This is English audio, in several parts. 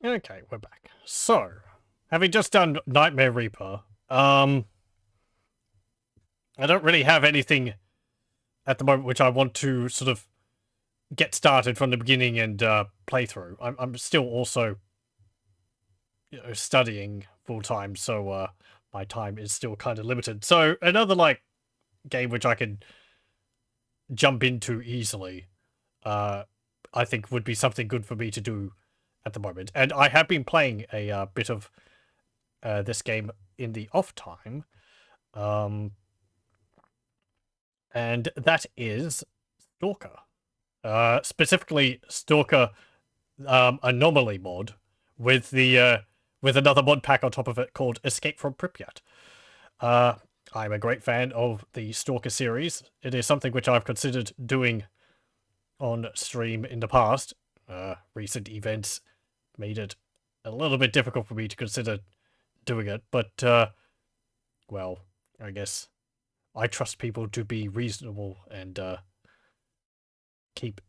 Okay, we're back. So, having just done Nightmare Reaper, I don't really have anything at the moment which I want to sort of get started from the beginning and play through. I'm still also studying full time, so my time is still kind of limited. So another game which I could jump into easily, I think would be something good for me to do at the moment. And I have been playing a bit of this game in the off time, and that is Stalker. Specifically Stalker Anomaly mod with the with another mod pack on top of it called Escape from Pripyat. I'm a great fan of the Stalker series. It is something which I've considered doing on stream in the past. Recent events made it a little bit difficult for me to consider doing it, but well, I guess I trust people to be reasonable and keep,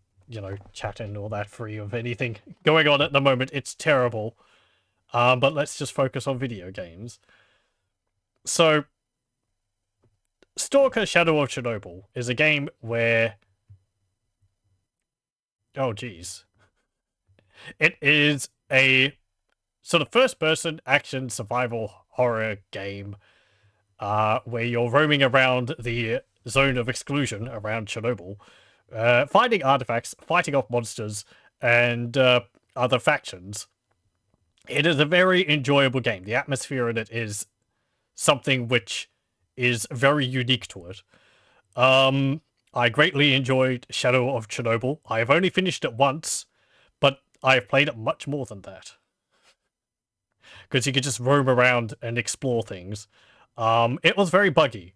chat and all that free of anything going on at the moment. It's terrible. But let's just focus on video games. So, Stalker Shadow of Chernobyl is a game where... Oh, geez. It is a sort of first-person action survival horror game where you're roaming around the zone of exclusion around Chernobyl, finding artifacts, fighting off monsters, and other factions. It is a very enjoyable game. The atmosphere in it is something which is very unique to it. I greatly enjoyed Shadow of Chernobyl. I have only finished it once, but I've played it much more than that. Because you could just roam around and explore things. It was very buggy.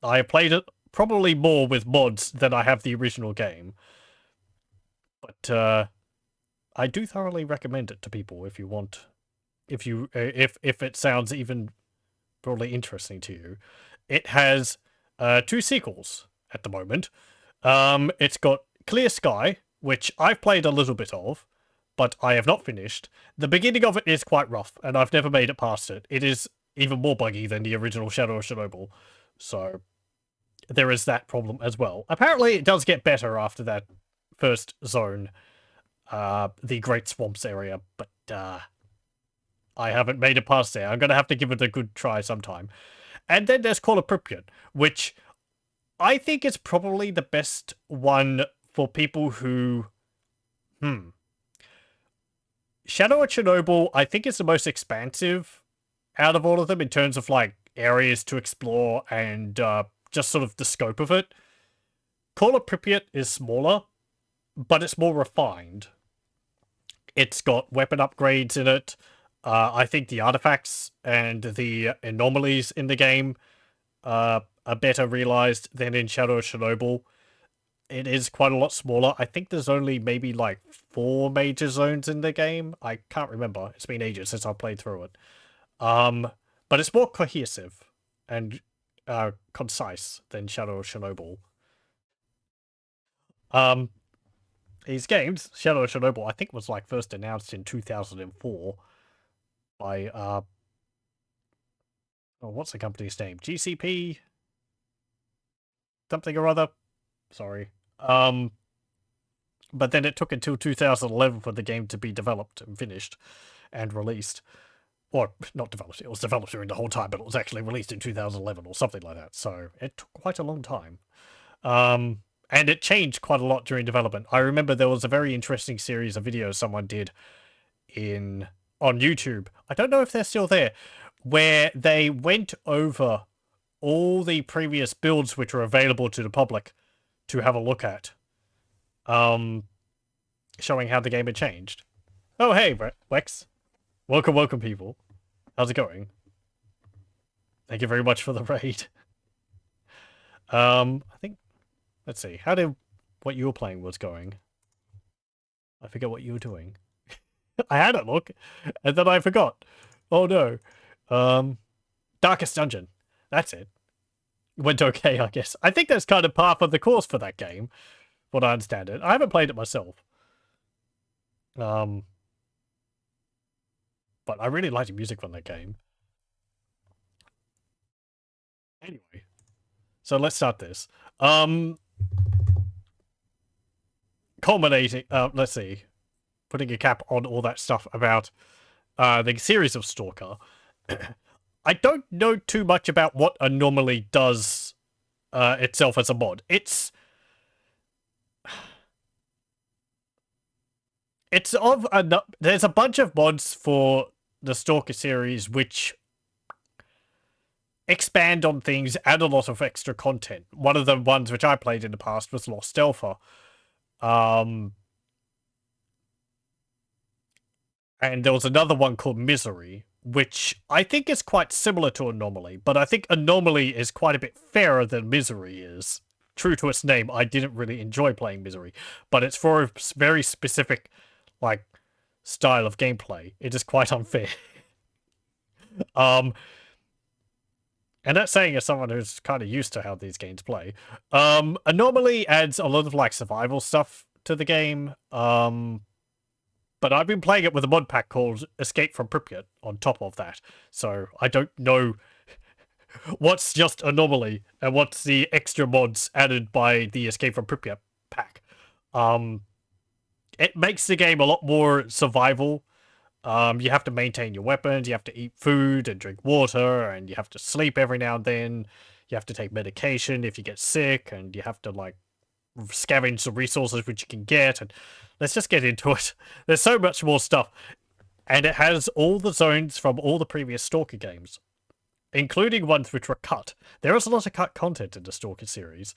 I played it probably more with mods than I have the original game. But I do thoroughly recommend it to people if you want, if it sounds even broadly interesting to you. It has 2 sequels at the moment. It's got Clear Sky, which I've played a little bit of, but I have not finished. The beginning of it is quite rough, and I've never made it past it. It is even more buggy than the original Shadow of Chernobyl, so there is that problem as well. Apparently, it does get better after that first zone, the Great Swamps area, but I haven't made it past there. I'm going to have to give it a good try sometime. And then there's Call of Pripyat, which I think is probably the best one for people who... Shadow of Chernobyl, I think, is the most expansive out of all of them in terms of, areas to explore and just sort of the scope of it. Call of Pripyat is smaller, but it's more refined. It's got weapon upgrades in it. I think the artifacts and the anomalies in the game are better realized than in Shadow of Chernobyl. It is quite a lot smaller. I think there's only maybe 4 major zones in the game. I can't remember. It's been ages since I played through it. But it's more cohesive and concise than Shadow of Chernobyl. These games, Shadow of Chernobyl, I think was first announced in 2004 by what's the company's name? GCP something or other. Sorry. But then it took until 2011 for the game to be developed and finished and released. Or, not developed, it was developed during the whole time, but it was actually released in 2011 or something like that. So it took quite a long time. And it changed quite a lot during development. I remember there was a very interesting series of videos someone did on YouTube. I don't know if they're still there, where they went over all the previous builds which were available to the public to have a look at, showing how the game had changed. Oh, hey, Wex. Welcome, people. How's it going? Thank you very much for the raid. I think... Let's see. What you were playing was going? I forget what you were doing. I had a look, and then I forgot. Oh, no. Darkest Dungeon. That's it. Went okay, I guess. I think that's kind of par for the course for that game, what I understand it. I haven't played it myself. but I really like the music from that game. Anyway, so let's start this. Culminating, let's see, putting a cap on all that stuff about the series of Stalker. I don't know too much about what Anomaly does itself as a mod. It's of there's a bunch of mods for the Stalker series which expand on things, add a lot of extra content. One of the ones which I played in the past was S.T.A.L.K.E.R. And there was another one called Misery, which I think is quite similar to Anomaly, but I think Anomaly is quite a bit fairer than Misery is. True to its name, I didn't really enjoy playing Misery, but it's for a very specific, like, style of gameplay. It is quite unfair. And that's saying as someone who's kind of used to how these games play. Anomaly adds a lot of, like, survival stuff to the game. But I've been playing it with a mod pack called Escape from Pripyat on top of that. So I don't know what's just Anomaly and what's the extra mods added by the Escape from Pripyat pack. It makes the game a lot more survival. You have to maintain your weapons, you have to eat food and drink water, and you have to sleep every now and then. You have to take medication if you get sick, and you have to, like, scavenge the resources which you can get, and let's just get into it. There's so much more stuff, and it has all the zones from all the previous Stalker games, including ones which were cut. There is a lot of cut content in the Stalker series.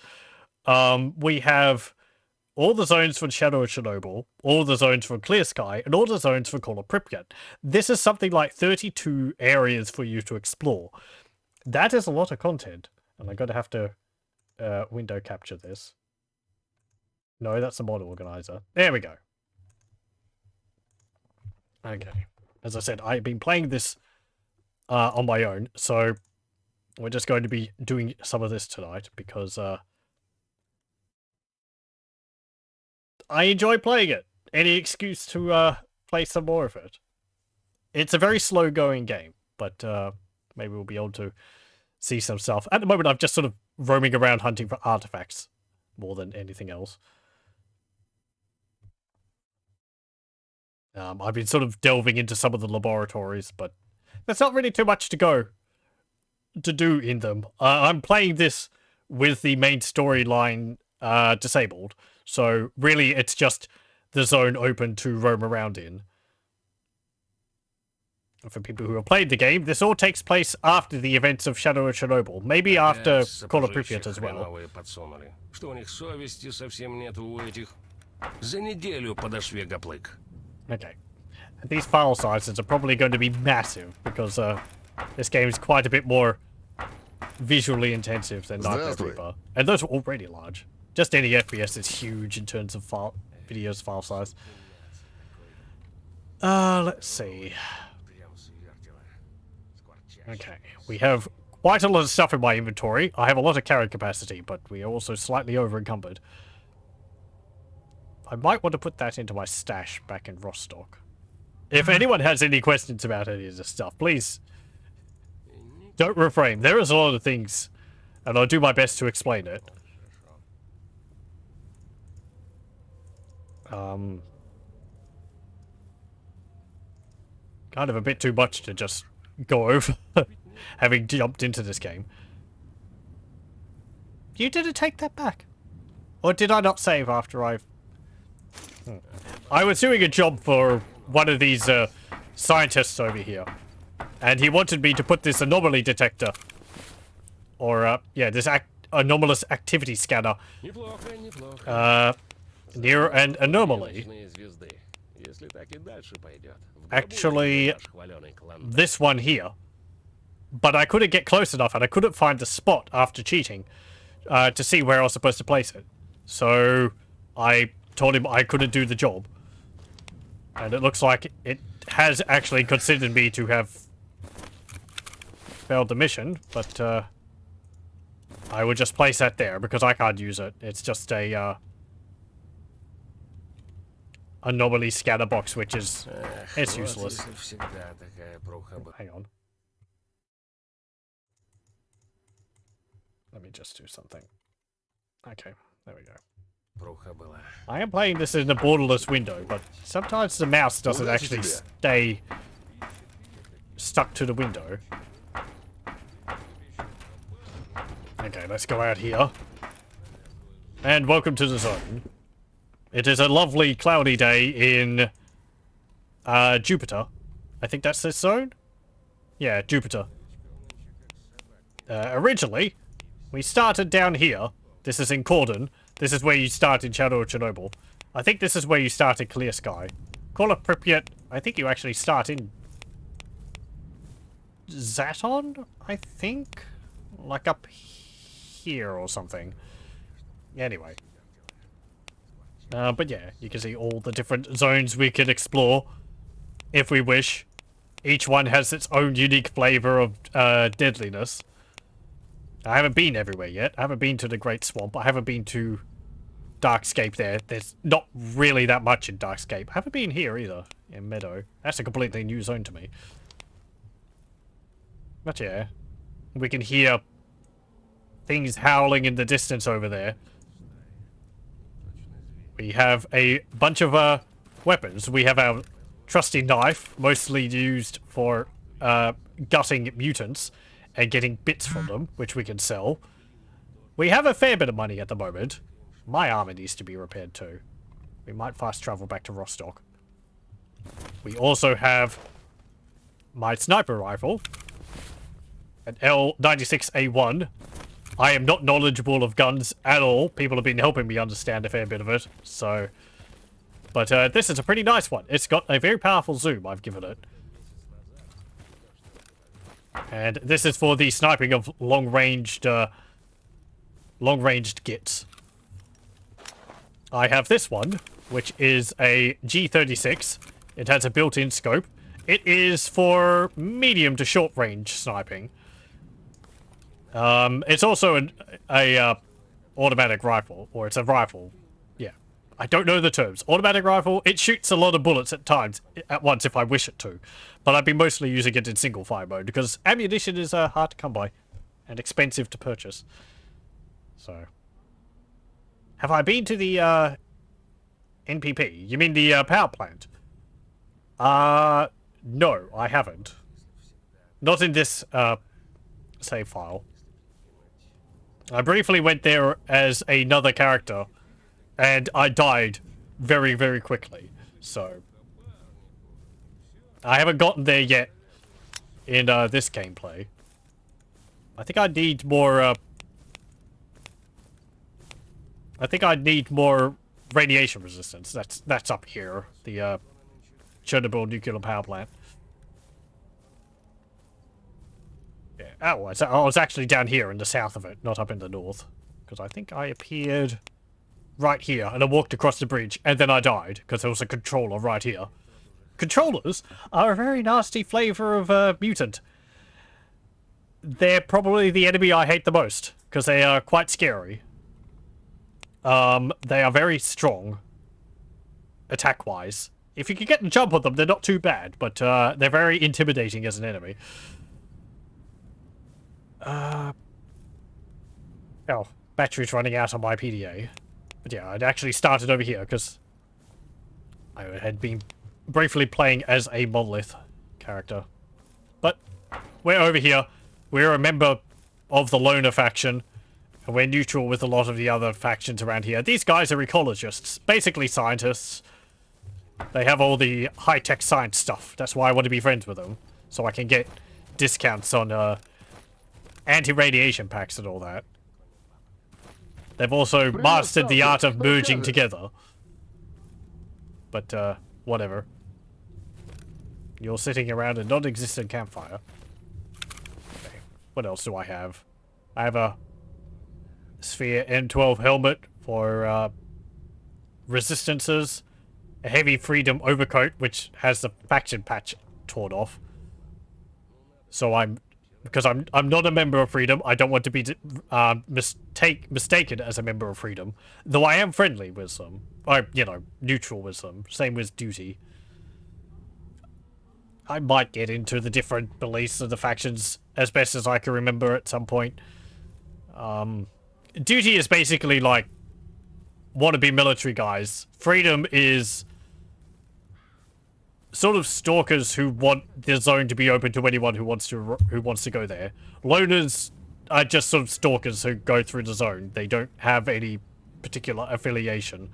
We have all the zones from Shadow of Chernobyl, all the zones from Clear Sky, and all the zones from Call of Pripyat. This is something like 32 areas for you to explore. That is a lot of content, and I'm going to have to window capture this. No, that's the mod organizer. There we go. Okay. As I said, I've been playing this on my own, so we're just going to be doing some of this tonight because I enjoy playing it. Any excuse to play some more of it. It's a very slow-going game, but maybe we'll be able to see some stuff. At the moment, I'm just sort of roaming around hunting for artifacts more than anything else. I've been sort of delving into some of the laboratories, but there's not really too much to do in them. I'm playing this with the main storyline disabled, so really it's just the zone open to roam around in. And for people who have played the game, this all takes place after the events of Shadow of Chernobyl, maybe after Call of Pripyat as well. Okay. And these file sizes are probably going to be massive, because this game is quite a bit more visually intensive than Nightmare Reaper. And those are already large. Just any FPS is huge in terms of video's file size. Let's see. Okay, we have quite a lot of stuff in my inventory. I have a lot of carrying capacity, but we are also slightly over-encumbered. I might want to put that into my stash back in Rostock. If anyone has any questions about any of this stuff, please don't refrain. There is a lot of things, and I'll do my best to explain it. Kind of a bit too much to just go over, having jumped into this game. You didn't take that back. Or did I not save after I was doing a job for one of these scientists over here, and he wanted me to put this anomaly detector, or yeah, this anomalous activity scanner near an anomaly. Actually, this one here. But I couldn't get close enough, and I couldn't find the spot after cheating to see where I was supposed to place it. So I told him I couldn't do the job. And it looks like it has actually considered me to have failed the mission, but I would just place that there because I can't use it. It's just a Anomaly scanner box, which is... it's useless. Hang on. Let me just do something. Okay, there we go. I am playing this in a borderless window, but sometimes the mouse doesn't actually stay stuck to the window. Okay, let's go out here. And welcome to the zone. It is a lovely cloudy day in Jupiter. I think that's this zone? Yeah, Jupiter. Originally, we started down here. This is in Cordon. This is where you start in Shadow of Chernobyl. I think this is where you start in Clear Sky. Call it Pripyat. I think you actually start in Zaton, I think? Like up here or something. Anyway. But yeah, you can see all the different zones we can explore if we wish. Each one has its own unique flavor of deadliness. I haven't been everywhere yet. I haven't been to the Great Swamp. I haven't been to Darkscape there. There's not really that much in Darkscape. I haven't been here either, in Meadow. That's a completely new zone to me. But yeah, we can hear things howling in the distance over there. We have a bunch of weapons. We have our trusty knife, mostly used for gutting mutants and getting bits from them, which we can sell. We have a fair bit of money at the moment. My armor needs to be repaired too. We might fast travel back to Rostock. We also have my sniper rifle, an L96A1. I am not knowledgeable of guns at all. People have been helping me understand a fair bit of it, so... But this is a pretty nice one. It's got a very powerful zoom, I've given it. And this is for the sniping of long-ranged gits. I have this one, which is a G36. It has a built-in scope. It is for medium to short-range sniping. It's also an automatic rifle, or it's a rifle. Yeah, I don't know the terms. Automatic rifle, it shoots a lot of bullets at times, at once if I wish it to. But I've been mostly using it in single fire mode, because ammunition is hard to come by, and expensive to purchase. So, have I been to the NPP? You mean the power plant? No, I haven't. Not in this save file. I briefly went there as another character, and I died very, very quickly. So, I haven't gotten there yet in this gameplay. I think I need more. I think I need more radiation resistance. That's up here, the Chernobyl nuclear power plant. Yeah. Oh, I was actually down here in the south of it, not up in the north. Because I think I appeared right here, and I walked across the bridge, and then I died, because there was a controller right here. Controllers are a very nasty flavor of mutant. They're probably the enemy I hate the most, because they are quite scary. They are very strong, attack-wise. If you can get the jump on them, they're not too bad, but they're very intimidating as an enemy. Oh, battery's running out on my PDA. But yeah, I'd actually started over here, because I had been briefly playing as a Monolith character. But we're over here. We're a member of the Loner faction, and we're neutral with a lot of the other factions around here. These guys are ecologists, basically scientists. They have all the high-tech science stuff. That's why I want to be friends with them, so I can get discounts on anti-radiation packs and all that. They've also mastered the art of merging together. But, whatever. You're sitting around a non-existent campfire. Okay, what else do I have? I have a Sphere N12 helmet for, resistances. A heavy freedom overcoat, which has the faction patch torn off. So I'm because I'm not a member of Freedom. I don't want to be mistaken as a member of Freedom, though I am friendly with them. Neutral with them. Same with Duty. I might get into the different beliefs of the factions as best as I can remember at some point. Duty is basically like wannabe military guys. Freedom is sort of stalkers who want the zone to be open to anyone who wants to go there. Loners are just sort of stalkers who go through the zone. They don't have any particular affiliation.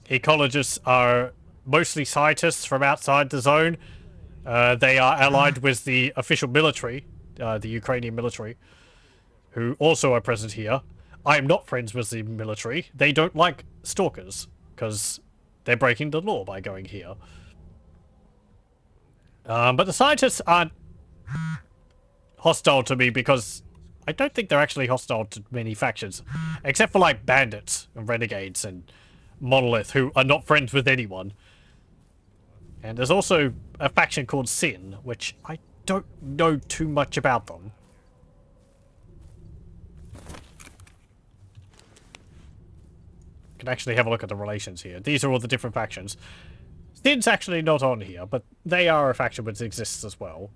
Ecologists are mostly scientists from outside the zone. They are allied with the official military, the Ukrainian military, who also are present here. I am not friends with the military. They don't like stalkers, because they're breaking the law by going here. But the scientists aren't hostile to me because I don't think they're actually hostile to many factions. Except for, like, bandits and renegades and Monolith, who are not friends with anyone. And there's also a faction called Sin, which I don't know too much about them. Can actually have a look at the relations here. These are all the different factions. Sin's actually not on here, but they are a faction which exists as well.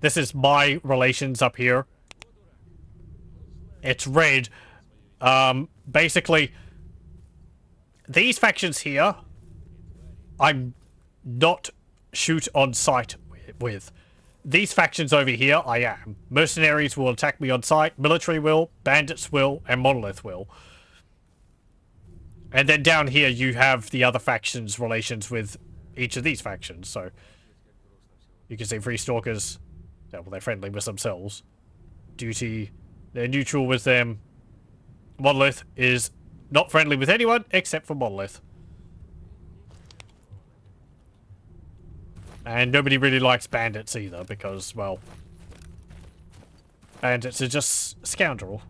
This is my relations up here. It's red. Basically, these factions here, I'm not shoot on sight with. These factions over here, I am. Mercenaries will attack me on sight, military will, bandits will, and Monolith will. And then down here you have the other factions' relations with each of these factions, so you can see Free Stalkers, well, they're friendly with themselves. Duty, they're neutral with them. Monolith is not friendly with anyone except for Monolith. And nobody really likes bandits either because, well, bandits are just scoundrels.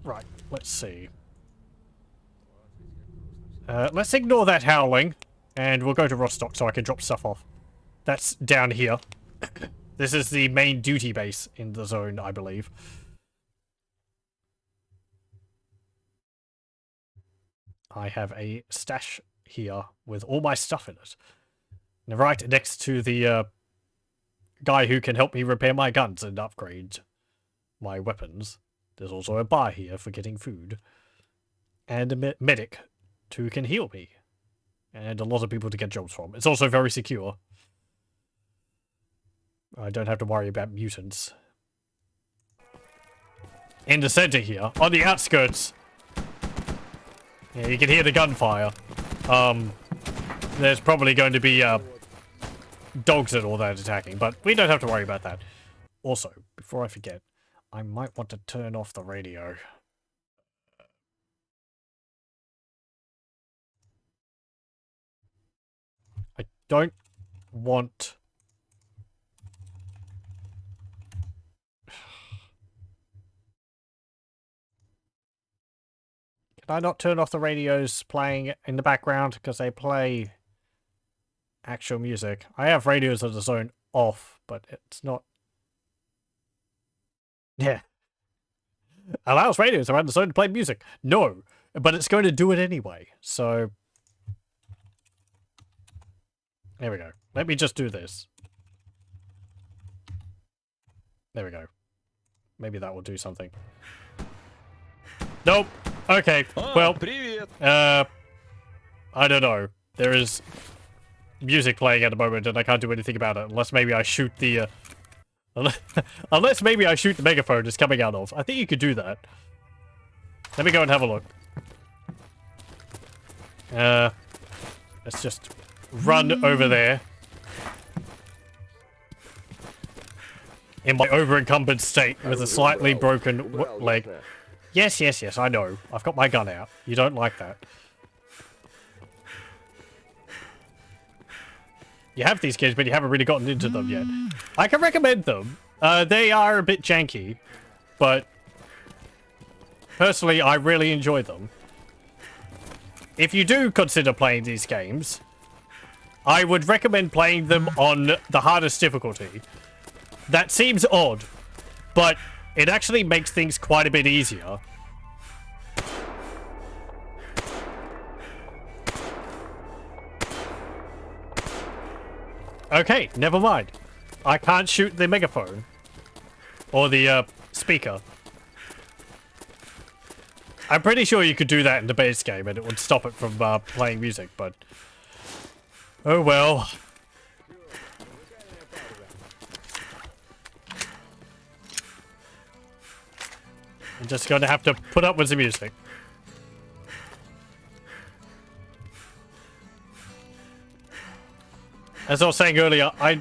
Right, let's see. Let's ignore that howling, and we'll go to Rostock so I can drop stuff off. That's down here. This is the main duty base in the zone, I believe. I have a stash here with all my stuff in it. And right next to the guy who can help me repair my guns and upgrade my weapons. There's also a bar here for getting food. And a medic who can heal me. And a lot of people to get jobs from. It's also very secure. I don't have to worry about mutants. In the center here, on the outskirts. Yeah, you can hear the gunfire. There's probably going to be dogs and all that attacking, but we don't have to worry about that. Also, before I forget, I might want to turn off the radio. I don't want... Can I not turn off the radios playing in the background? Because they play actual music. I have radios of the zone off, but it's not... Yeah. Allows radios around the zone to play music. No, but it's going to do it anyway, so... There we go. Let me just do this. There we go. Maybe that will do something. Nope. Okay, well, I don't know. There is music playing at the moment and I can't do anything about it unless maybe I shoot the, unless maybe I shoot the megaphone it's coming out of. I think you could do that. Let me go and have a look. Let's just run over there. In my over-encumbered state with a slightly broken leg. Yes, yes, yes, I know. I've got my gun out. You don't like that. You have these games, but you haven't really gotten into them yet. I can recommend them. They are a bit janky, but personally, I really enjoy them. If you do consider playing these games, I would recommend playing them on the hardest difficulty. That seems odd, but it actually makes things quite a bit easier. Okay, never mind. I can't shoot the megaphone. Or the, speaker. I'm pretty sure you could do that in the base game and it would stop it from, playing music, but... Oh well. I'm just gonna have to put up with the music. As I was saying earlier, I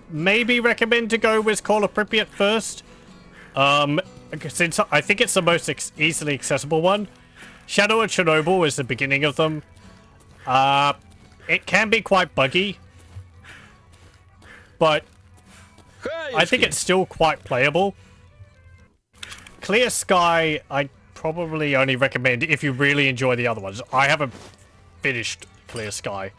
maybe recommend to go with Call of Pripyat first. Since I think it's the most easily accessible one. Shadow and Chernobyl is the beginning of them. It can be quite buggy. But I think it's still quite playable. Clear Sky, I probably only recommend if you really enjoy the other ones. I haven't finished Clear Sky.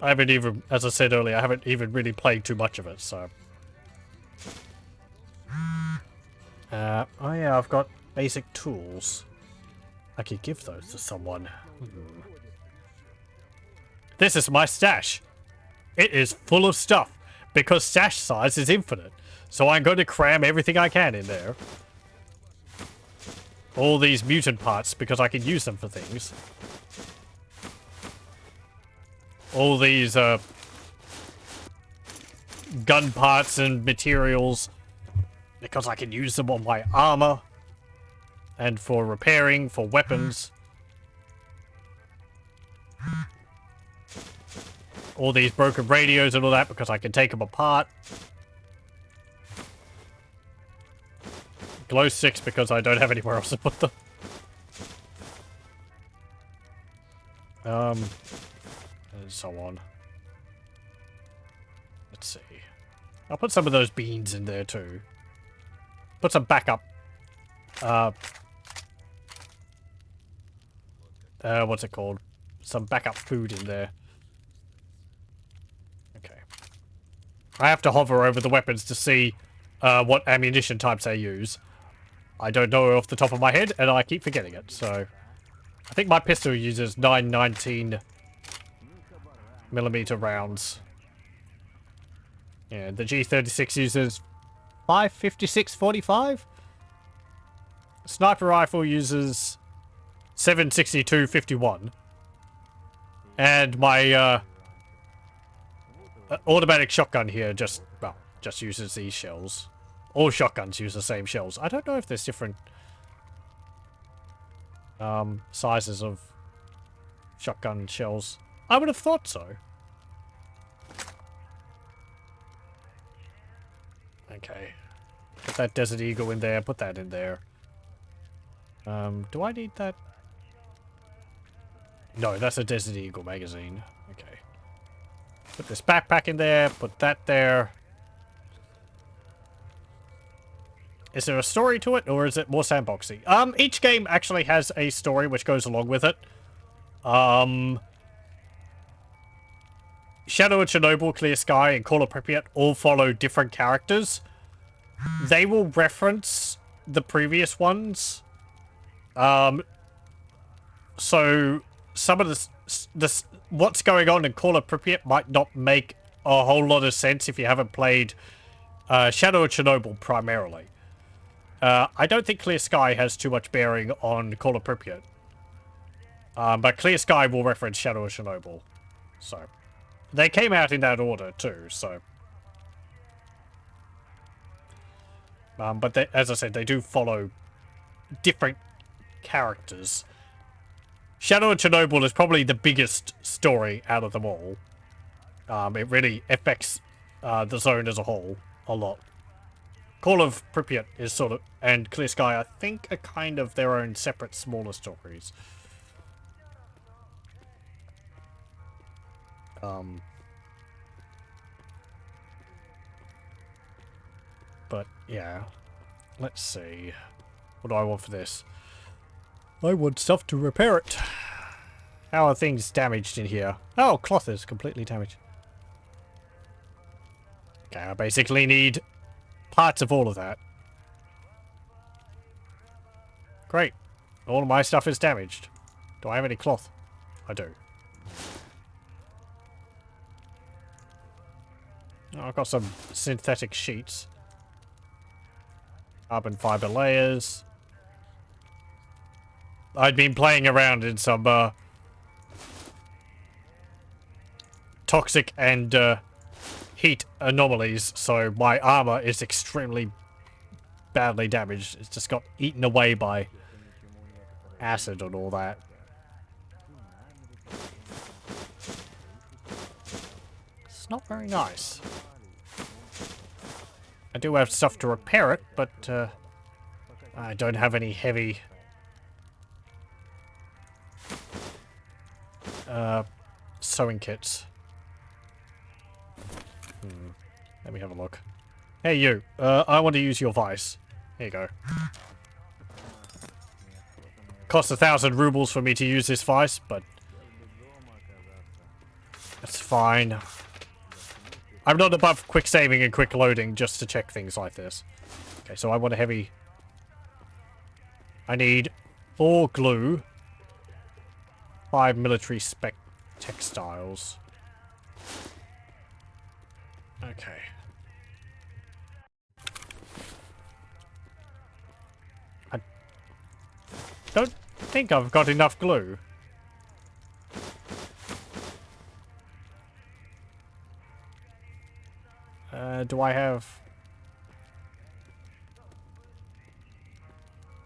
I haven't even, as I said earlier, I haven't even really played too much of it, so. Oh yeah, I've got basic tools. I could give those to someone. This is my stash. It is full of stuff, because stash size is infinite. So I'm going to cram everything I can in there. All these mutant parts, because I can use them for things. All these, gun parts and materials, because I can use them on my armor. And for repairing, for weapons. All these broken radios and all that, because I can take them apart. Glow sticks, because I don't have anywhere else to put them. And so on. Let's see. I'll put some of those beans in there too. Put some backup. What's it called? Some backup food in there. Okay. I have to hover over the weapons to see what ammunition types they use. I don't know off the top of my head, and I keep forgetting it, so... I think my pistol uses 919mm rounds. Yeah, the G36 uses 556.45? Sniper rifle uses 762.51. And my automatic shotgun here just uses these shells. All shotguns use the same shells. I don't know if there's different sizes of shotgun shells. I would have thought so. Okay. Put that Desert Eagle in there. Put that in there. Do I need that? No, that's a Desert Eagle magazine. Okay. Put this backpack in there. Put that there. Is there a story to it, or is it more sandboxy? Each game actually has a story which goes along with it. Shadow and Chernobyl, Clear Sky, and Call of Pripyat all follow different characters. They will reference the previous ones. So some of this what's going on in Call of Pripyat might not make a whole lot of sense if you haven't played Shadow and Chernobyl primarily. I don't think Clear Sky has too much bearing on Call of Pripyat. But Clear Sky will reference Shadow and Chernobyl. So, they came out in that order too, so. But they, as I said, they do follow different characters. Shadow and Chernobyl is probably the biggest story out of them all. It really affects the zone as a whole a lot. Call of Pripyat is sort of, and Clear Sky, I think, are kind of their own separate, smaller stories. But, yeah. Let's see. What do I want for this? I want stuff to repair it. How are things damaged in here? Oh, cloth is completely damaged. Okay, I basically need parts of all of that. Great. All of my stuff is damaged. Do I have any cloth? I do. Oh, I've got some synthetic sheets. Carbon fiber layers. I'd been playing around in some toxic and heat anomalies, so my armor is extremely badly damaged. It's just got eaten away by acid and all that. It's not very nice. I do have stuff to repair it, but I don't have any heavy sewing kits. Let me have a look. Hey you, I want to use your vice. Here you go. Cost 1,000 rubles for me to use this vice, but that's fine. I'm not above quick saving and quick loading just to check things like this. Okay, so I want a heavy... I need 4 glue, 5 military spec textiles. Okay. I don't think I've got enough glue. Do I have...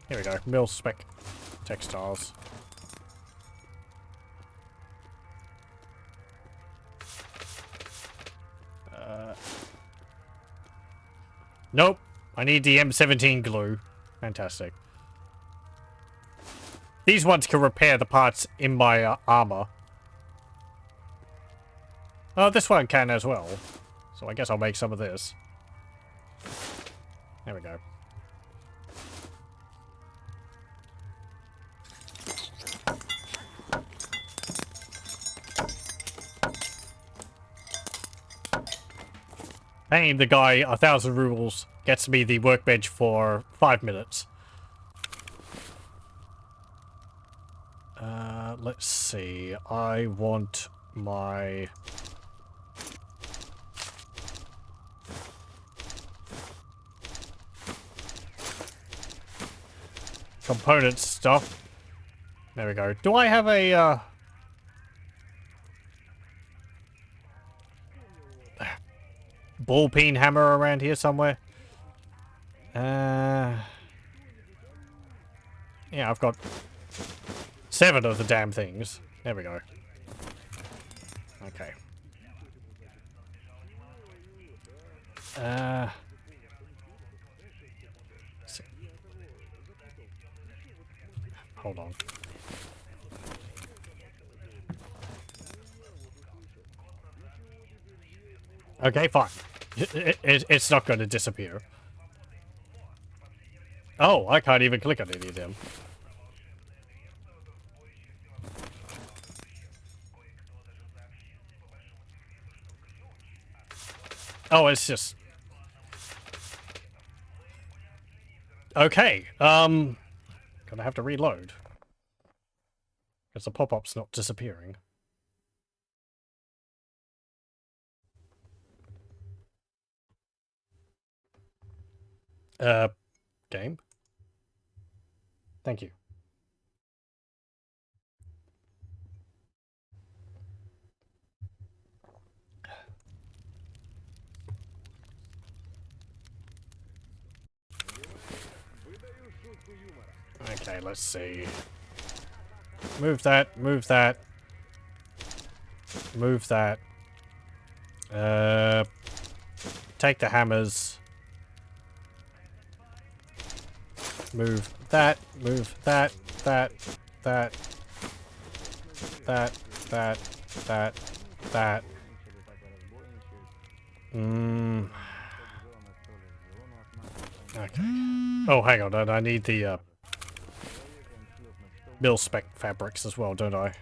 Here we go. Mil spec textiles. Nope. I need the M17 glue. Fantastic. These ones can repair the parts in my armor. Oh, this one can as well. So I guess I'll make some of this. There we go. Paying the guy 1,000 rubles gets me the workbench for 5 minutes. Let's see. I want my... component stuff. There we go. Do I have a, ball peen hammer around here somewhere? Yeah, I've got 7 of the damn things. There we go. Okay. Hold on. Okay, fine. It's not going to disappear. Oh, I can't even click on any of them. Oh, it's just... Okay, gonna have to reload. Because the pop-up's not disappearing. Game? Thank you. Okay, let's see. Move that, move that. Move that. Take the hammers. Move that, that. Okay. Oh, hang on, I need the, mil-spec fabrics as well, don't I?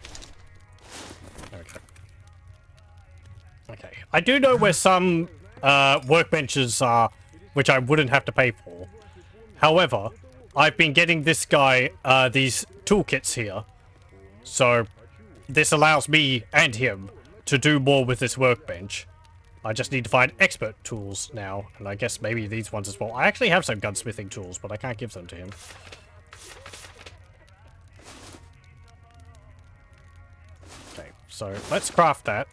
I do know where some workbenches are, which I wouldn't have to pay for. However, I've been getting this guy these toolkits here. So this allows me and him to do more with this workbench. I just need to find expert tools now, and I guess maybe these ones as well. I actually have some gunsmithing tools, but I can't give them to him. Okay, so let's craft that.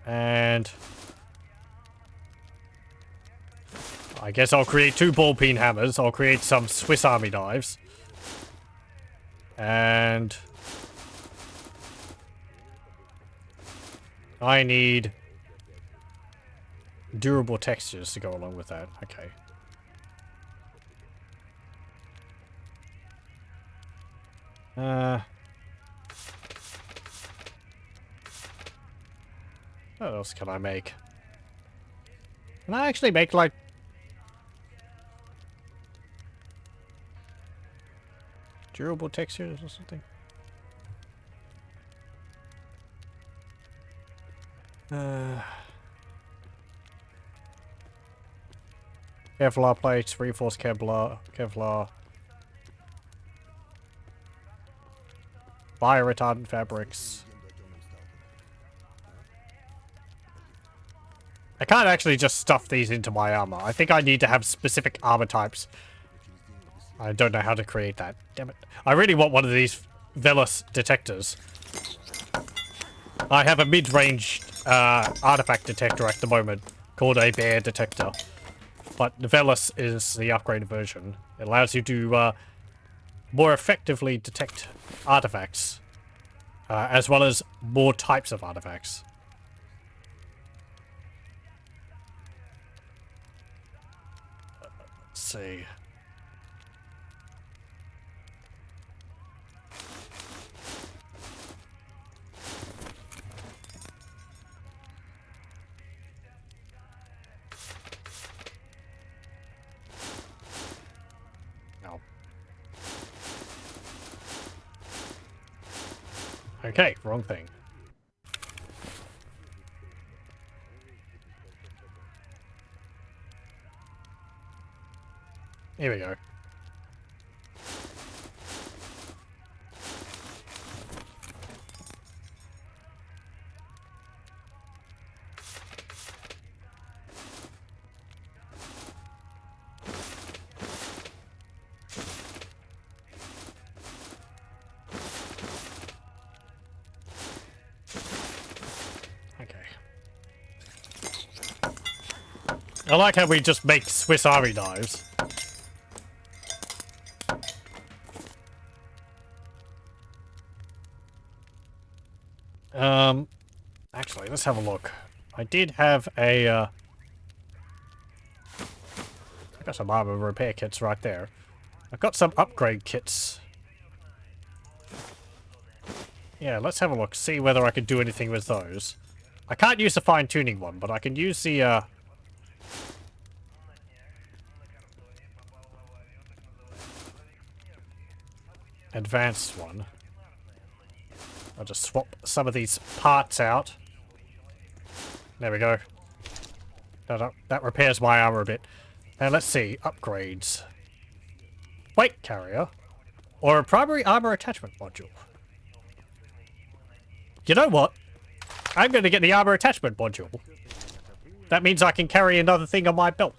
And I guess I'll create 2 ball peen hammers. I'll create some Swiss Army knives. And I need durable textures to go along with that. Okay. What else can I make? Can I actually make, like... durable textures or something? Kevlar plates, reinforced Kevlar. Fire retardant fabrics. I can't actually just stuff these into my armor. I think I need to have specific armor types. I don't know how to create that. Damn it. I really want one of these Velos detectors. I have a mid-range artifact detector at the moment called a bear detector. But the Velos is the upgraded version. It allows you to more effectively detect artifacts, as well as more types of artifacts. Let's see. Okay, wrong thing. Here we go. I like how we just make Swiss Army knives. Actually, let's have a look. I did have a, I got some armor repair kits right there. I've got some upgrade kits. Yeah, let's have a look, see whether I can do anything with those. I can't use the fine-tuning one, but I can use the, advanced one. I'll just swap some of these parts out. There we go. That repairs my armor a bit. And let's see, upgrades. Weight carrier. Or a primary armor attachment module. You know what? I'm going to get the armor attachment module. That means I can carry another thing on my belt.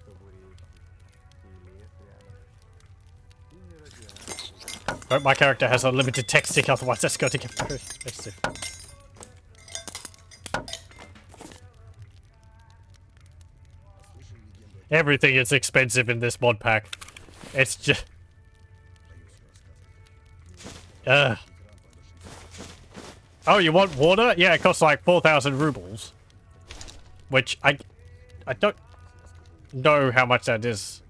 Hope my character has unlimited texting, otherwise that's going to get very expensive. Everything is expensive in this mod pack. It's just... Oh, you want water? Yeah, it costs like 4,000 rubles. Which I don't know how much that is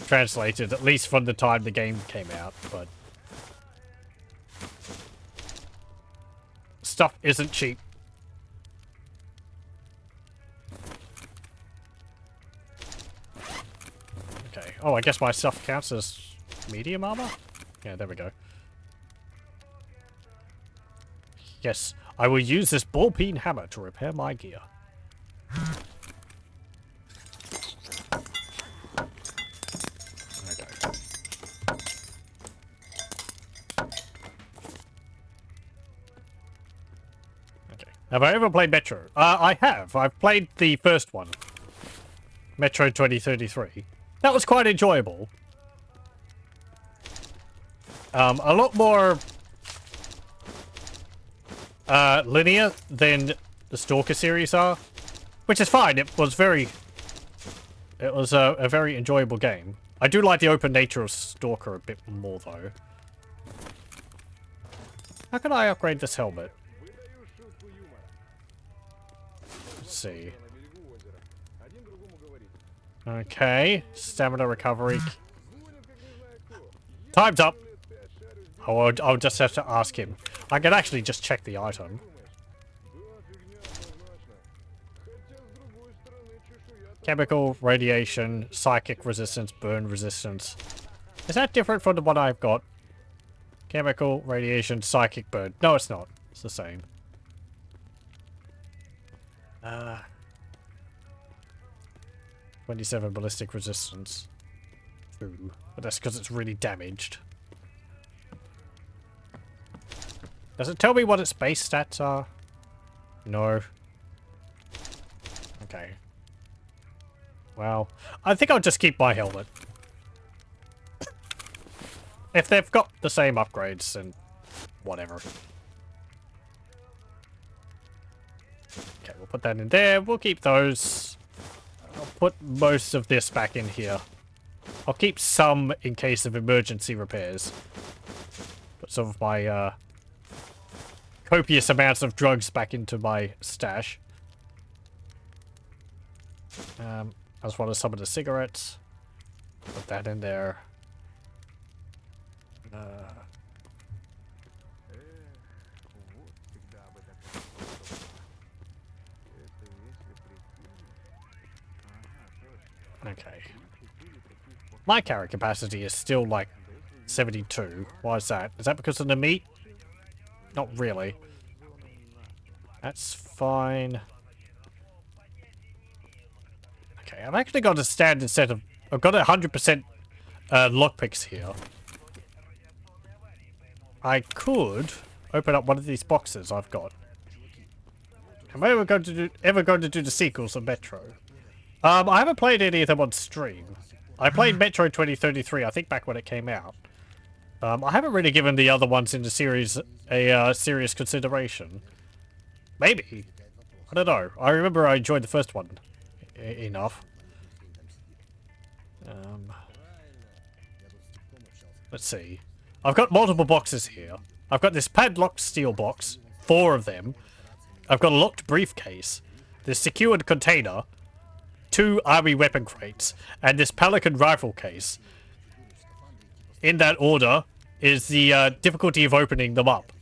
translated, at least from the time the game came out, but stuff isn't cheap. Okay. Oh, I guess my stuff counts as medium armor? Yeah, there we go. Yes, I will use this ball-peen hammer to repair my gear. Okay. Okay. Have I ever played Metro? I have. I've played the first one. Metro 2033. That was quite enjoyable. A lot more linear than the S.T.A.L.K.E.R series are, which is fine. It was a very enjoyable game. I do like the open nature of S.T.A.L.K.E.R a bit more though. How can I upgrade this helmet? Let's see. Okay, stamina recovery. Time's up. Oh, I'll just have to ask him. I can actually just check the item. Chemical, radiation, psychic resistance, burn resistance. Is that different from the one I've got? Chemical, radiation, psychic, burn. No, it's not. It's the same. 27 ballistic resistance. Ooh, but that's because it's really damaged. Does it tell me what its base stats are? No. Okay. Well, I think I'll just keep my helmet. If they've got the same upgrades, then whatever. Okay, we'll put that in there. We'll keep those. I'll put most of this back in here. I'll keep some in case of emergency repairs. Put some of my copious amounts of drugs back into my stash. As well as some of the cigarettes. Put that in there. Okay. My carry capacity is still like 72. Why is that? Is that because of the meat? Not really. That's fine. Okay, I've actually got a standard set of... I've got 100% lockpicks here. I could open up one of these boxes I've got. Am I ever going to do the sequels of Metro? I haven't played any of them on stream. I played Metro 2033, I think back when it came out. I haven't really given the other ones in the series a serious consideration. Maybe. I don't know. I remember I enjoyed the first one enough. Let's see. I've got multiple boxes here. I've got this padlocked steel box, 4 of them. I've got a locked briefcase, this secured container, 2 army weapon crates, and this Pelican rifle case. In that order is the difficulty of opening them up.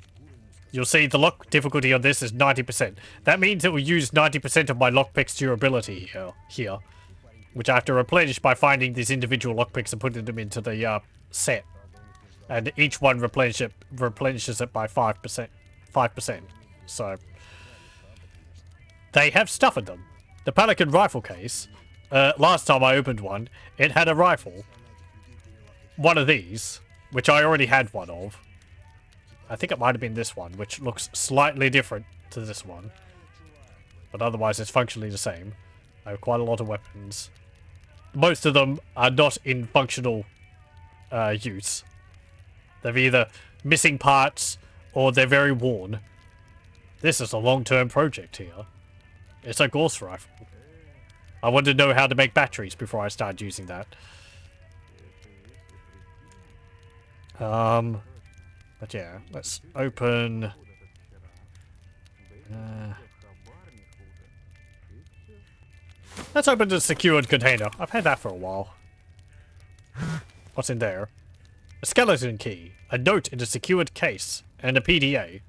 You'll see the lock difficulty on this is 90%. That means it will use 90% of my lockpick's durability here, which I have to replenish by finding these individual lockpicks and putting them into the set. And each one replenishes it by 5%. 5%. So they have stuff in them. The Pelican rifle case, last time I opened one, it had a rifle. One of these, which I already had one of. I think it might have been this one, which looks slightly different to this one. But otherwise it's functionally the same. I have quite a lot of weapons. Most of them are not in functional use. They're either missing parts or they're very worn. This is a long-term project here. It's a Gauss rifle. I want to know how to make batteries before I start using that. But yeah, let's open... let's open the secured container. I've had that for a while. What's in there? A skeleton key, a note in a secured case, and a PDA.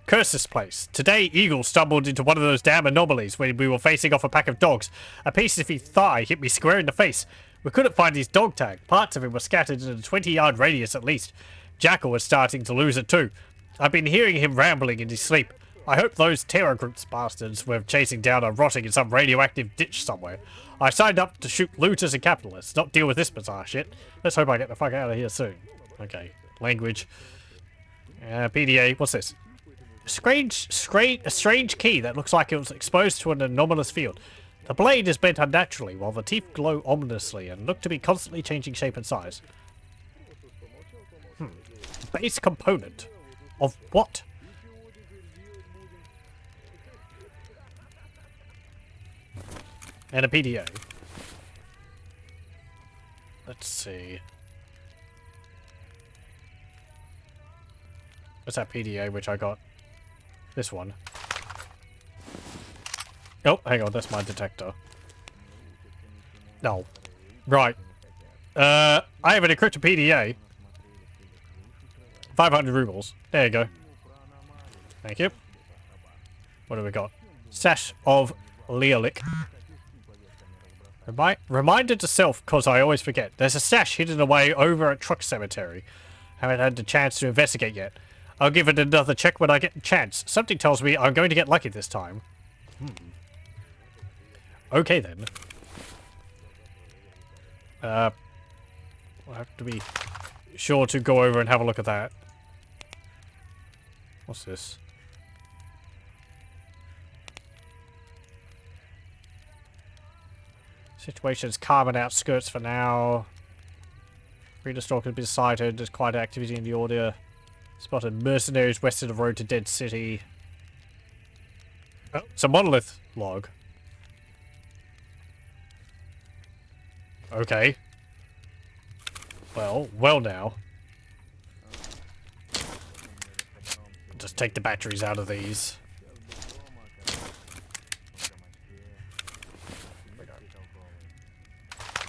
Curse this place. Today, Eagle stumbled into one of those damn anomalies when we were facing off a pack of dogs. A piece of his thigh hit me square in the face. We couldn't find his dog tag. Parts of him were scattered in a 20-yard radius at least. Jackal was starting to lose it too. I've been hearing him rambling in his sleep. I hope those terror groups bastards we're chasing down are rotting in some radioactive ditch somewhere. I signed up to shoot looters and capitalists, not deal with this bizarre shit. Let's hope I get the fuck out of here soon. Okay, language. PDA, what's this? A strange key that looks like it was exposed to an anomalous field. The blade is bent unnaturally, while the teeth glow ominously and look to be constantly changing shape and size. Base component. Of what? And a PDA. Let's see. What's that PDA which I got? This one. Oh, hang on, that's my detector. No. Right. I have an encrypted PDA. 500 rubles. There you go. Thank you. What do we got? Sash of Leolic. Reminder to self, cause I always forget. There's a stash hidden away over at Truck Cemetery. Haven't had the chance to investigate yet. I'll give it another check when I get a chance. Something tells me I'm going to get lucky this time. Okay then. I'll have to be sure to go over and have a look at that. What's this? Situation's calm and outskirts for now. Rostock has been sighted. There's quite activity in the order. Spotted mercenaries west of the road to Dead City. Oh, it's a monolith log. Okay. Well now. Just take the batteries out of these.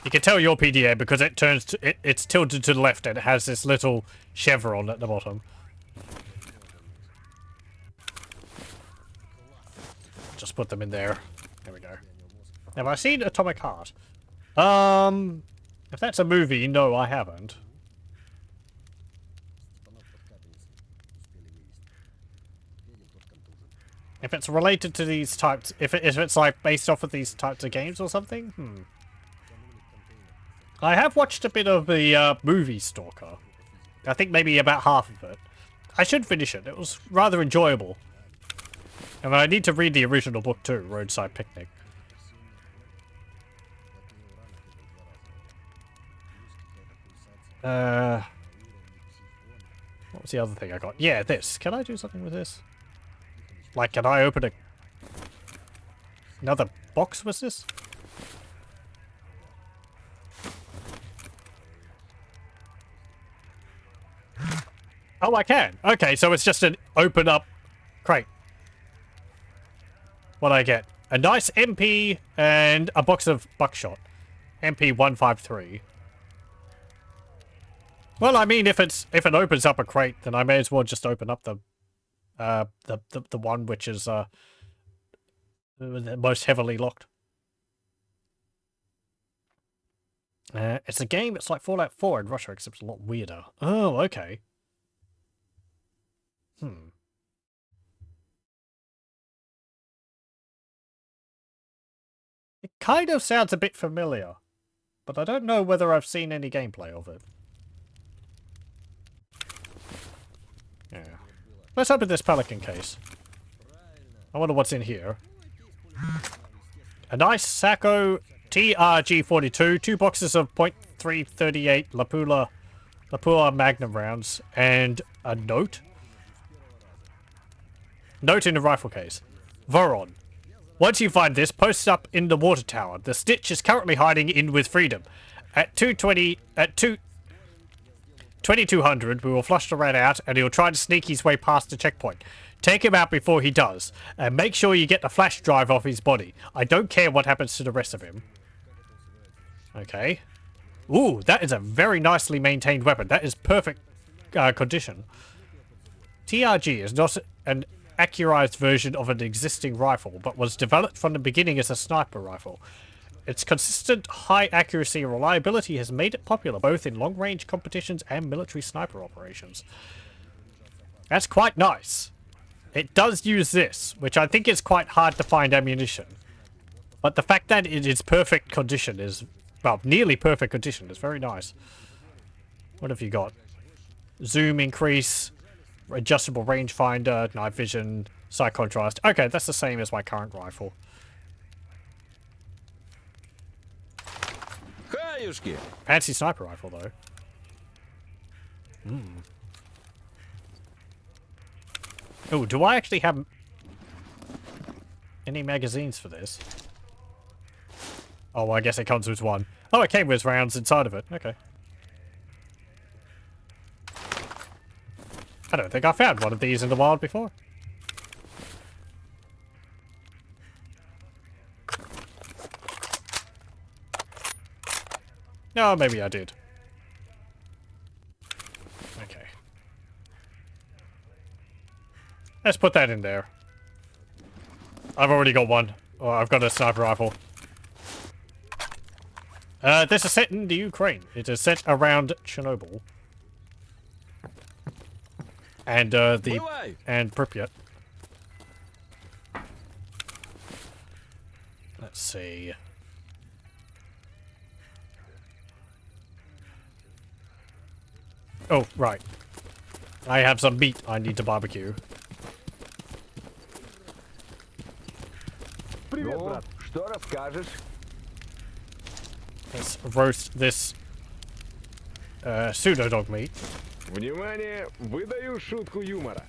You can tell your PDA because it turns to, it's tilted to the left and it has this little chevron at the bottom. Just put them in there. There we go. Have I seen Atomic Heart? If that's a movie, no, I haven't. If it's related to these types, if it's like based off of these types of games or something, I have watched a bit of the movie S.T.A.L.K.E.R. I think maybe about half of it. I should finish it. It was rather enjoyable. And I need to read the original book too, Roadside Picnic. What was the other thing I got? Yeah, this. Can I do something with this? Like, can I open another box with this? Oh, I can. Okay, so it's just an open up crate. What do I get? A nice MP and a box of buckshot. MP 153. Well, I mean, if it opens up a crate, then I may as well just open up the one which is the most heavily locked. It's a game. It's like Fallout 4 in Russia, except a lot weirder. Oh, okay. It kind of sounds a bit familiar, but I don't know whether I've seen any gameplay of it. Yeah. Let's open this Pelican case. I wonder what's in here. A nice Sacco TRG-42, 2 boxes of .338 Lapula Magnum rounds, and a note. Note in the rifle case. Voron. Once you find this, post up in the water tower. The Stitch is currently hiding in with freedom. At 2200, we will flush the rat out, and he'll try to sneak his way past the checkpoint. Take him out before he does, and make sure you get the flash drive off his body. I don't care what happens to the rest of him. Okay. Ooh, that is a very nicely maintained weapon. That is perfect condition. TRG is not an accurized version of an existing rifle, but was developed from the beginning as a sniper rifle. Its consistent high accuracy and reliability has made it popular both in long-range competitions and military sniper operations. That's quite nice. It does use this, which I think is quite hard to find ammunition. But the fact that it is perfect condition is, well, nearly perfect condition is very nice. What have you got? Zoom increase, adjustable rangefinder, night vision, sight contrast. Okay, that's the same as my current rifle. Fancy sniper rifle, though. Oh, do I actually have any magazines for this? Oh, I guess it comes with one. Oh, it came with rounds inside of it. Okay. I don't think I found one of these in the wild before. No, maybe I did. Okay. Let's put that in there. I've already got one. Oh, I've got a sniper rifle. This is set in the Ukraine. It is set around Chernobyl. And, and Pripyat. Let's see. Oh, right. I have some meat I need to barbecue. Привет, брат. Что расскажешь? Let's roast this pseudo dog meat. Внимание, выдаю шутку юмора.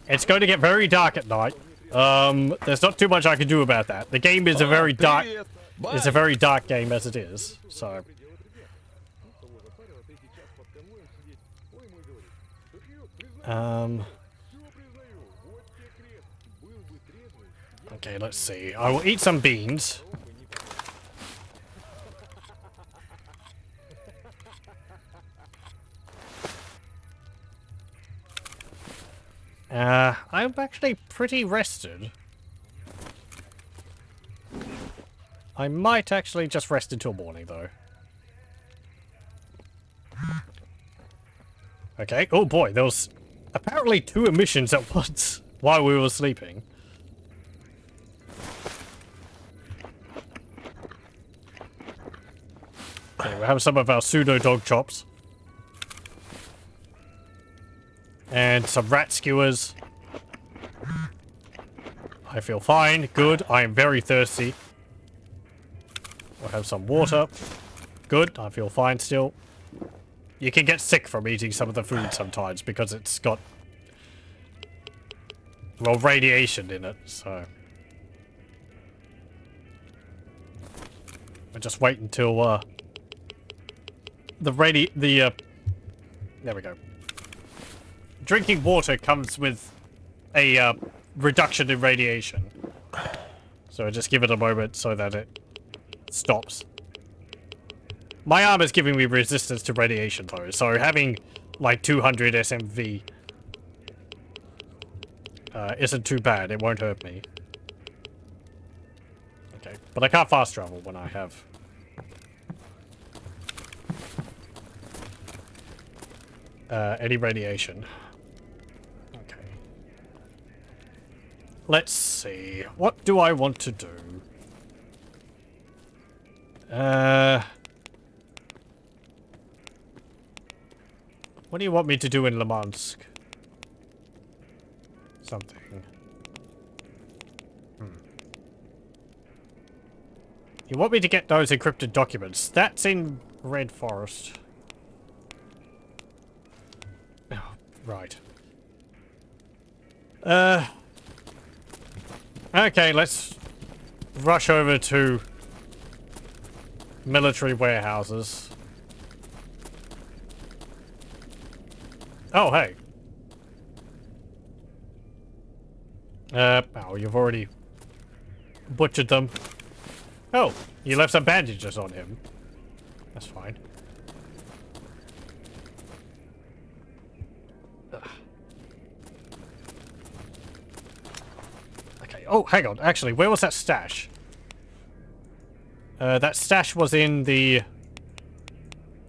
It's going to get very dark at night. There's not too much I can do about that. The game is a very dark. It's a very dark game as it is. So. Okay, let's see. I will eat some beans. I'm actually pretty rested. I might actually just rest until morning, though. Okay. Oh boy, there was apparently 2 emissions at once while we were sleeping. Okay, we have some of our pseudo dog chops. And some rat skewers. I feel fine. Good. I am very thirsty. We'll have some water. Good. I feel fine still. You can get sick from eating some of the food sometimes because it's got, well, radiation in it, so. We'll just wait until, there we go. Drinking water comes with a, reduction in radiation. So just give it a moment so that it stops. My arm is giving me resistance to radiation though, so having like 200 SMV isn't too bad. It won't hurt me. Okay, but I can't fast travel when I have any radiation. Okay. Let's see. What do I want to do? What do you want me to do in Lemansk? Something. You want me to get those encrypted documents? That's in Red Forest. Oh, right. Okay, let's rush over to military warehouses. Oh, hey. Oh, you've already butchered them. Oh, you left some bandages on him. That's fine. Ugh. Okay, Oh, hang on. Actually, where was that stash? That stash was in the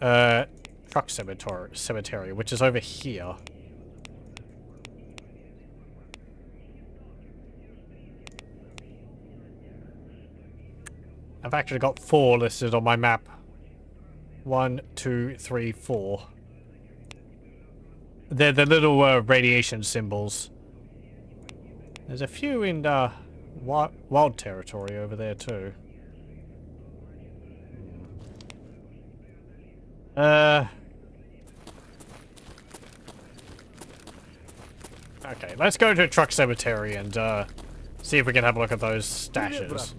truck cemetery, which is over here. I've actually got 4 listed on my map. 1, 2, 3, 4. They're the little radiation symbols. There's a few in wild territory over there too. Okay, let's go to a truck cemetery and see if we can have a look at those stashes.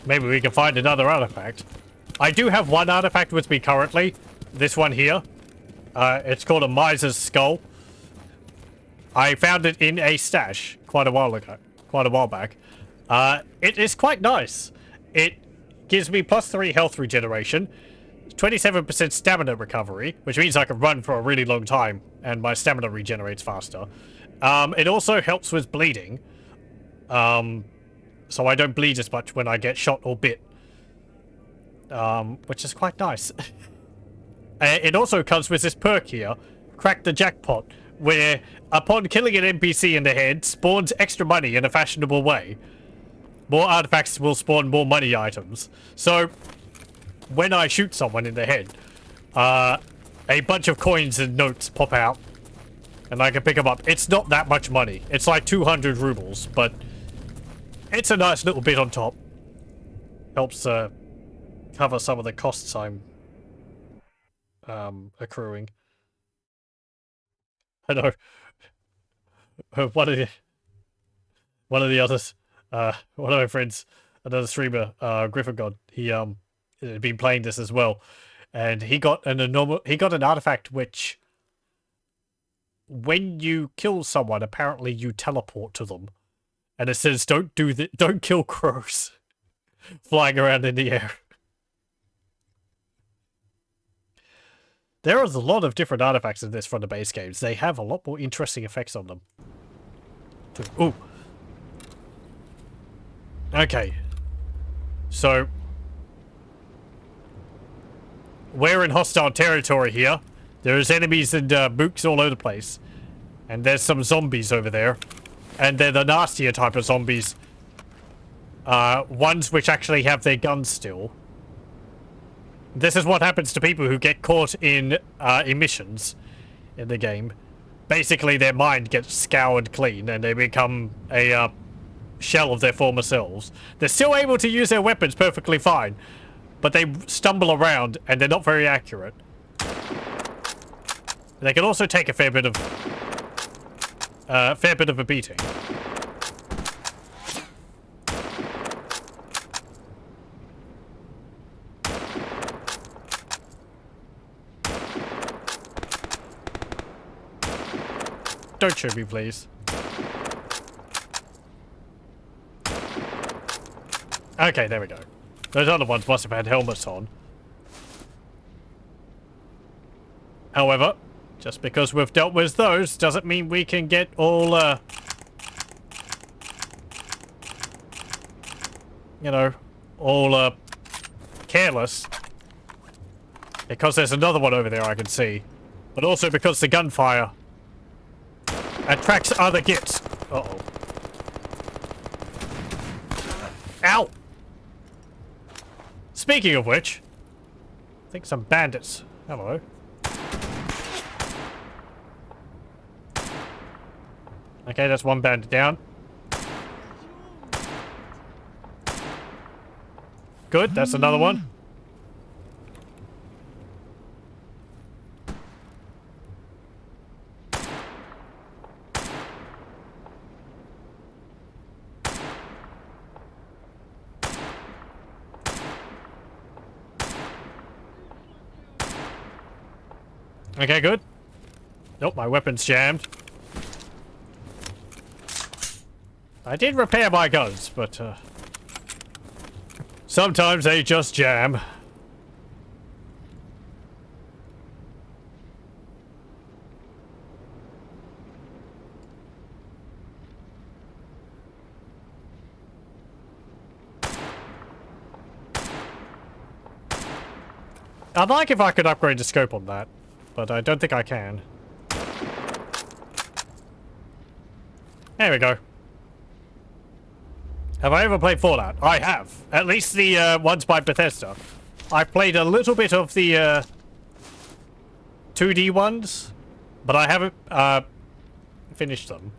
Maybe we can find another artifact. I do have one artifact with me currently. This one here. It's called a miser's skull. I found it in a stash quite a while back. It is quite nice. It gives me +3 health regeneration, 27% stamina recovery, which means I can run for a really long time, and my stamina regenerates faster. It also helps with bleeding. So I don't bleed as much when I get shot or bit. Which is quite nice. It also comes with this perk here, Crack the Jackpot, where upon killing an NPC in the head, spawns extra money in a fashionable way. More artifacts will spawn more money items. So, when I shoot someone in the head, a bunch of coins and notes pop out, and I can pick them up. It's not that much money. It's like 200 rubles, but it's a nice little bit on top. Helps cover some of the costs I'm accruing. I know. One of the others, one of my friends, another streamer, Griffin God, he had been playing this as well, and he got an artifact which, when you kill someone, apparently you teleport to them. And it says, don't kill crows flying around in the air. There is a lot of different artifacts in this from the base games. They have a lot more interesting effects on them. Ooh. Okay. So, we're in hostile territory here. There's enemies and mooks all over the place. And there's some zombies over there. And they're the nastier type of zombies. Ones which actually have their guns still. This is what happens to people who get caught in emissions in the game. Basically, their mind gets scoured clean and they become a shell of their former selves. They're still able to use their weapons perfectly fine, but they stumble around and they're not very accurate. They can also take a fair bit of a beating. Don't shoot me, please. Okay, there we go. Those other ones must have had helmets on. However, just because we've dealt with those doesn't mean we can get all, you know, all, careless. Because there's another one over there I can see. But also because the gunfire attracts other gits. Uh-oh. Ow! Speaking of which, I think some bandits. Hello. Okay, that's one bandit down. Good, that's another one. Okay, good. Nope, my weapon's jammed. I did repair my guns, but sometimes they just jam. I'd like if I could upgrade the scope on that, but I don't think I can. There we go. Have I ever played Fallout? I have. At least the ones by Bethesda. I've played a little bit of the 2D ones, but I haven't finished them.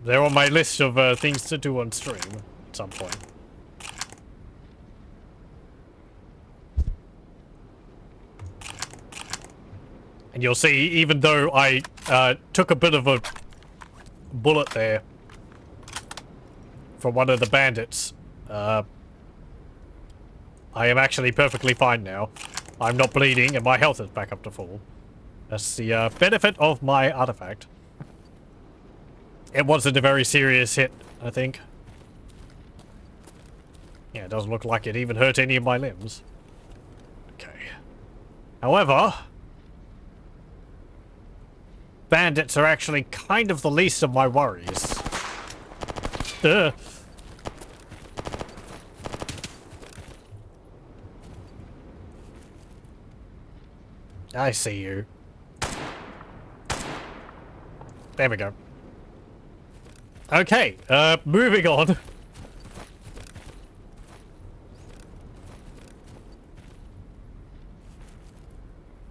They're on my list of things to do on stream at some point. And you'll see, even though I took a bit of a bullet there from one of the bandits, I am actually perfectly fine now. I'm not bleeding and my health is back up to full. That's the benefit of my artifact. It wasn't a very serious hit, I think. Yeah, it doesn't look like it even hurt any of my limbs. Okay. However, bandits are actually kind of the least of my worries. Duh. I see you. There we go. Okay, moving on.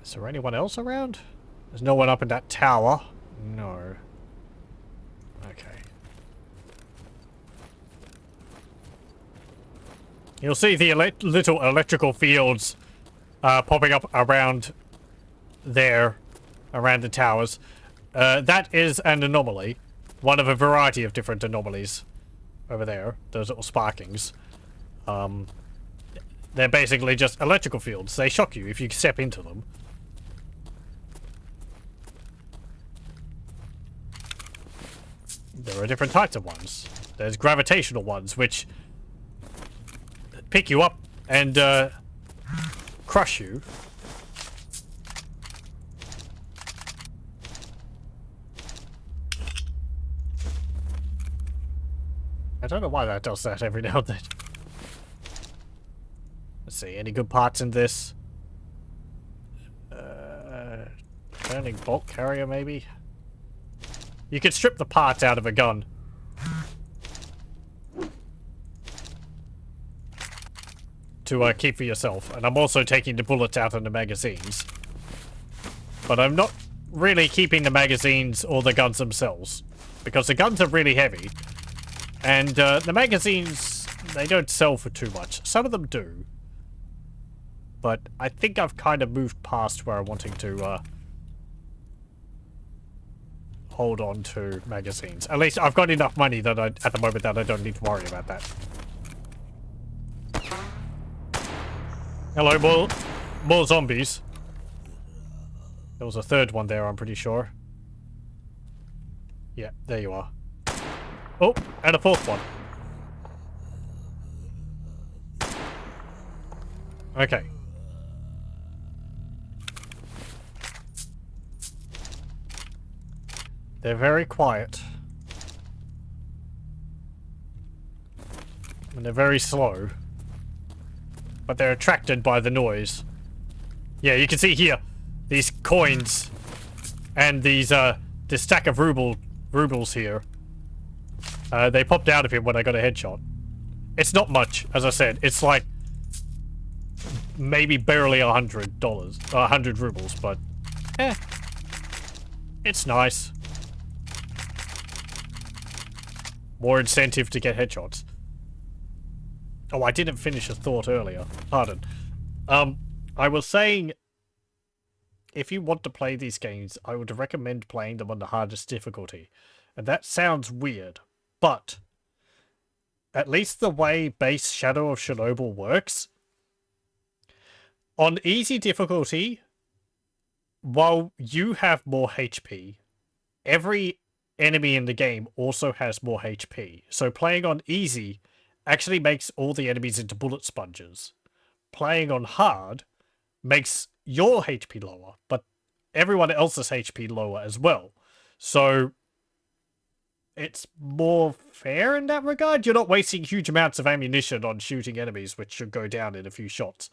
Is there anyone else around? There's no one up in that tower. No. Okay. You'll see the little electrical fields popping up around there, around the towers. That is an anomaly. One of a variety of different anomalies over there. Those little sparkings. They're basically just electrical fields. They shock you if you step into them. There are different types of ones. There's gravitational ones, which pick you up and crush you. I don't know why that does that every now and then. Let's see, any good parts in this? Turning bolt carrier, maybe? You could strip the parts out of a gun. To keep for yourself. And I'm also taking the bullets out of the magazines. But I'm not really keeping the magazines or the guns themselves. Because the guns are really heavy. And the magazines, they don't sell for too much. Some of them do. But I think I've kind of moved past where I'm wanting to hold on to magazines. At least I've got enough money that at the moment that I don't need to worry about that. Hello, more zombies. There was a third one there, I'm pretty sure. Yeah, there you are. Oh, and a fourth one. Okay. They're very quiet. And they're very slow. But they're attracted by the noise. Yeah, you can see here, these coins and these, this stack of rubles here. They popped out of him when I got a headshot. It's not much, as I said. It's like maybe barely $100, 100 rubles, but it's nice. More incentive to get headshots. Oh, I didn't finish a thought earlier. Pardon. I was saying, if you want to play these games, I would recommend playing them on the hardest difficulty. And that sounds weird, but at least the way base Shadow of Chernobyl works, on easy difficulty, while you have more HP, every enemy in the game also has more HP. So playing on easy actually makes all the enemies into bullet sponges. Playing on hard makes your HP lower, but everyone else's HP lower as well. So it's more fair in that regard. You're not wasting huge amounts of ammunition on shooting enemies, which should go down in a few shots.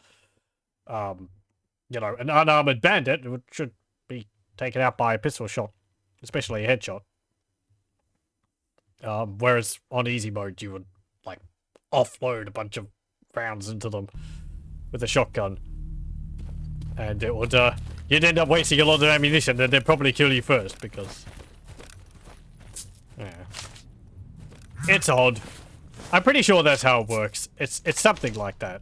You know, an unarmored bandit should be taken out by a pistol shot, especially a headshot. Whereas on easy mode, you would like offload a bunch of rounds into them with a shotgun, and it would you'd end up wasting a lot of ammunition, and they'd probably kill you first because yeah, it's odd. I'm pretty sure that's how it works. It's something like that.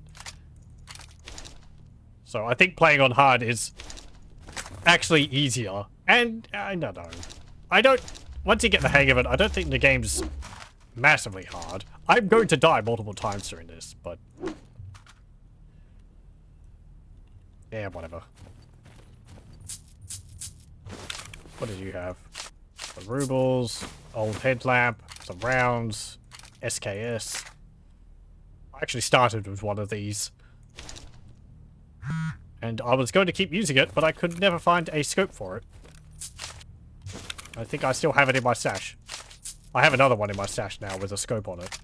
So I think playing on hard is actually easier, and I don't know. I don't. Once you get the hang of it, I don't think the game's massively hard. I'm going to die multiple times during this, but yeah, whatever. What did you have? Some rubles, old headlamp, some rounds, SKS. I actually started with one of these. And I was going to keep using it, but I could never find a scope for it. I think I still have it in my stash. I have another one in my stash now with a scope on it.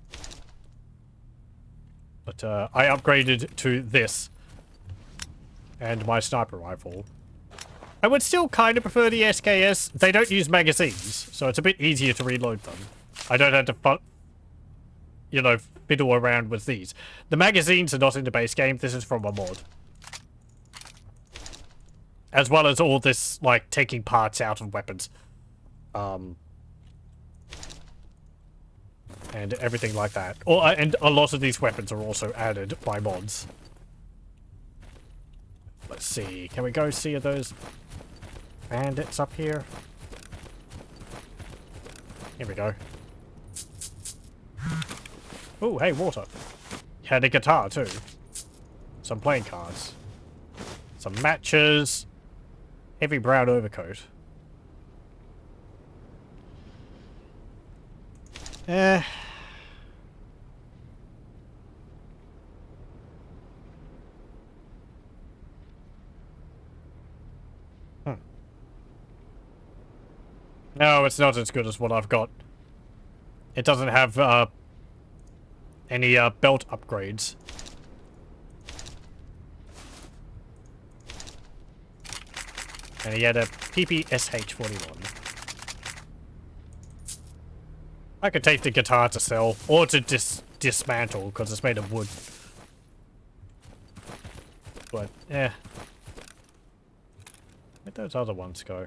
But I upgraded to this. And my sniper rifle. I would still kind of prefer the SKS. They don't use magazines, so it's a bit easier to reload them. I don't have to, you know, fiddle around with these. The magazines are not in the base game. This is from a mod. As well as all this, like, taking parts out of weapons. And everything like that. And a lot of these weapons are also added by mods. Let's see. Can we go see those bandits up here? Here we go. Oh, hey, water. Had a guitar, too. Some playing cards. Some matches. Heavy brown overcoat. Eh. No, it's not as good as what I've got. It doesn't have any belt upgrades. And he had a PPSH-41. I could take the guitar to sell, or to dismantle, because it's made of wood. But, yeah. Where'd those other ones go?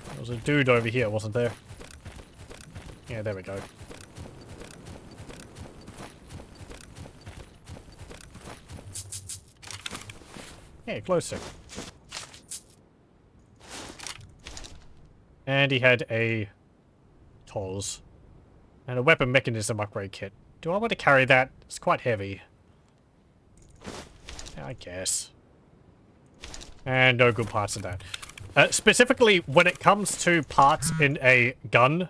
There was a dude over here, wasn't there? Yeah, there we go. Yeah, closer. And he had a TOS. And a weapon mechanism upgrade kit. Do I want to carry that? It's quite heavy. Yeah, I guess. And no good parts in that. Specifically, when it comes to parts in a gun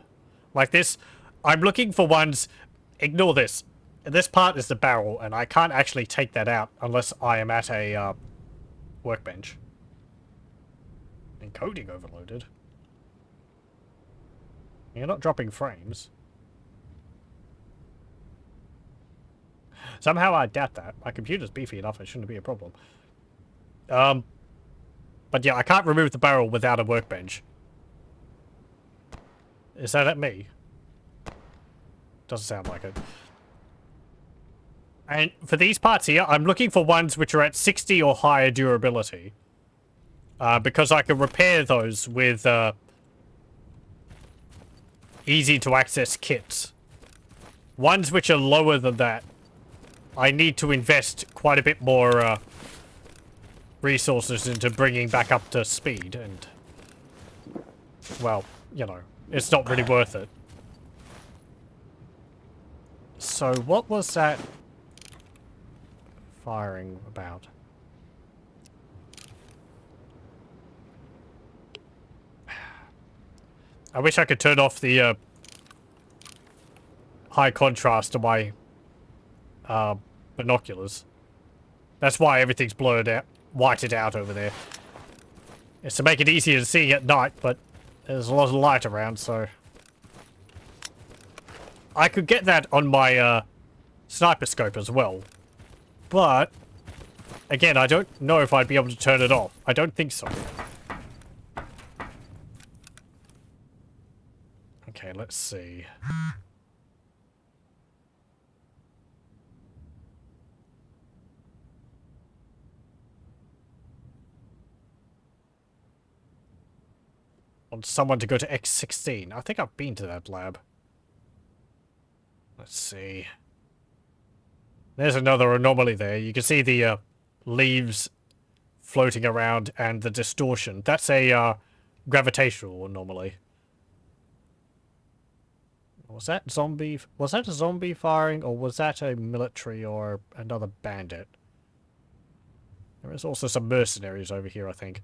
like this, I'm looking for ones... Ignore this. This part is the barrel, and I can't actually take that out unless I am at a workbench. Encoding overloaded. You're not dropping frames. Somehow I doubt that. My computer's beefy enough, it shouldn't be a problem. But yeah, I can't remove the barrel without a workbench. Is that at me? Doesn't sound like it. And for these parts here, I'm looking for ones which are at 60 or higher durability. Because I can repair those with easy to access kits. Ones which are lower than that, I need to invest quite a bit more resources into bringing back up to speed, and well, you know, it's not really worth it. So what was that firing about? I wish I could turn off the high contrast to my binoculars. That's why everything's blurred out, whited out over there. It's to make it easier to see at night, but there's a lot of light around, so... I could get that on my sniper scope as well. But, again, I don't know if I'd be able to turn it off. I don't think so. Okay, let's see. Want someone to go to X16. I think I've been to that lab. Let's see. There's another anomaly there. You can see the leaves floating around and the distortion. That's a gravitational anomaly. Was that a zombie firing, or was that a military or another bandit? There is also some mercenaries over here, I think.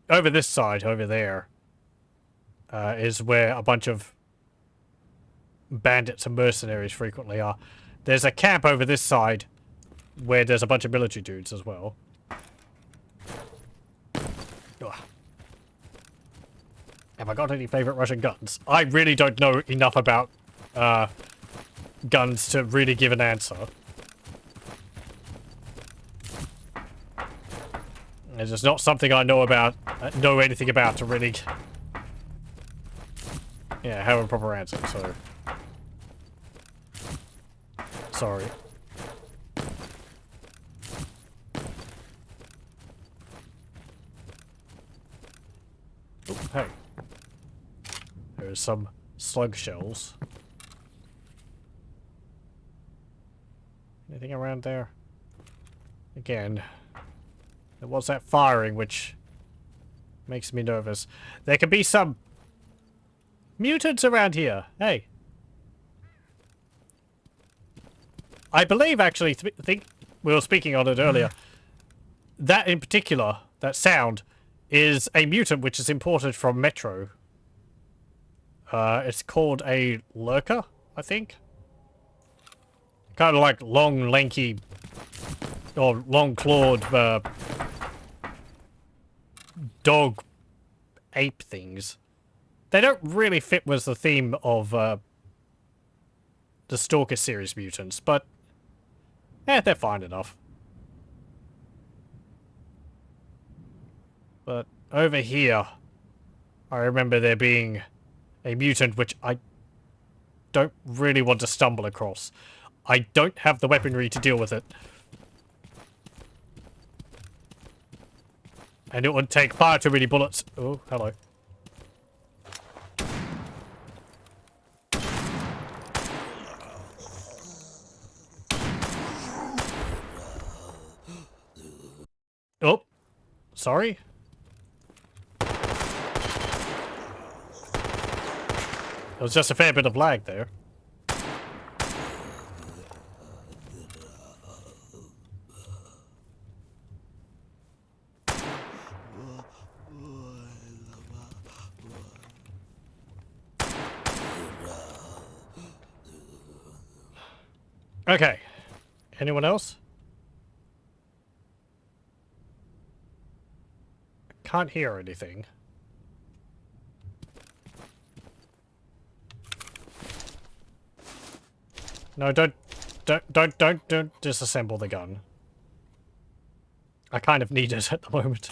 Over this side, over there, is where a bunch of bandits and mercenaries frequently are. There's a camp over this side where there's a bunch of military dudes as well. Ugh. Have I got any favorite Russian guns? I really don't know enough about guns to really give an answer. It's just not something I know about, know anything about to really, yeah, have a proper answer, so. Sorry. Oh, hey. There's some slug shells. Anything around there? Again, there was that firing, which makes me nervous. There could be some mutants around here. Hey. I believe, actually, think we were speaking on it earlier. That in particular, that sound, is a mutant which is imported from Metro. It's called a lurker, I think. Kind of like long, lanky, or long-clawed dog ape things. They don't really fit with the theme of the S.T.A.L.K.E.R series mutants, but they're fine enough. But over here, I remember there being a mutant which I don't really want to stumble across. I don't have the weaponry to deal with it. And it would take far too many bullets. Oh, hello. Oh, sorry. There was just a fair bit of lag there. Okay. Anyone else? Can't hear anything. No, don't disassemble the gun. I kind of need it at the moment.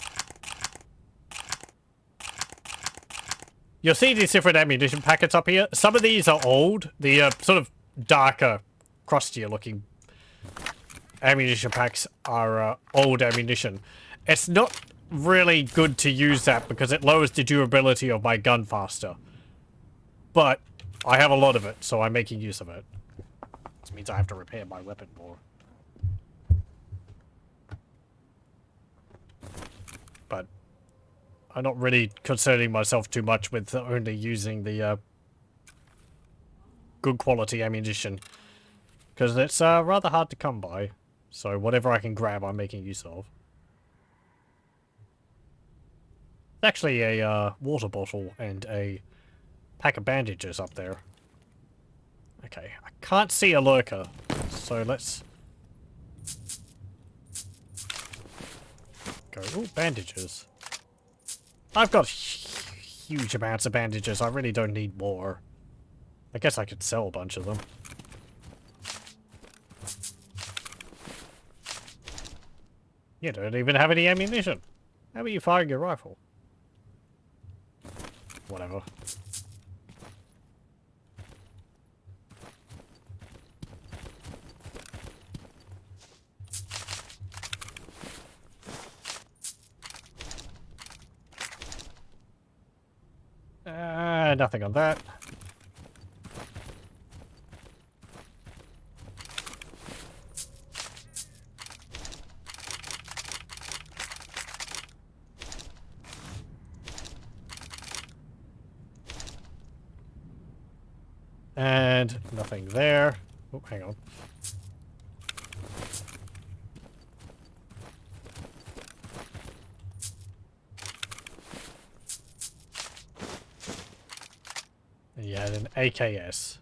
You'll see these different ammunition packets up here. Some of these are old. The sort of darker, crustier looking ammunition packs are old ammunition. It's not really good to use that because it lowers the durability of my gun faster. But I have a lot of it, so I'm making use of it. This means I have to repair my weapon more. But I'm not really concerning myself too much with only using the good quality ammunition. Because it's rather hard to come by. So whatever I can grab, I'm making use of. It's actually a water bottle and a pack of bandages up there. Okay, I can't see a lurker, so let's go. Ooh, bandages. I've got huge amounts of bandages. I really don't need more. I guess I could sell a bunch of them. You don't even have any ammunition. How are you firing your rifle? Whatever. Nothing on that. And nothing there. Oh, hang on. And you had an AKS.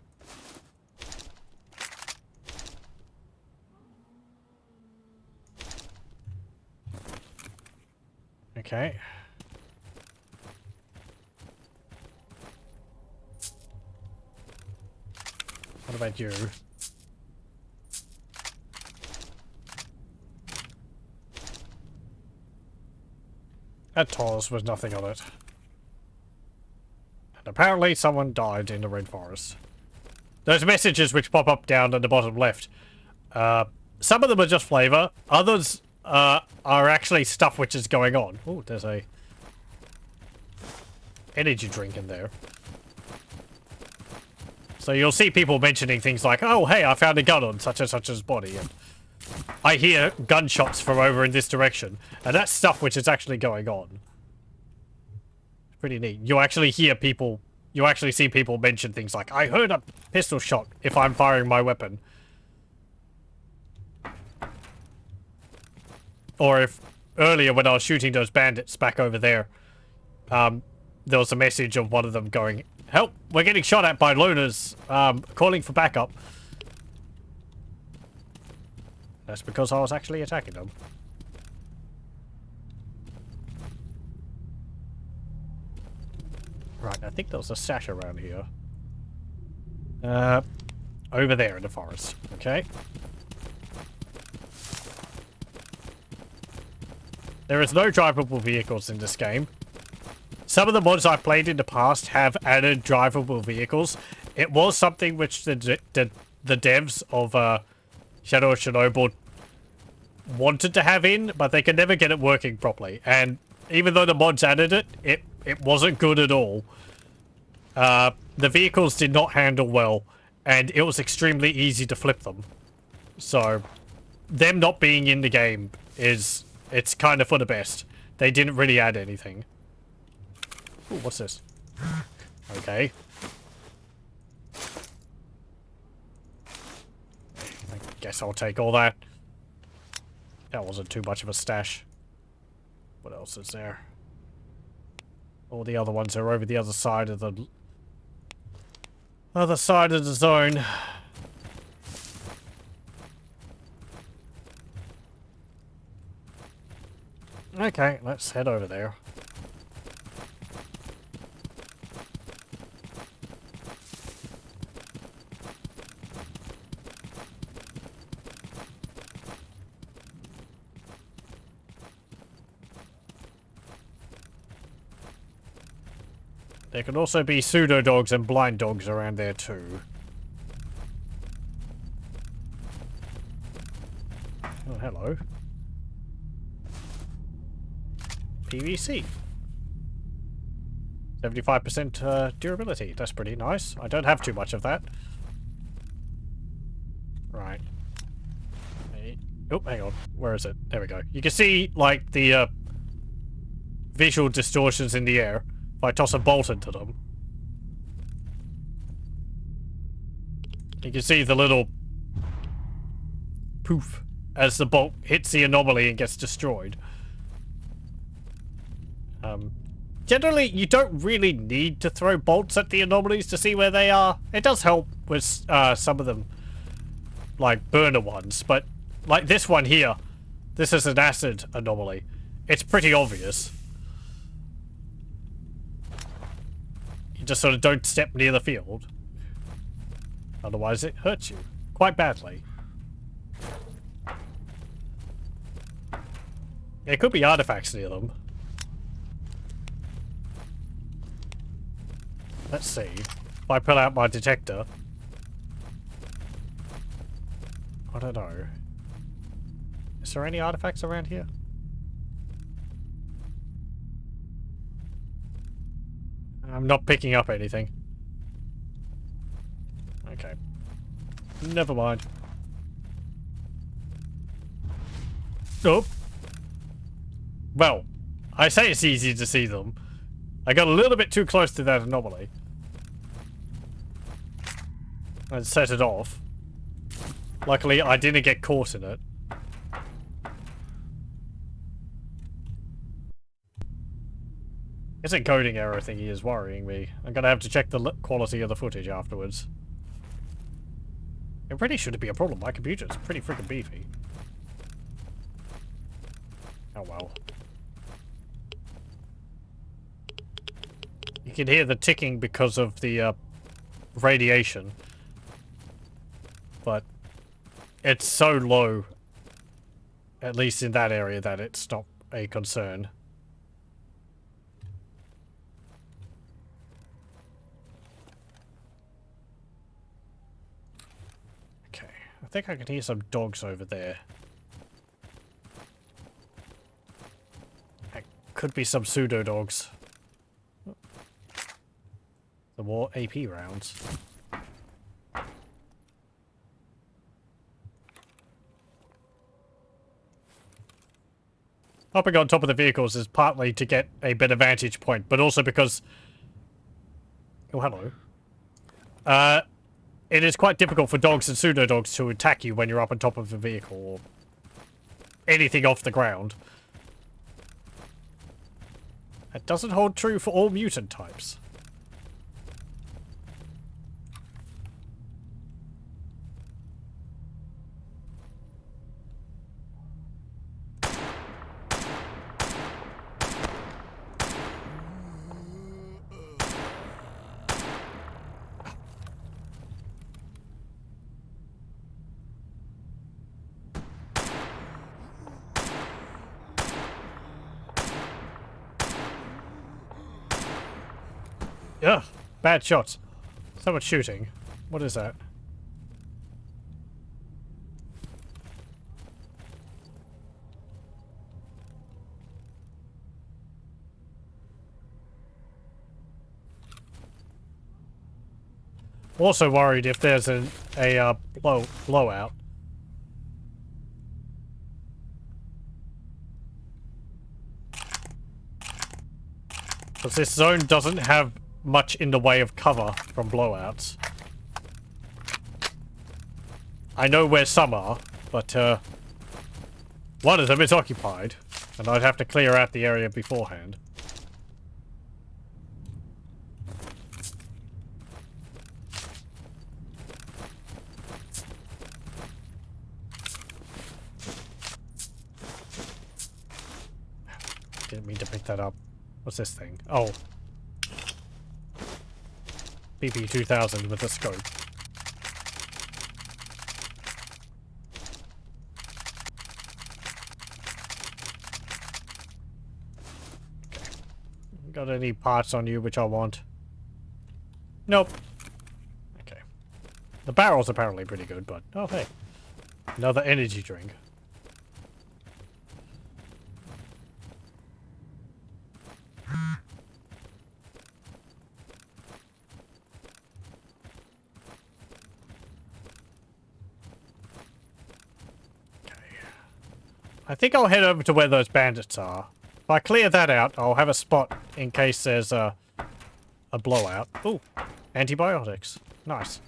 Okay. What about you? That Taurus was nothing on it. And apparently someone died in the Red Forest. Those messages which pop up down at the bottom left. Some of them are just flavor. Others are actually stuff which is going on. Oh, there's a energy drink in there. So you'll see people mentioning things like, oh, hey, I found a gun on such and such's body. And I hear gunshots from over in this direction. And that's stuff which is actually going on. It's pretty neat. You actually hear people, you actually see people mention things like, I heard a pistol shot if I'm firing my weapon. Or if earlier when I was shooting those bandits back over there, there was a message of one of them going, help, we're getting shot at by loners, calling for backup. That's because I was actually attacking them. Right, I think there was a stash around here. Over there in the forest, okay? There is no drivable vehicles in this game. Some of the mods I've played in the past have added drivable vehicles. It was something which the devs of Shadow of Chernobyl wanted to have in, but they could never get it working properly. And even though the mods added it, it wasn't good at all. The vehicles did not handle well, and it was extremely easy to flip them. So, them not being in the game it's kind of for the best. They didn't really add anything. Ooh, what's this? Okay. I guess I'll take all that. That wasn't too much of a stash. What else is there? All the other ones are over the other side of the zone. Okay, let's head over there. There could also be pseudo dogs and blind dogs around there too. Oh, hello. PVC. 75% durability. That's pretty nice. I don't have too much of that. Right. Oh, hang on. Where is it? There we go. You can see, like, the visual distortions in the air. If I toss a bolt into them, you can see the little poof as the bolt hits the anomaly and gets destroyed. Generally, you don't really need to throw bolts at the anomalies to see where they are. It does help with some of them, like burner ones, but like this one here, this is an acid anomaly. It's pretty obvious. You just sort of don't step near the field. Otherwise it hurts you quite badly. There could be artifacts near them. Let's see. If I pull out my detector. I don't know. Is there any artifacts around here? I'm not picking up anything. Okay. Never mind. Oh. Well, I say it's easy to see them. I got a little bit too close to that anomaly. And set it off. Luckily, I didn't get caught in it. This encoding error thingy is worrying me. I'm gonna have to check the quality of the footage afterwards. It really shouldn't be a problem. My computer's pretty freaking beefy. Oh well. You can hear the ticking because of the radiation. But it's so low, at least in that area, that it's not a concern. Okay, I think I can hear some dogs over there. That could be some pseudo dogs. Some more AP rounds. Hopping on top of the vehicles is partly to get a better vantage point, but also because... Oh, hello. It is quite difficult for dogs and pseudo-dogs to attack you when you're up on top of a vehicle or anything off the ground. That doesn't hold true for all mutant types. Ugh, bad shots. So much shooting. What is that? Also worried if there's a blowout. Because this zone doesn't have much in the way of cover from blowouts. I know where some are, but one of them is occupied, and I'd have to clear out the area beforehand. Didn't mean to pick that up. What's this thing? Oh. BP-2000 with a scope. Okay. Got any parts on you which I want? Nope. Okay. The barrel's apparently pretty good, but... Oh, hey. Another energy drink. I think I'll head over to where those bandits are. If I clear that out, I'll have a spot in case there's a blowout. Ooh, antibiotics. Nice.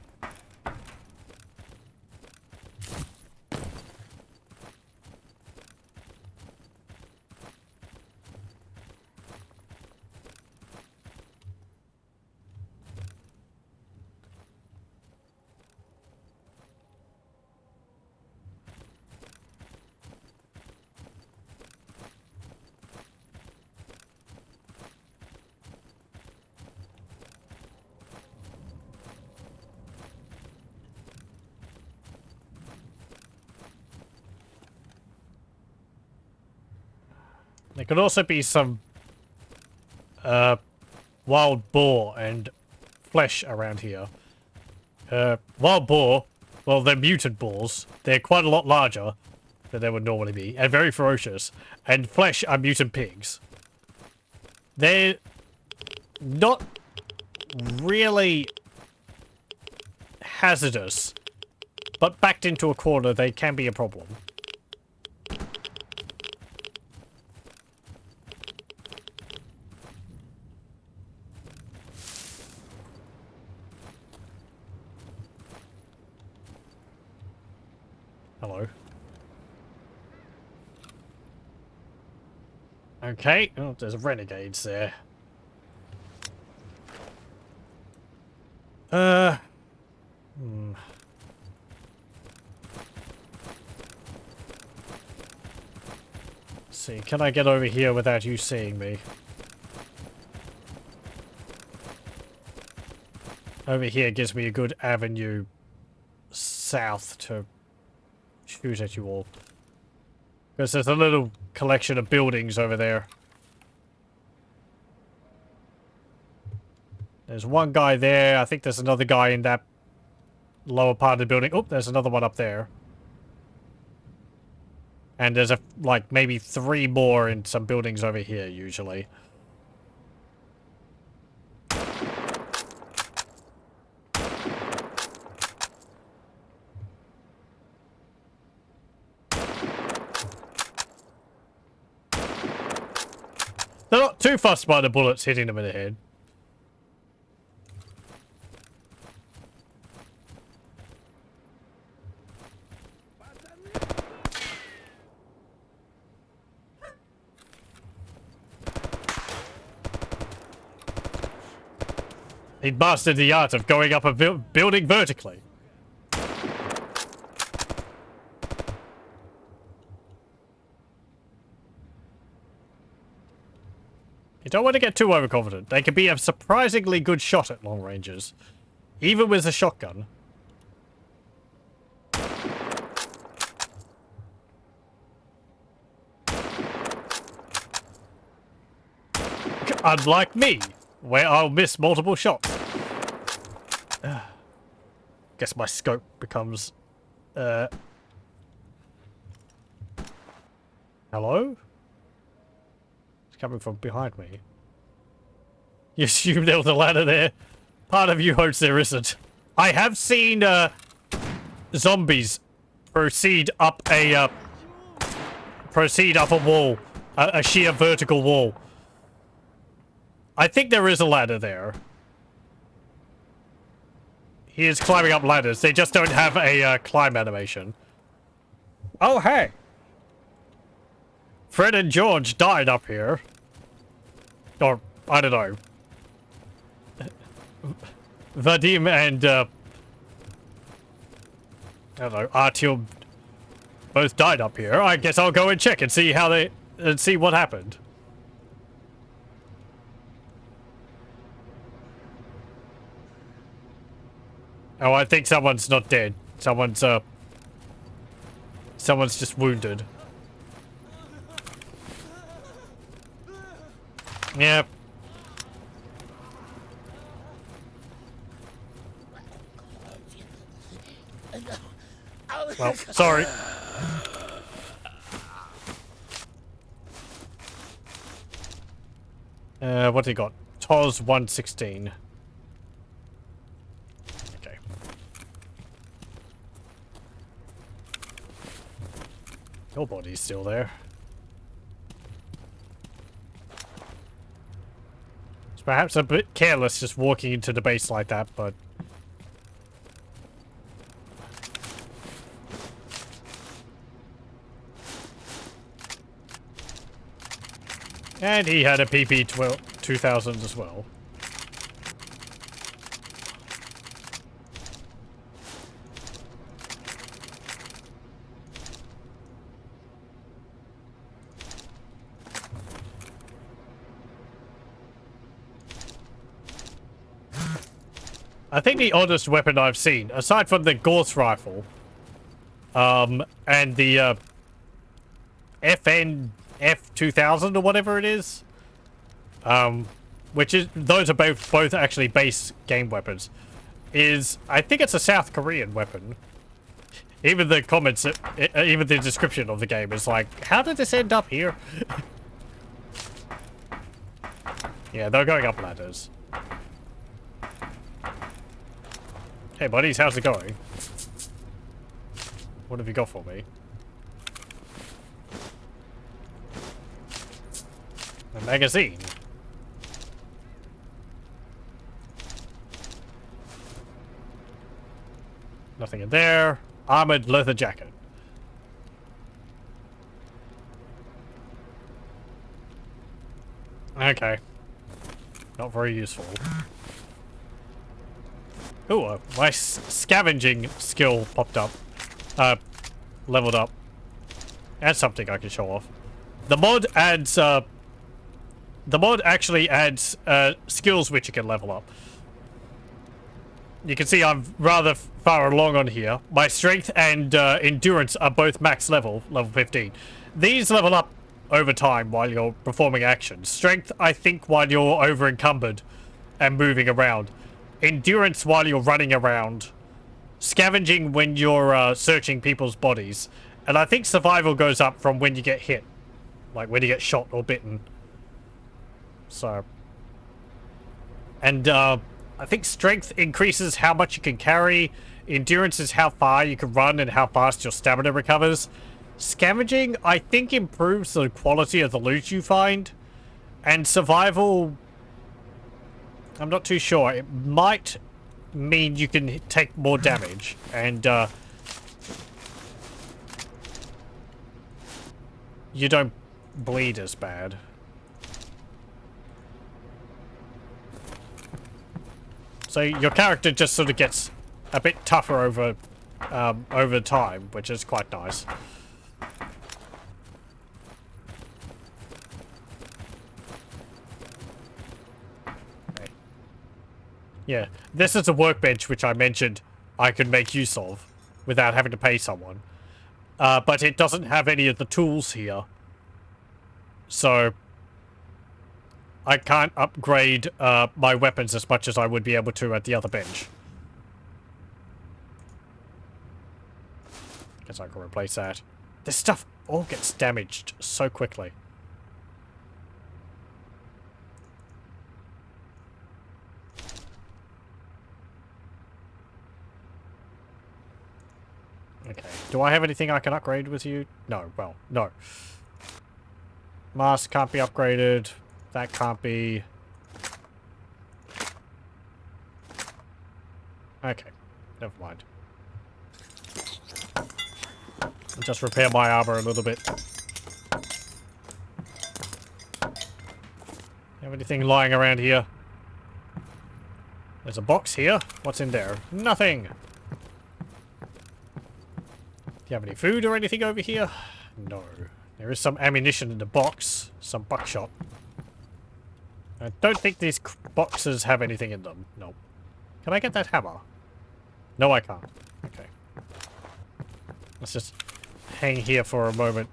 There could also be some wild boar and flesh around here. Wild boar, well, they're mutant boars. They're quite a lot larger than they would normally be, and very ferocious. And flesh are mutant pigs. They're not really hazardous, but backed into a corner, they can be a problem. Hello. Okay. Oh, there's renegades there. Let's see, can I get over here without you seeing me? Over here gives me a good avenue south to shoot at you all. Because there's a little collection of buildings over there. There's one guy there. I think there's another guy in that lower part of the building. Oh, there's another one up there. And there's like maybe 3 more in some buildings over here usually. They're not too fussed by the bullets hitting them in the head. He'd mastered the art of going up a building vertically. You don't want to get too overconfident. They can be a surprisingly good shot at long ranges. Even with a shotgun. Unlike me, where I'll miss multiple shots. Guess my scope becomes... Hello? Coming from behind me. You assume there was a ladder there? Part of you hopes there isn't. I have seen zombies proceed up a wall, a sheer vertical wall. I think there is a ladder there. He is climbing up ladders. They just don't have a climb animation. Oh hey. Fred and George died up here. Or, I don't know. Vadim and, I don't know, Artyom both died up here. I guess I'll go and check and see how and see what happened. Oh, I think someone's not dead. Someone's just wounded. Yep. Well, sorry. What he got? TOS 116. Okay. Your body's still there. It's perhaps a bit careless just walking into the base like that, but... And he had a PP 2000 as well. I think the oddest weapon I've seen, aside from the Gauss rifle, and the FN F2000 or whatever it is. Which is, those are both actually base game weapons. I think it's a South Korean weapon. Even the comments, even the description of the game is like, how did this end up here? Yeah, they're going up ladders. Hey buddies, how's it going? What have you got for me? A magazine. Nothing in there. Armored leather jacket. Okay. Not very useful. Ooh, my scavenging skill popped up. Leveled up. That's something I can show off. The mod adds, the mod actually adds, skills which you can level up. You can see I'm rather far along on here. My strength and endurance are both max level 15. These level up over time while you're performing actions. Strength, I think, while you're over encumbered and moving around. Endurance while you're running around. Scavenging when you're searching people's bodies. And I think survival goes up from when you get hit. Like when you get shot or bitten. So. And, I think strength increases how much you can carry. Endurance is how far you can run and how fast your stamina recovers. Scavenging, I think, improves the quality of the loot you find. And survival, I'm not too sure. It might mean you can take more damage. And, you don't bleed as bad. So your character just sort of gets a bit tougher over time, which is quite nice. Okay. Yeah, this is a workbench which I mentioned I could make use of without having to pay someone. But it doesn't have any of the tools here. So I can't upgrade my weapons as much as I would be able to at the other bench. Guess I can replace that. This stuff all gets damaged so quickly. Okay. Do I have anything I can upgrade with you? No. Well, no. Mask can't be upgraded. That can't be. Okay. Never mind. I'll just repair my armor a little bit. Have anything lying around here? There's a box here. What's in there? Nothing. Do you have any food or anything over here? No. There is some ammunition in the box. Some buckshot. I don't think these boxes have anything in them. No. Can I get that hammer? No, I can't. Okay. Let's just hang here for a moment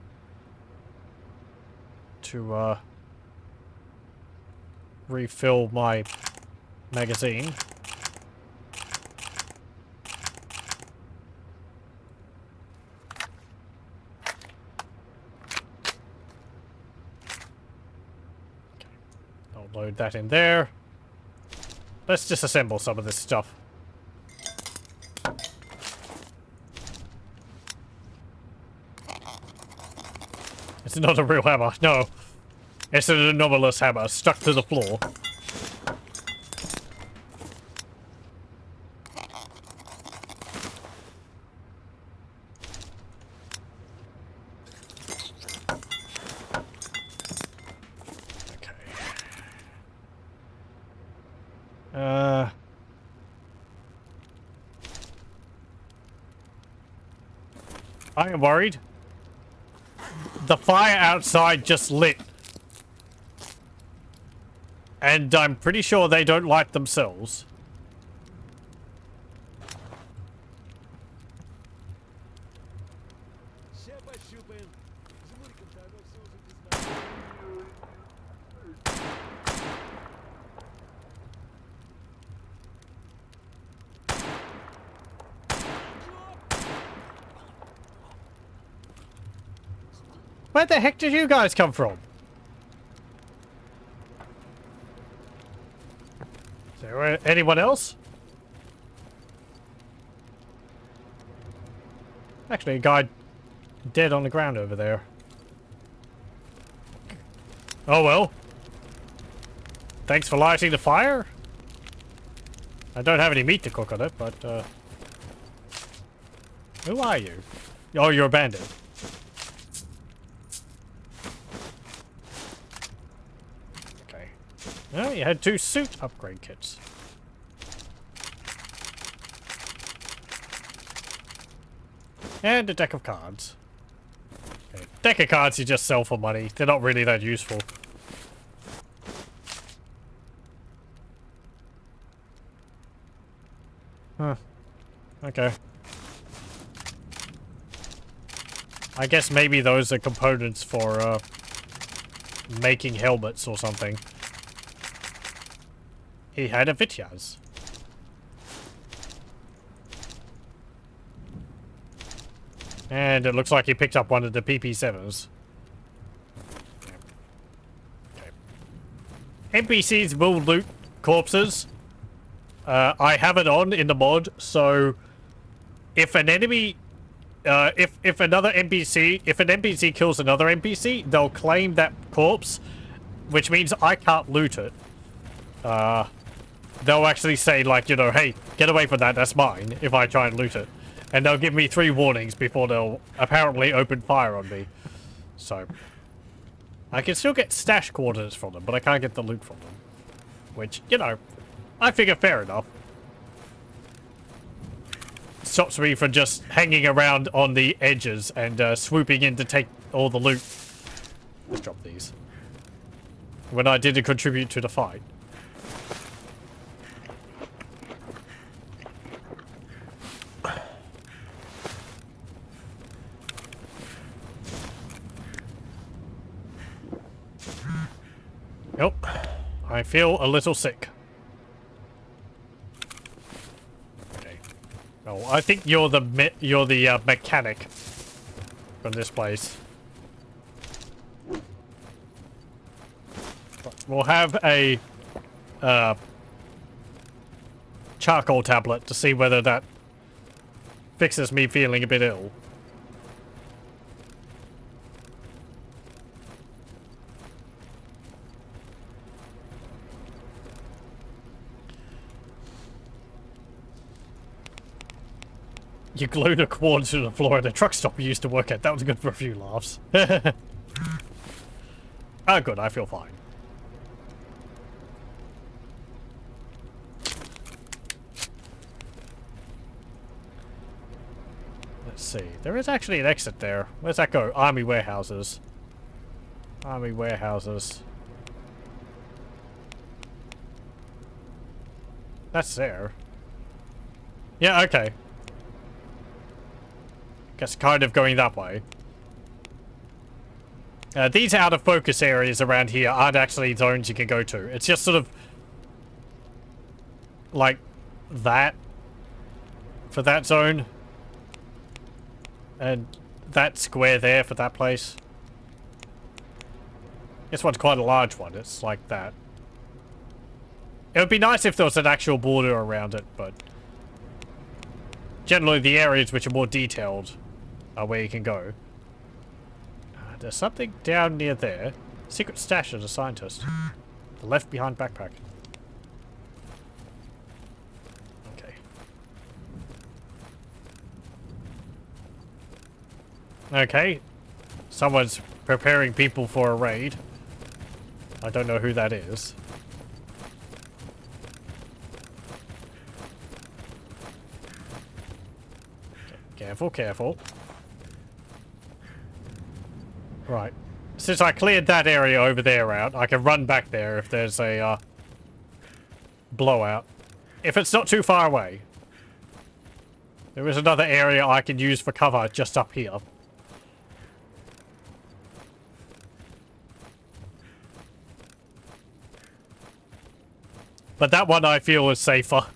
to refill my magazine. Load that in there. Let's disassemble some of this stuff. It's not a real hammer, no. It's an anomalous hammer stuck to the floor. I am worried. The fire outside just lit. And I'm pretty sure they don't light themselves. Where the heck did you guys come from? Is there anyone else? Actually, a guy dead on the ground over there. Oh well. Thanks for lighting the fire. I don't have any meat to cook on it, but who are you? Oh, you're a bandit. Okay. Oh, you had 2 suit upgrade kits. And a deck of cards. Okay. Deck of cards you just sell for money. They're not really that useful. Huh. Okay. I guess maybe those are components for, making helmets or something. He had a Vityaz. And it looks like he picked up one of the PP7s. Okay. NPCs will loot corpses. I have it on in the mod, so if an enemy, if another NPC, if an NPC kills another NPC, they'll claim that corpse, which means I can't loot it. They'll actually say, like, you know, hey, get away from that, that's mine, if I try and loot it. And they'll give me 3 warnings before they'll apparently open fire on me. So, I can still get stash coordinates from them, but I can't get the loot from them. Which, you know, I figure fair enough. Stops me from just hanging around on the edges and swooping in to take all the loot. Let's drop these. When I didn't contribute to the fight. Nope. I feel a little sick. Okay. Oh, I think you're the mechanic from this place. We'll have a charcoal tablet to see whether that fixes me feeling a bit ill. You glued a cord to the floor at a truck stop you used to work at. That was good for a few laughs. Ah, good. I feel fine. Let's see. There is actually an exit there. Where's that go? Army warehouses. Army warehouses. That's there. Yeah, okay. Guess kind of going that way. These out of focus areas around here aren't actually zones you can go to. It's just sort of like that for that zone. And that square there for that place. This one's quite a large one. It's like that. It would be nice if there was an actual border around it, but generally the areas which are more detailed are where you can go. There's something down near there. Secret stash of the scientist. The left behind backpack. Okay. Okay. Someone's preparing people for a raid. I don't know who that is. Okay, careful, careful. Right. Since I cleared that area over there out, I can run back there if there's a blowout. If it's not too far away. There is another area I can use for cover just up here. But that one I feel is safer.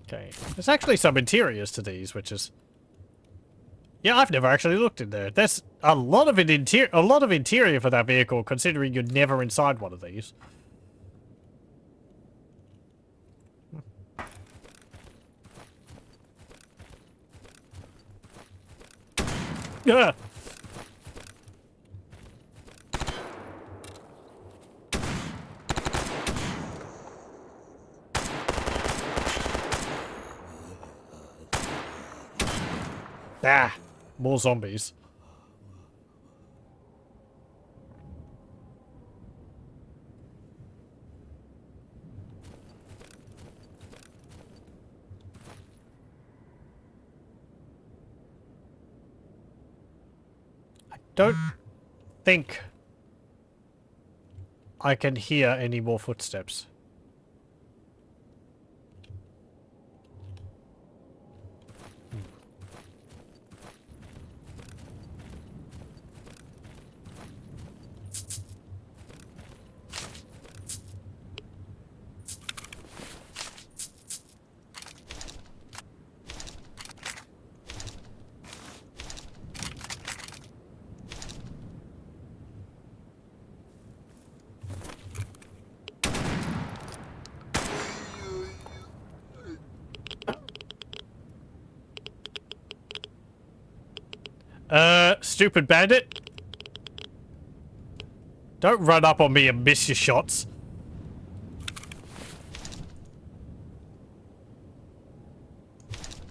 Okay. There's actually some interiors to these, which is... Yeah, I've never actually looked in there. There's a lot of interior for that vehicle, considering you're never inside one of these. Yeah. Ah, more zombies. I don't think I can hear any more footsteps. Stupid bandit. Don't run up on me and miss your shots.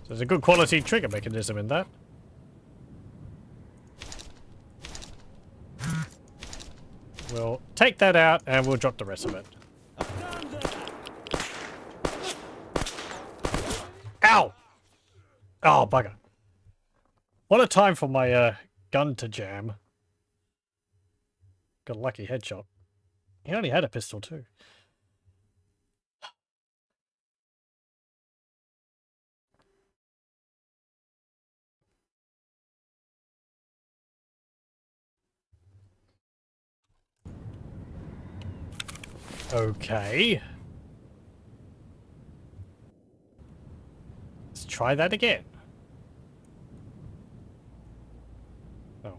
There's a good quality trigger mechanism in that. We'll take that out and we'll drop the rest of it. Ow! Oh, bugger. What a time for my gun to jam. Got a lucky headshot. He only had a pistol too. Okay. Let's try that again. Oh.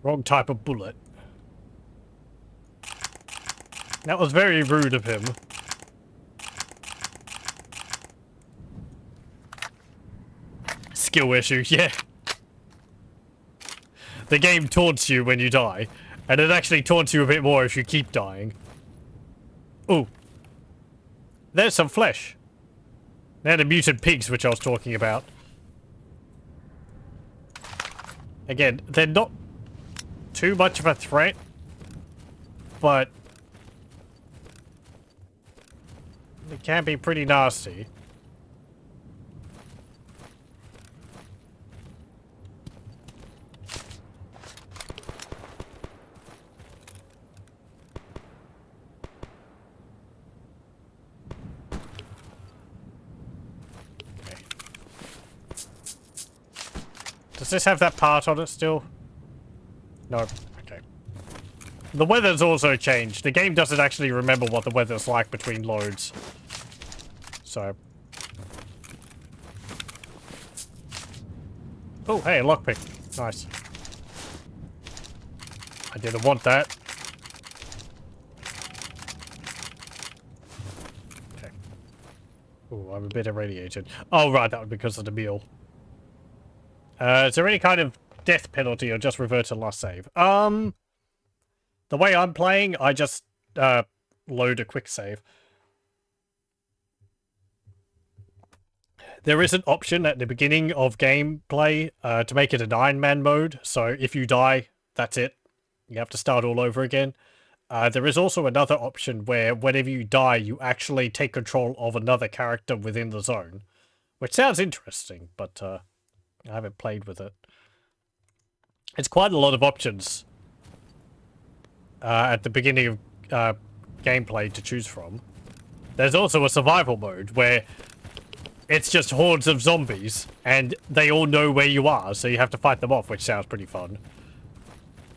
Wrong type of bullet. That was very rude of him. Skill issue, yeah. The game taunts you when you die, and it actually taunts you a bit more if you keep dying. Ooh. There's some flesh. They're the mutant pigs which I was talking about. Again, they're not too much of a threat, but they can be pretty nasty. Does this have that part on it still? No. Okay. The weather's also changed. The game doesn't actually remember what the weather's like between loads. So. Oh, hey, a lockpick. Nice. I didn't want that. Okay. Oh, I'm a bit irradiated. Oh, right, that was because of the meal. Is there any kind of death penalty or just revert to last save? The way I'm playing, I just load a quick save. There is an option at the beginning of gameplay to make it an Iron Man mode, so if you die, that's it. You have to start all over again. There is also another option where whenever you die, you actually take control of another character within the zone, which sounds interesting, but I haven't played with it. It's quite a lot of options at the beginning of gameplay to choose from. There's also a survival mode where it's just hordes of zombies, and they all know where you are, so you have to fight them off, which sounds pretty fun.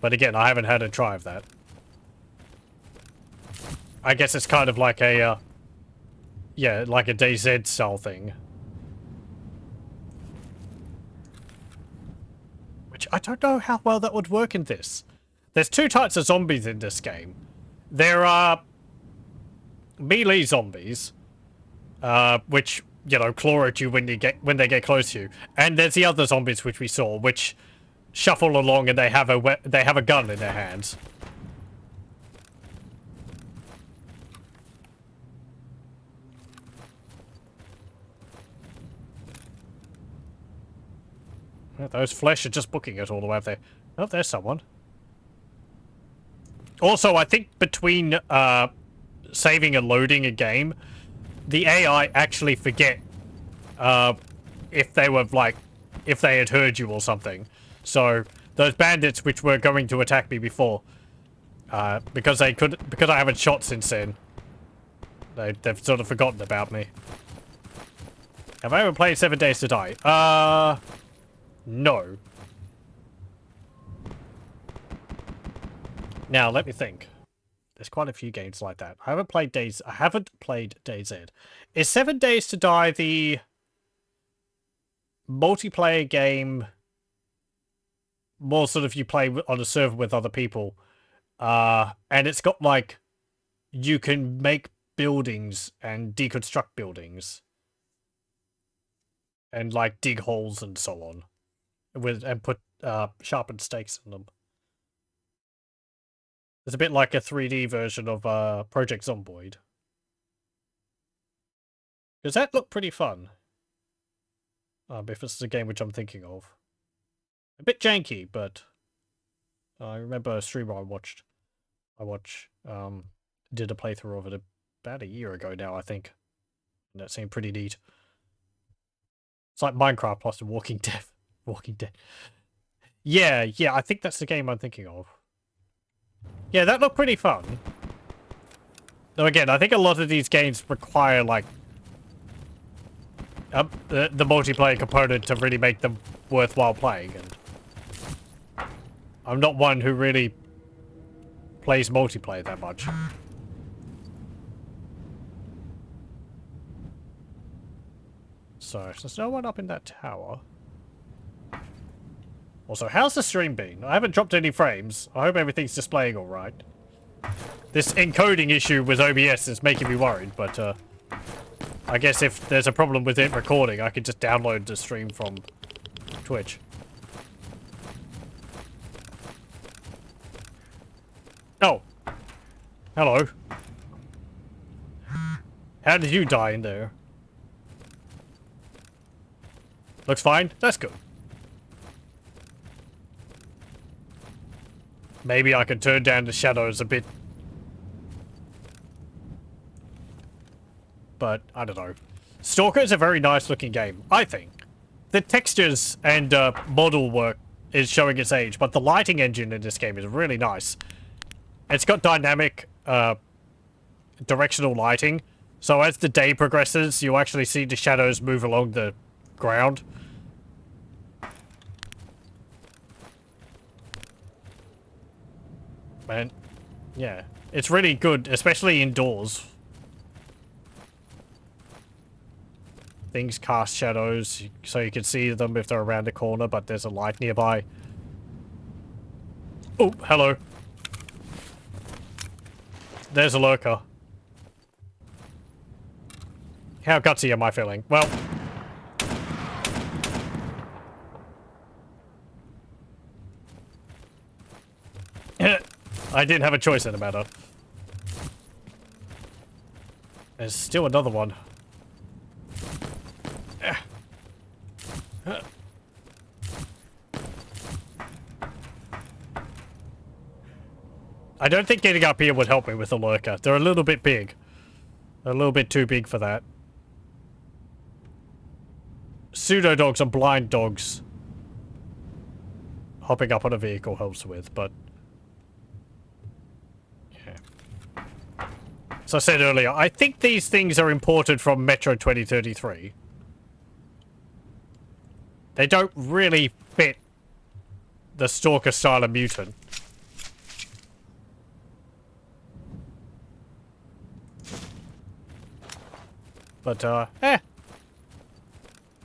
But again, I haven't had a try of that. I guess it's kind of like a, yeah, like a DayZ style thing. Which I don't know how well that would work in this. There's two types of zombies in this game. There are melee zombies, which, you know, claw at you when they get close to you. And there's the other zombies which we saw, which shuffle along and they have a gun in their hands. Those flesh are just booking it all the way up there. Oh, there's someone. Also, I think between saving and loading a game, the AI actually forget if they were like, if they had heard you or something. So those bandits which were going to attack me before, because I haven't shot since then, they've sort of forgotten about me. Have I ever played 7 Days to Die? No. Now, let me think. There's quite a few games like that. I haven't played DayZ. Is 7 Days to Die the multiplayer game more sort of you play on a server with other people? And it's got, like, you can make buildings and deconstruct buildings. And, like, dig holes and so on. And put sharpened stakes in them. It's a bit like a 3D version of Project Zomboid. Does that look pretty fun? If this is a game which I'm thinking of. A bit janky, but I remember a streamer I watched did a playthrough of it about a year ago now, I think. And that seemed pretty neat. It's like Minecraft plus The Walking Dead. Walking Dead. Yeah, I think that's the game I'm thinking of. Yeah, that looked pretty fun. Though again, I think a lot of these games require, like, the multiplayer component to really make them worthwhile playing, and I'm not one who really plays multiplayer that much. So, there's no one up in that tower. Also, how's the stream been? I haven't dropped any frames. I hope everything's displaying alright. This encoding issue with OBS is making me worried, but I guess if there's a problem with it recording, I could just download the stream from Twitch. Oh. Hello. How did you die in there? Looks fine? That's good. Maybe I could turn down the shadows a bit. But, I don't know. S.T.A.L.K.E.R is a very nice looking game, I think. The textures and model work is showing its age, but the lighting engine in this game is really nice. It's got dynamic, directional lighting, so as the day progresses, you actually see the shadows move along the ground. And, yeah, it's really good, especially indoors. Things cast shadows, so you can see them if they're around the corner, but there's a light nearby. Oh, hello. There's a lurker. How gutsy am I feeling? Well... I didn't have a choice in the matter. There's still another one. I don't think getting up here would help me with the lurker. They're a little bit big. They're a little bit too big for that. Pseudo dogs and blind dogs. Hopping up on a vehicle helps with, but... yeah. As I said earlier, I think these things are imported from Metro 2033. They don't really fit the Stalker style of mutant. But,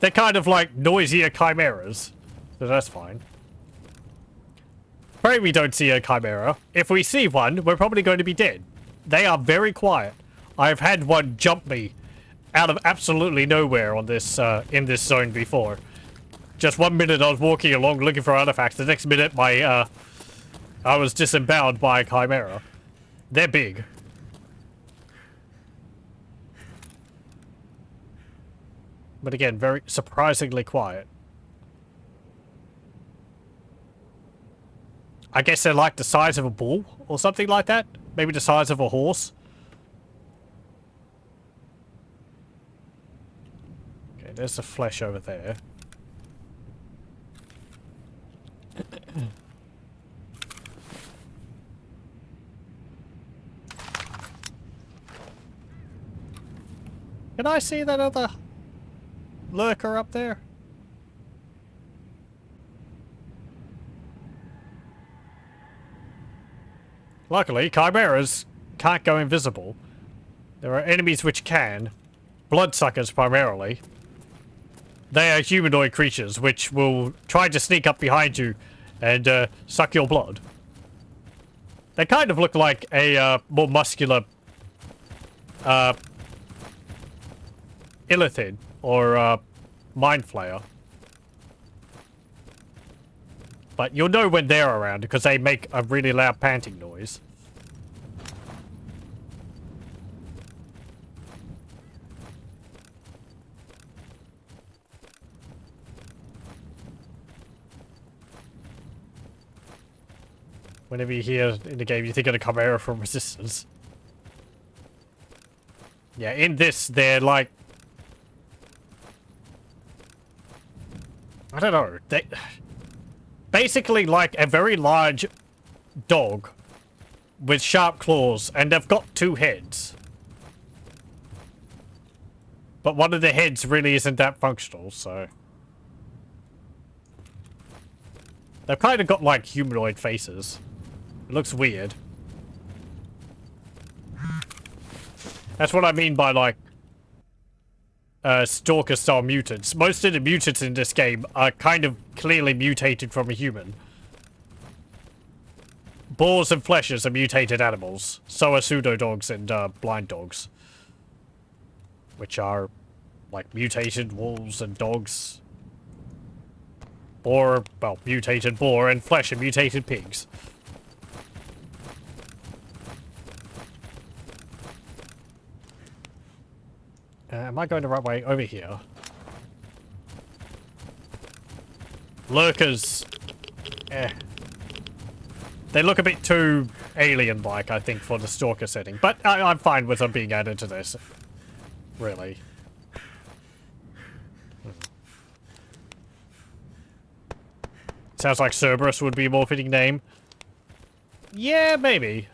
they're kind of like noisier chimeras. So that's fine. Pray we don't see a chimera. If we see one, we're probably going to be dead. They are very quiet. I've had one jump me out of absolutely nowhere on this, in this zone before. Just 1 minute I was walking along looking for artifacts. The next minute I was disemboweled by a chimera. They're big. But again, very surprisingly quiet. I guess they're like the size of a bull or something like that. Maybe the size of a horse. Okay, there's the flesh over there. Can I see that other lurker up there? Luckily, chimeras can't go invisible. There are enemies which can. Bloodsuckers, primarily. They are humanoid creatures which will try to sneak up behind you and suck your blood. They kind of look like a more muscular Illithid or Mind Flayer. But you'll know when they're around because they make a really loud panting noise. Whenever you hear in the game, you think of the Chimera from Resistance. Yeah, in this, they're like... I don't know. They... Basically like a very large dog with sharp claws, and they've got 2 heads. But one of the heads really isn't that functional, so... They've kind of got like humanoid faces. It looks weird. That's what I mean by like Stalker style mutants. Most of the mutants in this game are kind of clearly mutated from a human. Boars and fleshes are mutated animals. So are pseudo dogs and blind dogs, which are like mutated wolves and dogs. Boar, well, mutated boar, and flesh are mutated pigs. Am I going the right way? Over here. Lurkers. They look a bit too alien-like, I think, for the Stalker setting. But I'm fine with them being added to this. Really. Sounds like Cerberus would be a more fitting name. Yeah, maybe.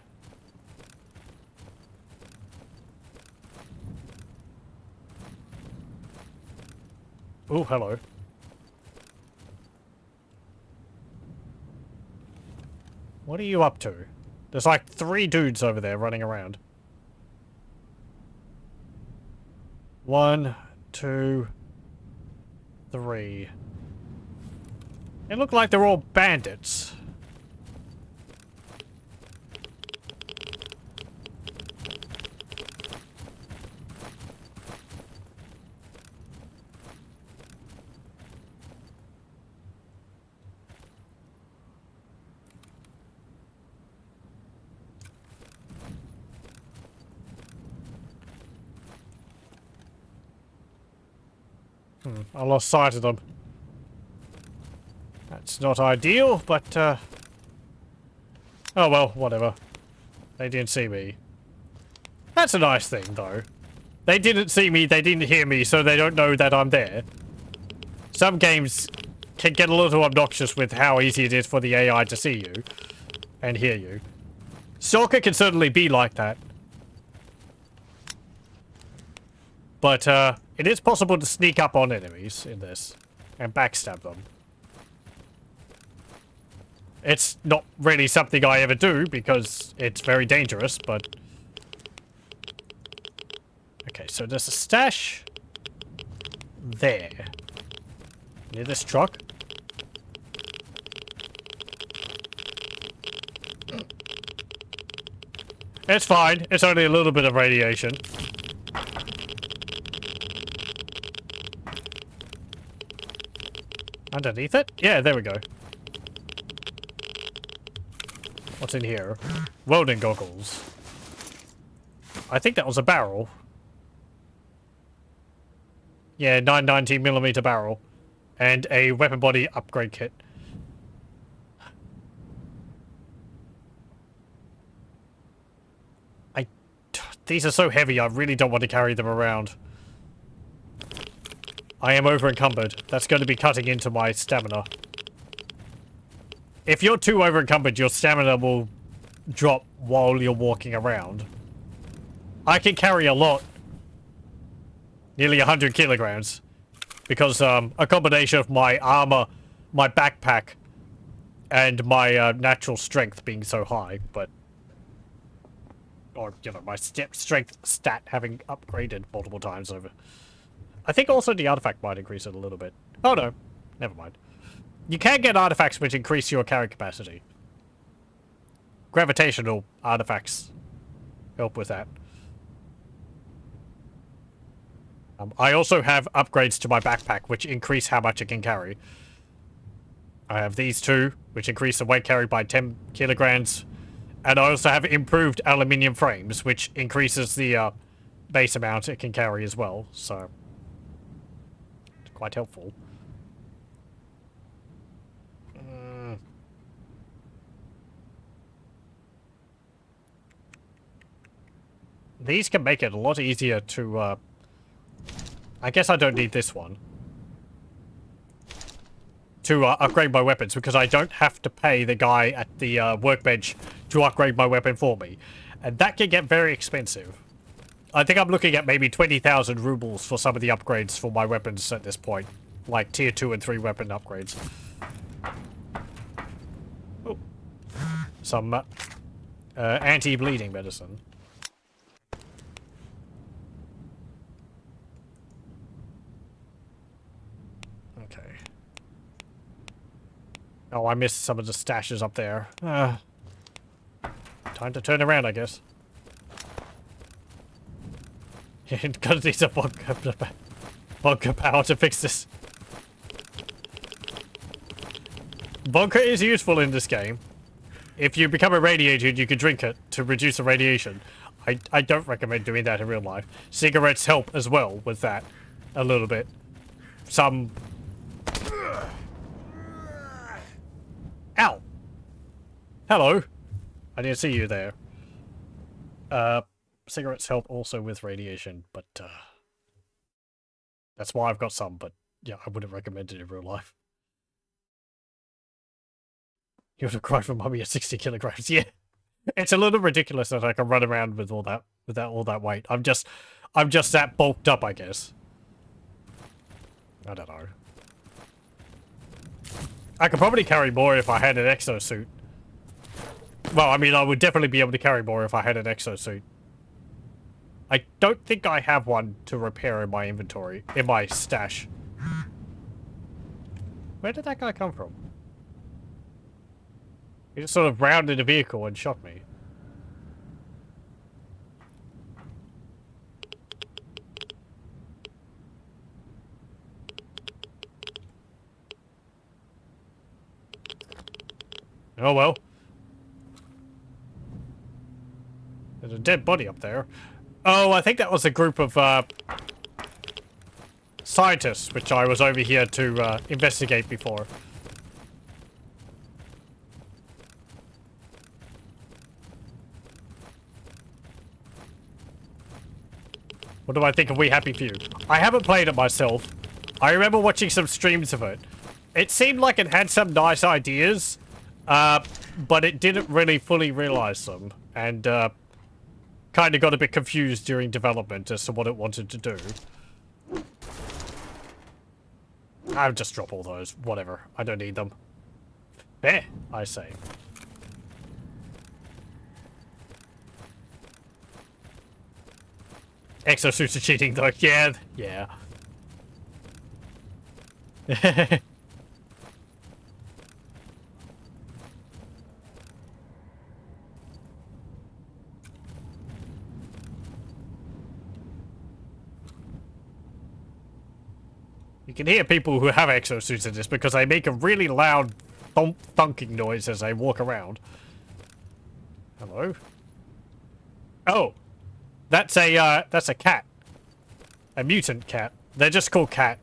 Oh, hello. What are you up to? There's like 3 dudes over there running around. 1, 2, 3. They look like they're all bandits. I lost sight of them. That's not ideal, but, oh well, whatever. They didn't see me. That's a nice thing, though. They didn't see me, they didn't hear me, so they don't know that I'm there. Some games can get a little obnoxious with how easy it is for the AI to see you and hear you. S.T.A.L.K.E.R can certainly be like that. But, it is possible to sneak up on enemies in this. and backstab them. It's not really something I ever do because it's very dangerous, but... Okay, so there's a stash there. Near this truck. It's fine. It's only a little bit of radiation. Underneath it? Yeah, there we go. What's in here? Welding goggles. I think that was a barrel. Yeah, 919mm barrel. And a weapon body upgrade kit. These are so heavy, I really don't want to carry them around. I am over encumbered. That's going to be cutting into my stamina. If you're too over encumbered, your stamina will drop while you're walking around. I can carry a lot. Nearly 100 kilograms. Because a combination of my armor, my backpack, and my natural strength being so high, but... Or, you know, my strength stat having upgraded multiple times over. I think also the artifact might increase it a little bit. Oh no, never mind. You can get artifacts which increase your carry capacity. Gravitational artifacts help with that. I also have upgrades to my backpack which increase how much it can carry. I have these two, which increase the weight carried by 10 kilograms. And I also have improved aluminium frames, which increases the base amount it can carry as well, so... It's quite helpful. These can make it a lot easier to, I guess I don't need this one. To upgrade my weapons, because I don't have to pay the guy at the workbench to upgrade my weapon for me. And that can get very expensive. I think I'm looking at maybe 20,000 rubles for some of the upgrades for my weapons at this point. Like tier 2 and 3 weapon upgrades. Oh. Some anti-bleeding medicine. Okay. Oh, I missed some of the stashes up there. Time to turn around, I guess. Gonna need some bunker power to fix this. Bunker is useful in this game. If you become irradiated, you can drink it to reduce the radiation. I don't recommend doing that in real life. Cigarettes help as well with that. A little bit. Some... Ow! Hello. I didn't see you there. Cigarettes help also with radiation, but that's why I've got some, but yeah, I wouldn't recommend it in real life. You would have cried for mummy at 60 kilograms, yeah. It's a little ridiculous that I can run around with all that weight. I'm just that bulked up, I guess. I don't know. I could probably carry more if I had an exosuit. Well, I mean, I would definitely be able to carry more if I had an exosuit. I don't think I have one to repair in my inventory, in my stash. Where did that guy come from? He just sort of rounded a vehicle and shot me. Oh well. There's a dead body up there. Oh, I think that was a group of scientists, which I was over here to investigate before. What do I think of We Happy Few? I haven't played it myself. I remember watching some streams of it. It seemed like it had some nice ideas, but it didn't really fully realize them. And kind of got a bit confused during development as to what it wanted to do. I'll just drop all those. Whatever. I don't need them. There, I say. Exosuits are cheating though. Yeah. Yeah. You can hear people who have exosuits in this because they make a really loud thunking noise as they walk around. Hello? Oh! That's a cat. A mutant cat. They're just called cat.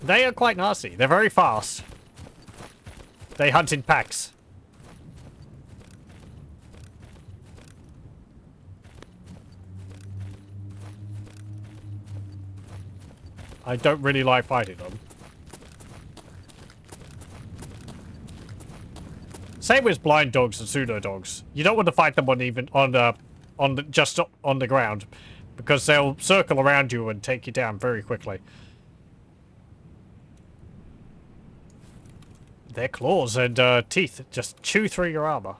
They are quite nasty. They're very fast. They hunt in packs. I don't really like fighting them. Same with blind dogs and pseudo dogs. You don't want to fight them just on the ground, because they'll circle around you and take you down very quickly. Their claws and teeth just chew through your armor.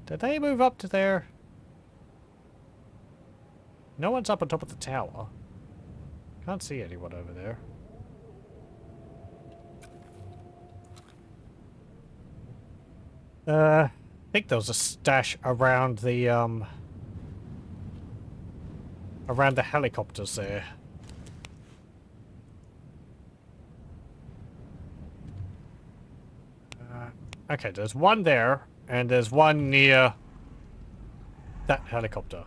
Did they move up to there? No one's up on top of the tower. Can't see anyone over there. I think there was a stash around the helicopters there. Okay, there's one there, and there's one near that helicopter.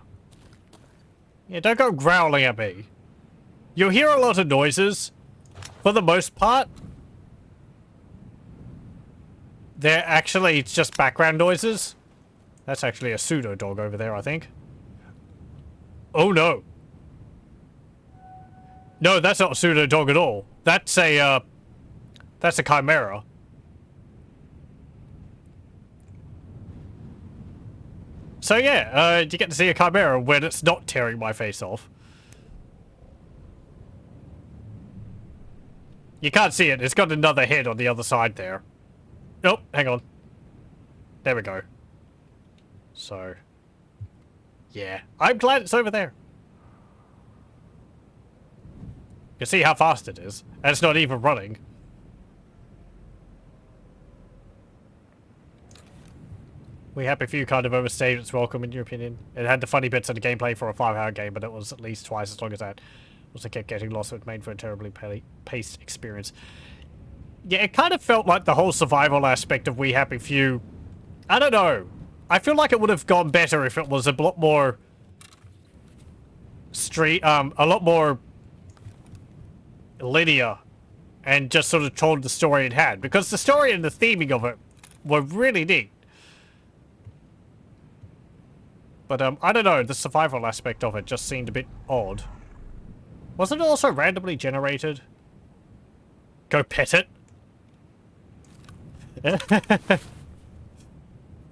Yeah, don't go growling at me. You'll hear a lot of noises. For the most part, they're actually just background noises. That's actually a pseudo dog over there, I think. Oh no. No, that's not a pseudo dog at all. That's a chimera. So yeah, you get to see a chimera when it's not tearing my face off. You can't see it. It's got another head on the other side there. Oh, hang on. There we go. So, yeah. I'm glad it's over there. You can see how fast it is. And it's not even running. We happy few kind of overstayed its welcome, in your opinion. It had the funny bits of the gameplay for a 5-hour game, but it was at least twice as long as that. Also kept getting lost, so it made for a terribly paced experience. Yeah, it kind of felt like the whole survival aspect of We Happy Few. I don't know. I feel like it would have gone better if it was a lot more a lot more linear and just sort of told the story it had, because the story and the theming of it were really neat. But I don't know, the survival aspect of it just seemed a bit odd. Wasn't it also randomly generated? Go pet it?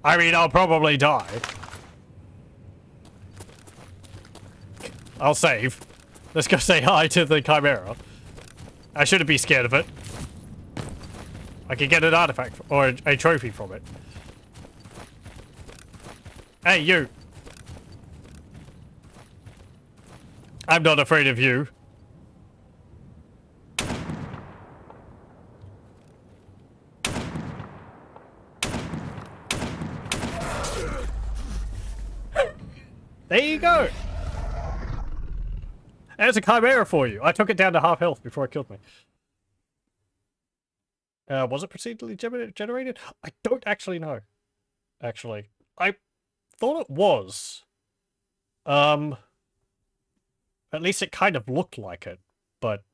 I mean, I'll probably die. I'll save. Let's go say hi to the chimera. I shouldn't be scared of it. I could get an artifact or a trophy from it. Hey, you. I'm not afraid of you. There you go. There's a chimera for you. I took it down to half health before it killed me. Was it procedurally generated? I don't actually know. Actually, I thought it was. At least it kind of looked like it, but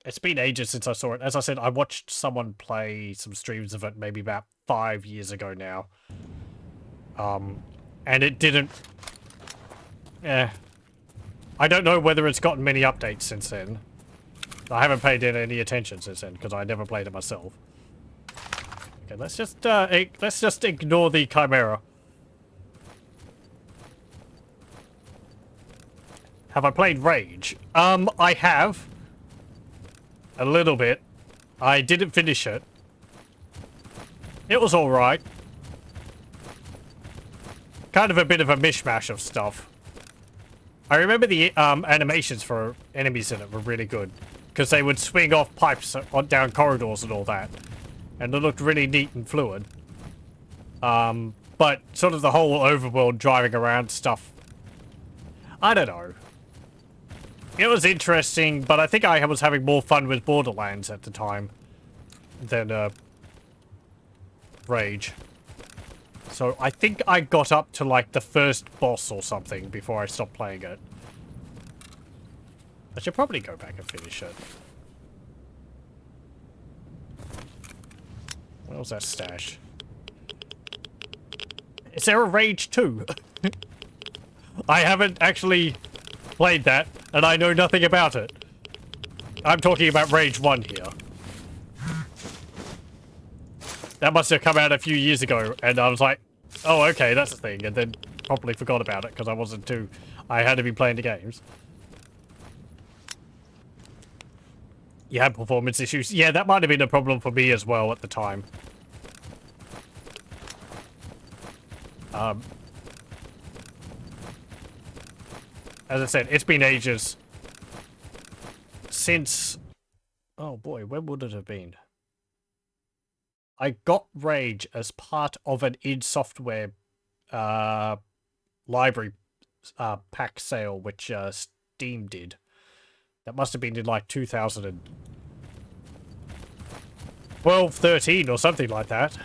it's been ages since I saw it. As I said, I watched someone play some streams of it maybe about 5 years ago now. And it didn't... I don't know whether it's gotten many updates since then. I haven't paid any attention since then, because I never played it myself. Okay, let's just ignore the Chimera. Have I played Rage? I have. A little bit. I didn't finish it. It was alright. Kind of a bit of a mishmash of stuff. I remember the animations for enemies in it were really good. Because they would swing off pipes down corridors and all that. And it looked really neat and fluid. But sort of the whole overworld driving around stuff. I don't know. It was interesting, but I think I was having more fun with Borderlands at the time than Rage. So I think I got up to like the first boss or something before I stopped playing it. I should probably go back and finish it. Where was that stash? Is there a Rage 2? I haven't actually played that, and I know nothing about it. I'm talking about Rage 1 here. That must have come out a few years ago, and I was like, oh, okay, that's a thing, and then probably forgot about it, because I had to be playing the games. You had performance issues. Yeah, that might have been a problem for me as well at the time. As I said, it's been ages since... Oh boy, when would it have been? I got Rage as part of an id Software library pack sale, which Steam did. That must have been in like 2012, 13 or something like that.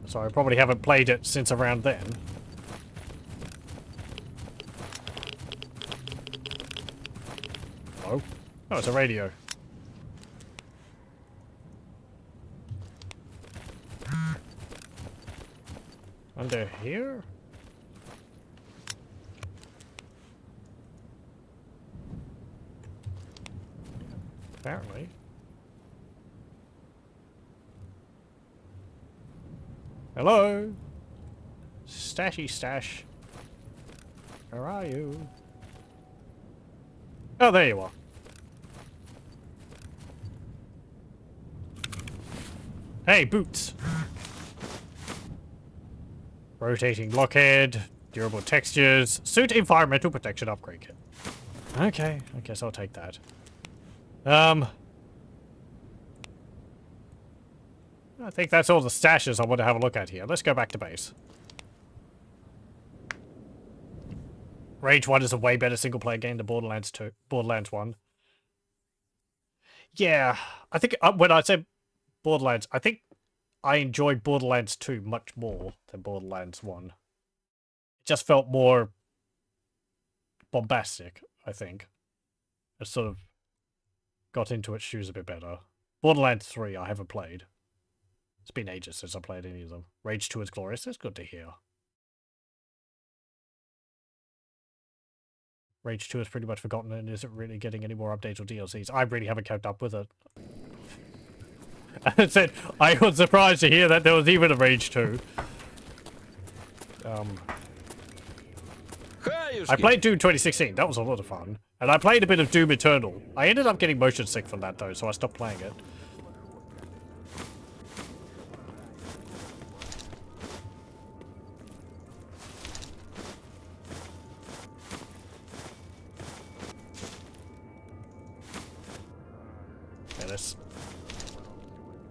So I probably haven't played it since around then. Oh. Oh, it's a radio. Under here? Apparently. Hello? Stashy stash. Where are you? Oh, there you are. Hey, boots. Rotating blockhead, durable textures, suit environmental protection upgrade kit. Okay, I guess I'll take that. I think that's all the stashes I want to have a look at here. Let's go back to base. Rage 1 is a way better single-player game than Borderlands 2. Borderlands 1. Yeah, I think when I said Borderlands, I think I enjoyed Borderlands 2 much more than Borderlands 1. It just felt more bombastic, I think. It sort of got into its shoes a bit better. Borderlands 3 I haven't played. It's been ages since I played any of them. Rage 2 is glorious. That's good to hear. Rage 2 is pretty much forgotten and isn't really getting any more updates or DLCs. I really haven't kept up with it. I said, I was surprised to hear that there was even a Rage 2. I played Doom 2016. That was a lot of fun. And I played a bit of Doom Eternal. I ended up getting motion sick from that, though, so I stopped playing it. Okay, let's...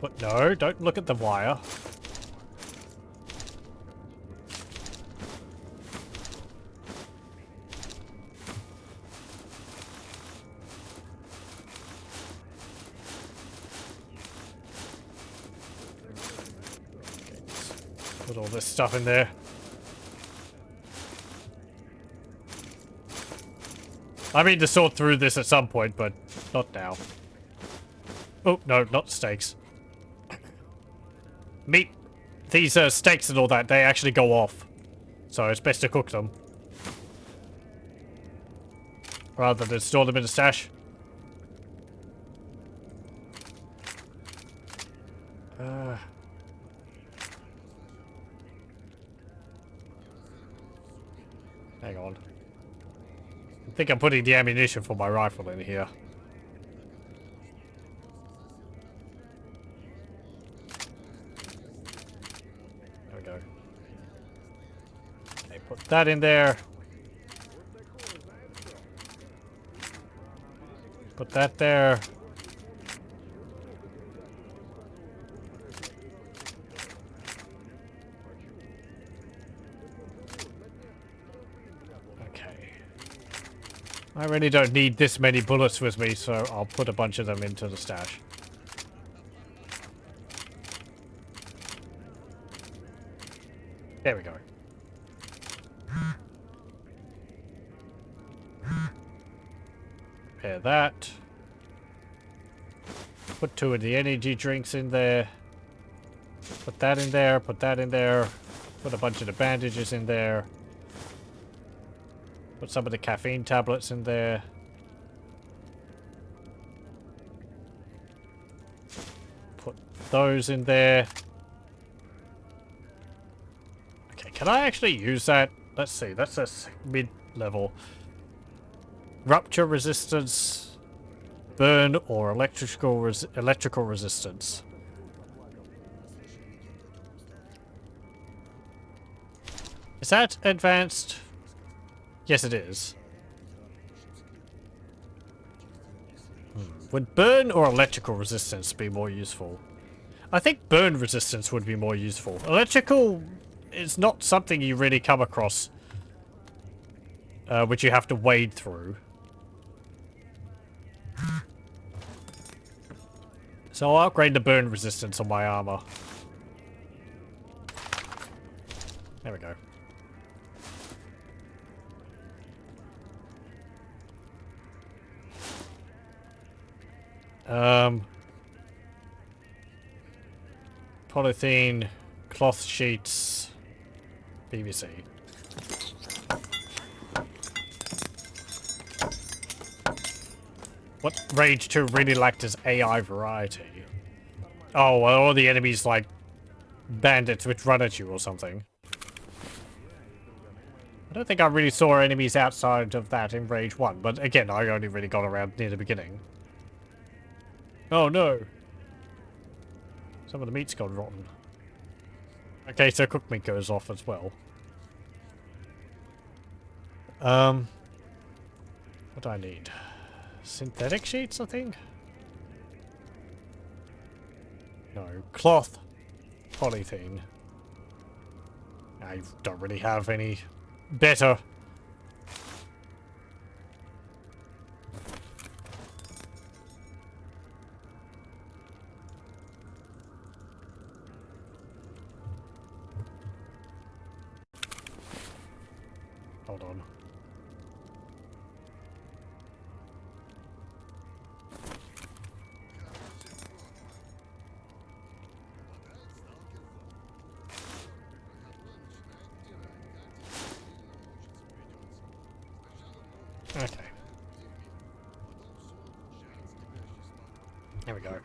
But no, don't look at the wire. Put all this stuff in there. I mean to sort through this at some point, but not now. Oh, no, not steaks. Meat. These steaks and all that, they actually go off. So it's best to cook them. rather than store them in a stash. Hang on. I think I'm putting the ammunition for my rifle in here. There we go. Okay, put that in there. Put that there. Okay. I really don't need this many bullets with me, so I'll put a bunch of them into the stash. There we go. Repair that. Put 2 of the energy drinks in there. Put that in there, put that in there. Put a bunch of the bandages in there. Put some of the caffeine tablets in there. Put those in there. Okay, can I actually use that? Let's see, that's a mid-level. Rupture resistance, burn, or electrical resistance. Is that advanced? Yes, it is. Would burn or electrical resistance be more useful? I think burn resistance would be more useful. Electrical is not something you really come across, which you have to wade through. So I'll upgrade the burn resistance on my armor. There we go. Polythene, cloth sheets, PVC. What Rage 2 really lacked is AI variety. Oh, well, all the enemies like bandits which run at you or something. I don't think I really saw enemies outside of that in Rage 1, but again, I only really got around near the beginning. Oh no! Some of the meat's gone rotten. Okay, so cooked meat goes off as well. What do I need? Synthetic sheets, I think? No, cloth. Polythene. I don't really have any better. Hold on. Okay. There we go.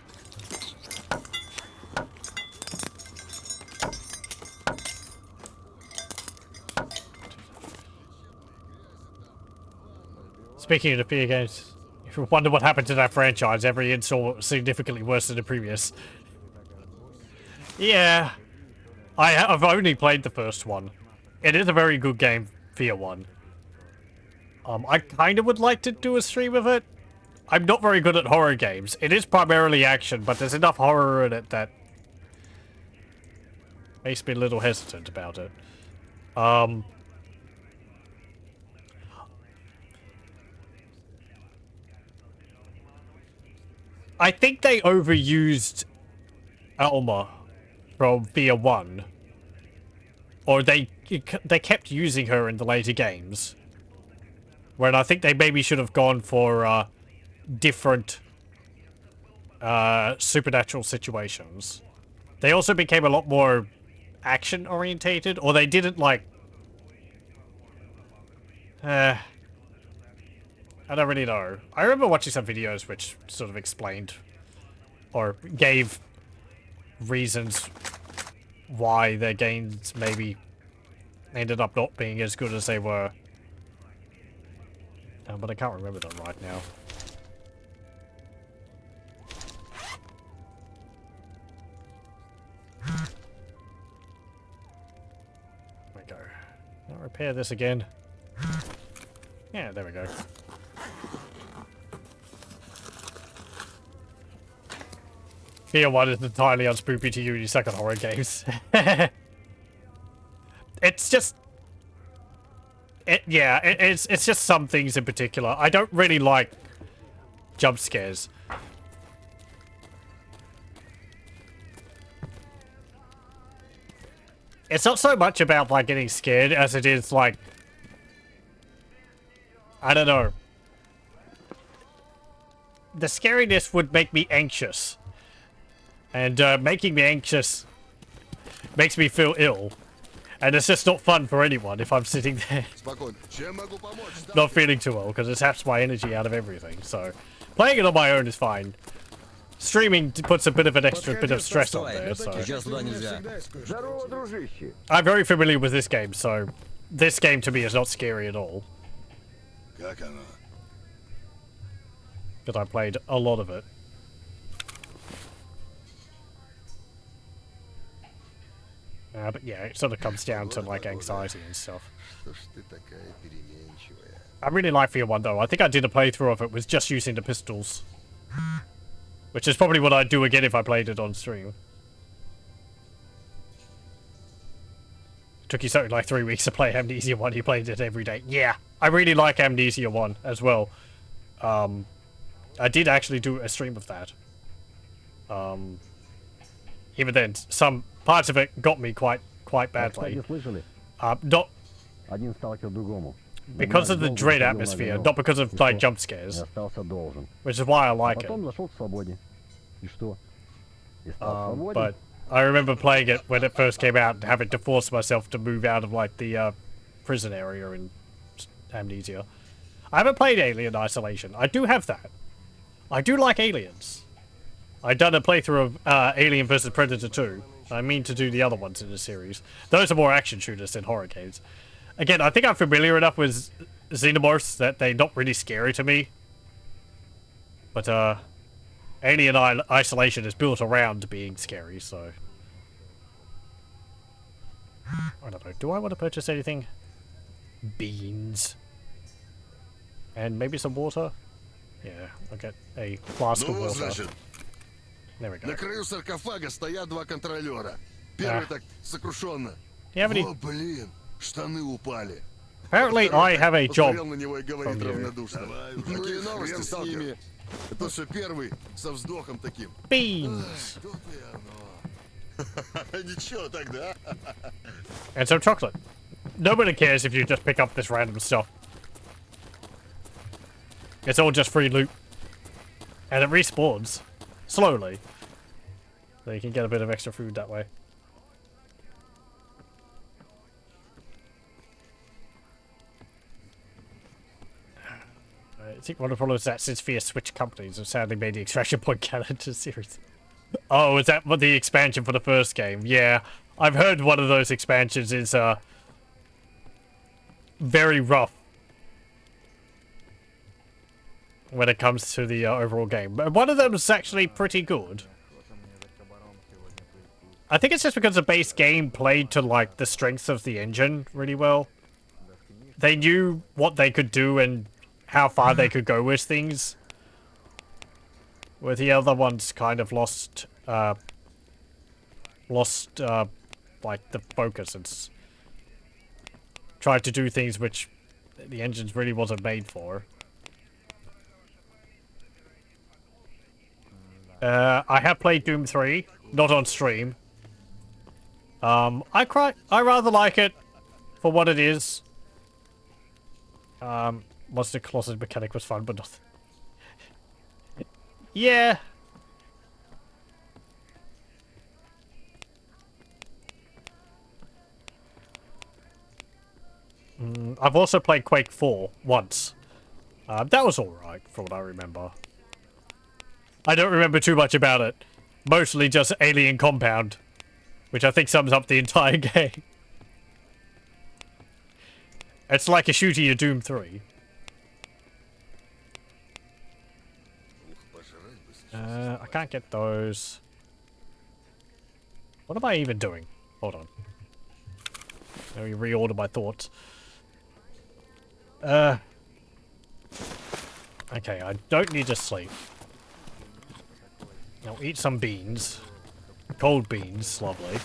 Speaking of the PA games, if you wonder what happened to that franchise, every install was significantly worse than the previous. Yeah. I've only played the first one. It is a very good game, Fear 1. I kind of would like to do a stream of it. I'm not very good at horror games. It is primarily action, but there's enough horror in it that makes me a little hesitant about it. I think they overused Alma from Fear 1. Or they kept using her in the later games. When I think they maybe should have gone for different supernatural situations. They also became a lot more action orientated, or they didn't like I I don't really know. I remember watching some videos which sort of explained or gave reasons why their games maybe ended up not being as good as they were. But I can't remember them right now. There we go. I'll repair this again. Yeah, there we go. Fear 1 is entirely unspoopy to you and you suck at horror games. It's just... it's just some things in particular. I don't really like jump scares. It's not so much about, like, getting scared as it is, like... I don't know. The scariness would make me anxious. And making me anxious makes me feel ill. And it's just not fun for anyone if I'm sitting there not feeling too well, because it saps my energy out of everything. So playing it on my own is fine. Streaming puts a bit of an extra bit of stress on there, so... I'm very familiar with this game, so this game to me is not scary at all. Because I played a lot of it. But yeah, it sort of comes down to like anxiety and stuff. I really like Fear 1 though. I think I did a playthrough of it with just using the pistols. Which is probably what I'd do again if I played it on stream. It took you something like 3 weeks to play Amnesia 1, you played it every day. Yeah, I really like Amnesia 1 as well. I did actually do a stream of that. Even then, some parts of it got me quite badly. Not because of the dread atmosphere, not because of like jump scares, which is why I like it. But I remember playing it when it first came out and having to force myself to move out of like the prison area in Amnesia. I haven't played Alien Isolation. I do have that. I do like Aliens. I've done a playthrough of Alien vs Predator 2. I mean to do the other ones in the series. Those are more action shooters than horror games. Again, I think I'm familiar enough with xenomorphs that they're not really scary to me. But Alien Isolation is built around being scary, so... I don't know. Do I want to purchase anything? Beans. And maybe some water? Yeah, I'll get a flask of water. There we go. На краю саркофага стоят два контролера. Первый так сокрушенно. О, блин, штаны упали. Apparently I have a job Посмотрел на него и говорит равнодушно. Какие новости с ними? Это что первый со вздохом таким. Beans. Ничего тогда. And some chocolate. Nobody cares if you just pick up this random stuff. It's all just free loot. And it respawns. Slowly. So you can get a bit of extra food that way. I think one of the problems is that since Fear switched companies, have sadly made the extraction point canon to series. Oh, is that what the expansion for the first game? Yeah. I've heard one of those expansions is very rough when it comes to the overall game. But one of them is actually pretty good. I think it's just because the base game played to like the strengths of the engine really well. They knew what they could do and how far they could go with things. Where the other ones kind of lost like the focus and tried to do things which the engines really wasn't made for. I have played Doom 3, not on stream. I rather like it for what it is. Monster Closet mechanic was fun, but not... Yeah. I've also played Quake 4 once. That was alright, from what I remember. I don't remember too much about it. Mostly just alien compound, which I think sums up the entire game. It's like a shooting a Doom 3. I can't get those. What am I even doing? Hold on. Let me reorder my thoughts. Okay, I don't need to sleep. Now eat some beans. Cold beans, lovely.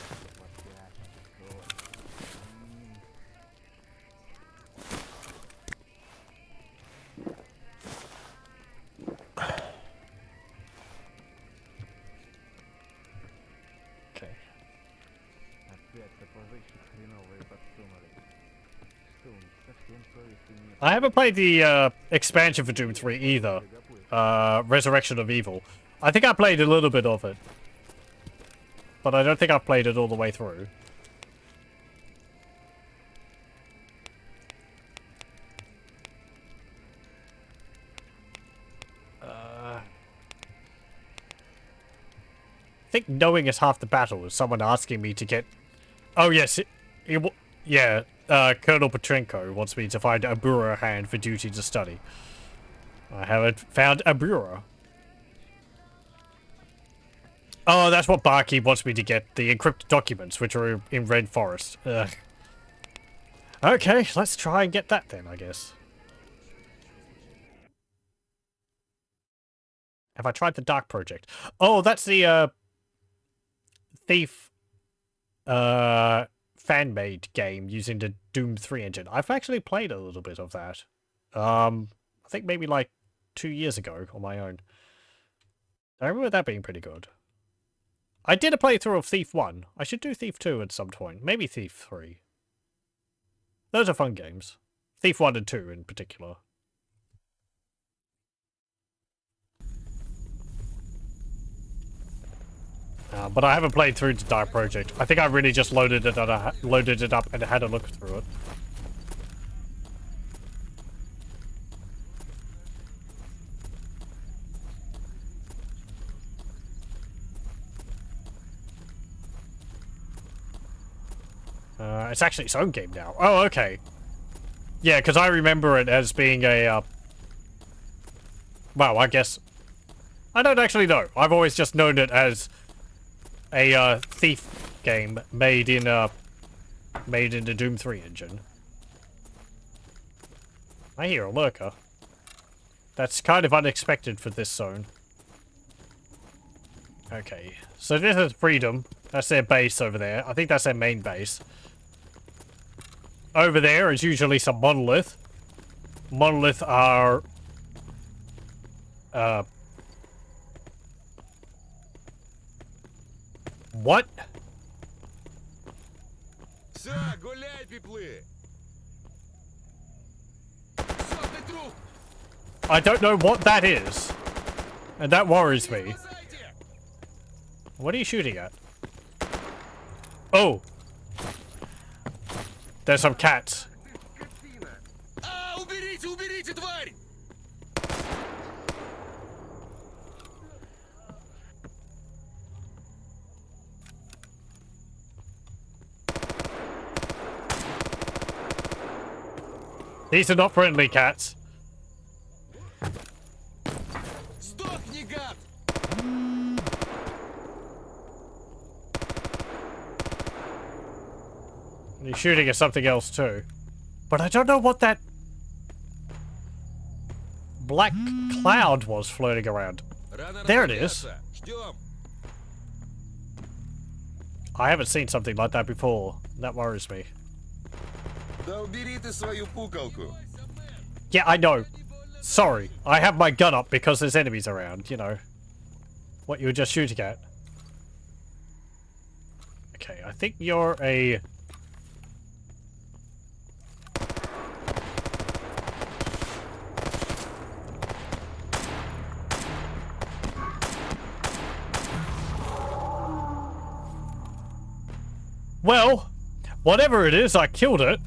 Okay. I haven't played the expansion for Doom 3 either. Resurrection of Evil. I think I played a little bit of it. But I don't think I've played it all the way through. I think knowing is half the battle is someone asking me to get... Oh yes, yeah, Colonel Petrenko wants me to find a bureau hand for duty to study. I haven't found a bureau. Oh, that's what Barkeep wants me to get, the encrypted documents, which are in Red Forest. Ugh. Okay, let's try and get that then, I guess. Have I tried the Dark Project? Oh, that's the, Thief, fan-made game using the Doom 3 engine. I've actually played a little bit of that. I think maybe like 2 years ago on my own. I remember that being pretty good. I did a playthrough of Thief 1. I should do Thief 2 at some point. Maybe Thief 3. Those are fun games. Thief 1 and 2 in particular. But I haven't played through the Dark Project. I think I really just loaded it up and had a look through it. It's actually its own game now. Oh, okay. Yeah, because I remember it as being a, well, I guess... I don't actually know. I've always just known it as a, Thief game made in the Doom 3 engine. I hear a lurker. That's kind of unexpected for this zone. Okay, so this is Freedom. That's their base over there. I think that's their main base. Over there is usually some Monolith. Monolith are... What? I don't know what that is. And that worries me. What are you shooting at? Oh! There's some cats. These are not friendly cats. And he's shooting at something else too. But I don't know what that black cloud was floating around. There it is. I haven't seen something like that before. That worries me. Yeah, I know. Sorry. I have my gun up because there's enemies around, you know. What you were just shooting at. Okay, I think you're a... Well, whatever it is, I killed it.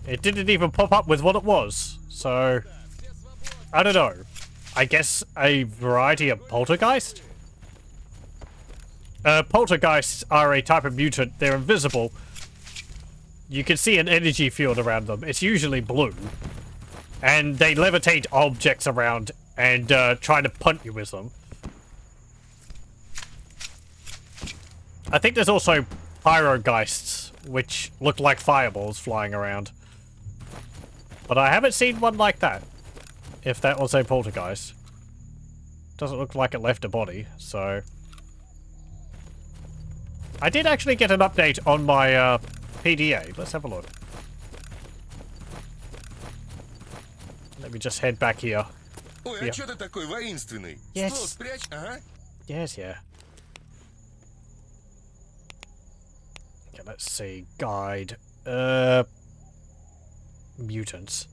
It didn't even pop up with what it was. So, I don't know. I guess a variety of poltergeist? Poltergeists are a type of mutant. They're invisible. You can see an energy field around them. It's usually blue. And they levitate objects around and try to punt you with them. I think there's also pyrogeists, which look like fireballs flying around. But I haven't seen one like that. If that was a poltergeist. Doesn't look like it left a body, so... I did actually get an update on my PDA. Let's have a look. Let me just head back here. Ой, а чё ты такой воинственный? Yes. Ствол спрячь, ага. Yes, yeah. Okay, let's see. Guide. Mutants.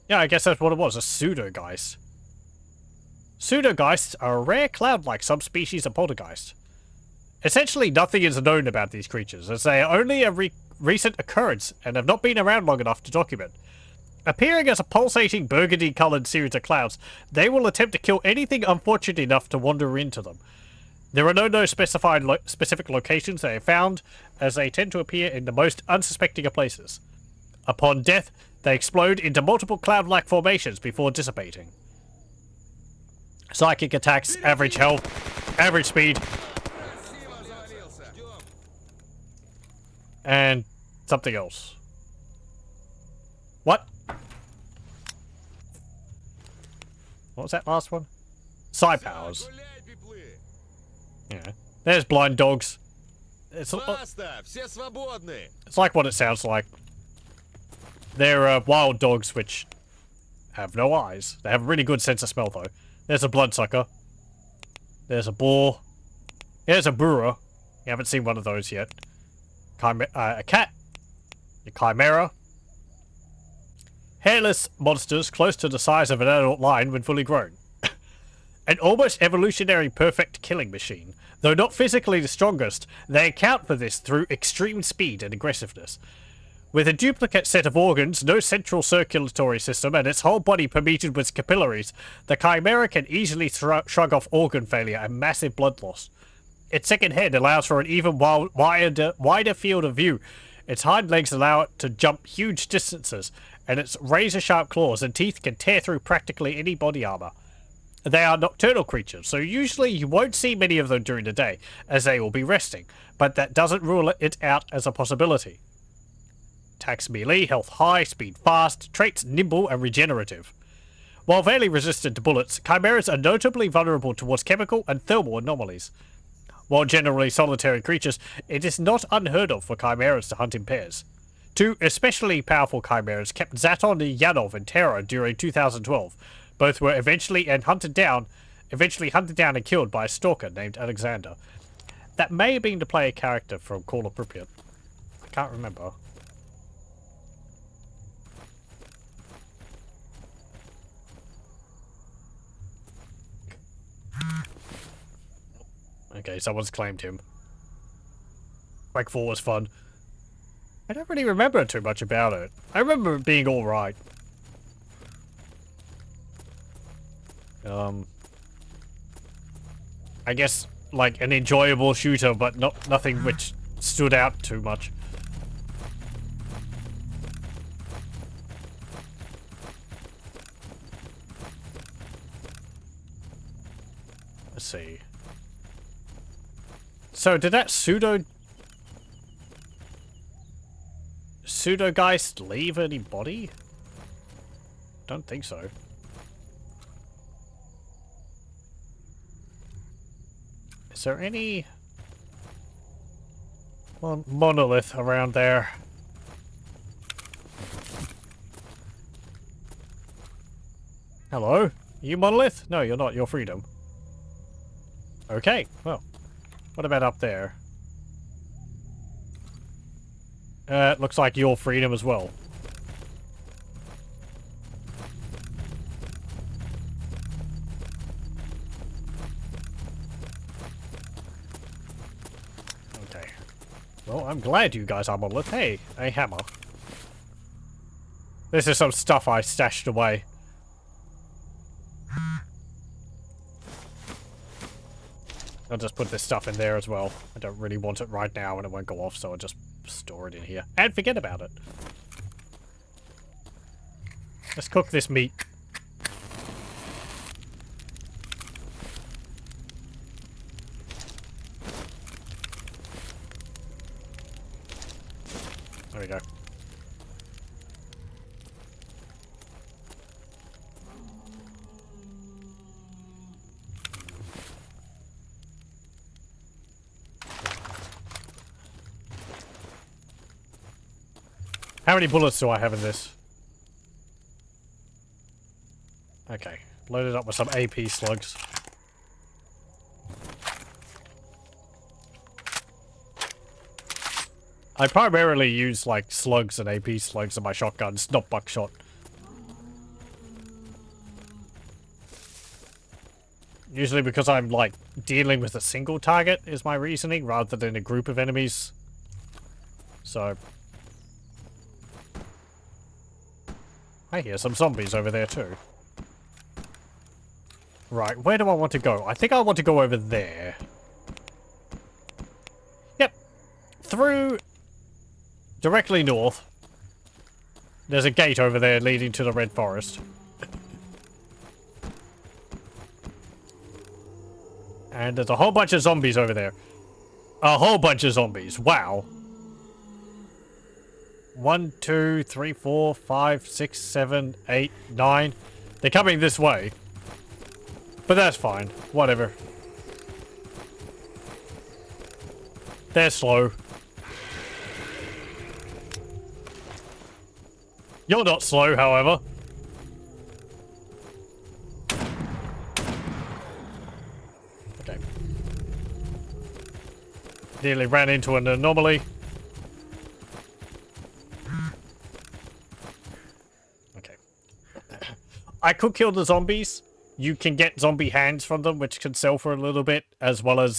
Yeah, I guess that's what it was. A pseudogeist. Pseudogeists are a rare cloud-like subspecies of poltergeist. Essentially, nothing is known about these creatures, as they are only a recent occurrence and have not been around long enough to document. Appearing as a pulsating burgundy-coloured series of clouds, they will attempt to kill anything unfortunate enough to wander into them. There are no specified specific locations they are found, as they tend to appear in the most unsuspecting of places. Upon death, they explode into multiple cloud-like formations before dissipating. Psychic attacks, average health, average speed, and something else. What? What was that last one? Psi powers. Yeah. There's blind dogs. It's like what it sounds like. They're wild dogs which have no eyes. They have a really good sense of smell though. There's a bloodsucker. There's a boar. There's a burra. You haven't seen one of those yet. A cat. A chimera. Hairless monsters close to the size of an adult lion when fully grown. An almost evolutionary perfect killing machine. Though not physically the strongest, they account for this through extreme speed and aggressiveness. With a duplicate set of organs, no central circulatory system, and its whole body permeated with capillaries, the chimera can easily shrug off organ failure and massive blood loss. Its second head allows for an even wider field of view. Its hind legs allow it to jump huge distances, and its razor-sharp claws and teeth can tear through practically any body armor. They are nocturnal creatures, so usually you won't see many of them during the day, as they will be resting, but that doesn't rule it out as a possibility. Attacks melee, health high, speed fast, traits nimble and regenerative. While fairly resistant to bullets, chimeras are notably vulnerable towards chemical and thermal anomalies. While generally solitary creatures, it is not unheard of for chimeras to hunt in pairs. Two especially powerful chimeras kept Zaton and Yanov in terror during 2012. Both were eventually hunted down and killed by a stalker named Alexander. That may have been to play a character from Call of Pripyat. I can't remember. Okay, someone's claimed him. Quake 4 was fun. I don't really remember too much about it. I remember it being alright. I guess, like, an enjoyable shooter, but nothing which stood out too much. Let's see. So, did that pseudogeist leave any body? Don't think so. Is there any monolith around there? Hello? Are you monolith? No, you're not. You're freedom. Okay, well. What about up there? It looks like you're freedom as well. Okay. Well, I'm glad you guys are monolith. Hey, a hammer. This is some stuff I stashed away. I'll just put this stuff in there as well. I don't really want it right now and it won't go off, so I'll just store it in here. And forget about it. Let's cook this meat. There we go. How many bullets do I have in this? Okay, load it up with some AP slugs. I primarily use like slugs and AP slugs in my shotguns, not buckshot. Usually because I'm like dealing with a single target is my reasoning rather than a group of enemies. So I hear some zombies over there too. Right, where do I want to go? I think I want to go over there. Yep. Through directly north. There's a gate over there leading to the Red Forest. And there's a whole bunch of zombies over there. A whole bunch of zombies. Wow. 1, 2, 3, 4, 5, 6, 7, 8, 9. They're coming this way. But that's fine. Whatever. They're slow. You're not slow, however. Okay. Nearly ran into an anomaly. Okay. I could kill the zombies. You can get zombie hands from them, which can sell for a little bit, as well as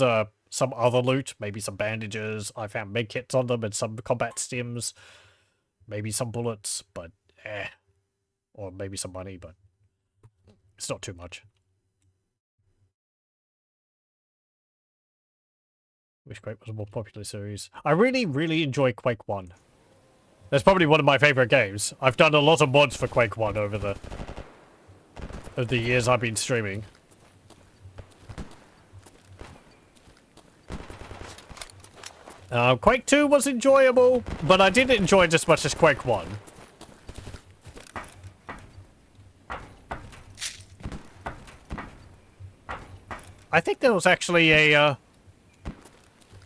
some other loot. Maybe some bandages. I found medkits on them and some combat stims. Maybe some bullets, but eh. Or maybe some money, but it's not too much. Wish Quake was a more popular series. I really, really enjoy Quake 1. That's probably one of my favorite games. I've done a lot of mods for Quake 1 over the years I've been streaming. Quake 2 was enjoyable, but I didn't enjoy it as much as Quake 1. I think there was actually a,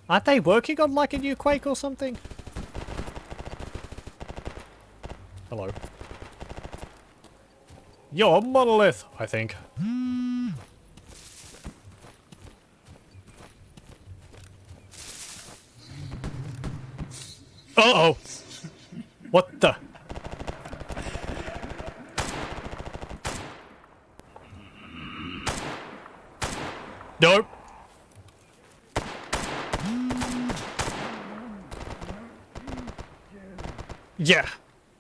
aren't they working on like a new Quake or something? Hello. You're Monolith, I think. Uh-oh! What the? Nope. Yeah.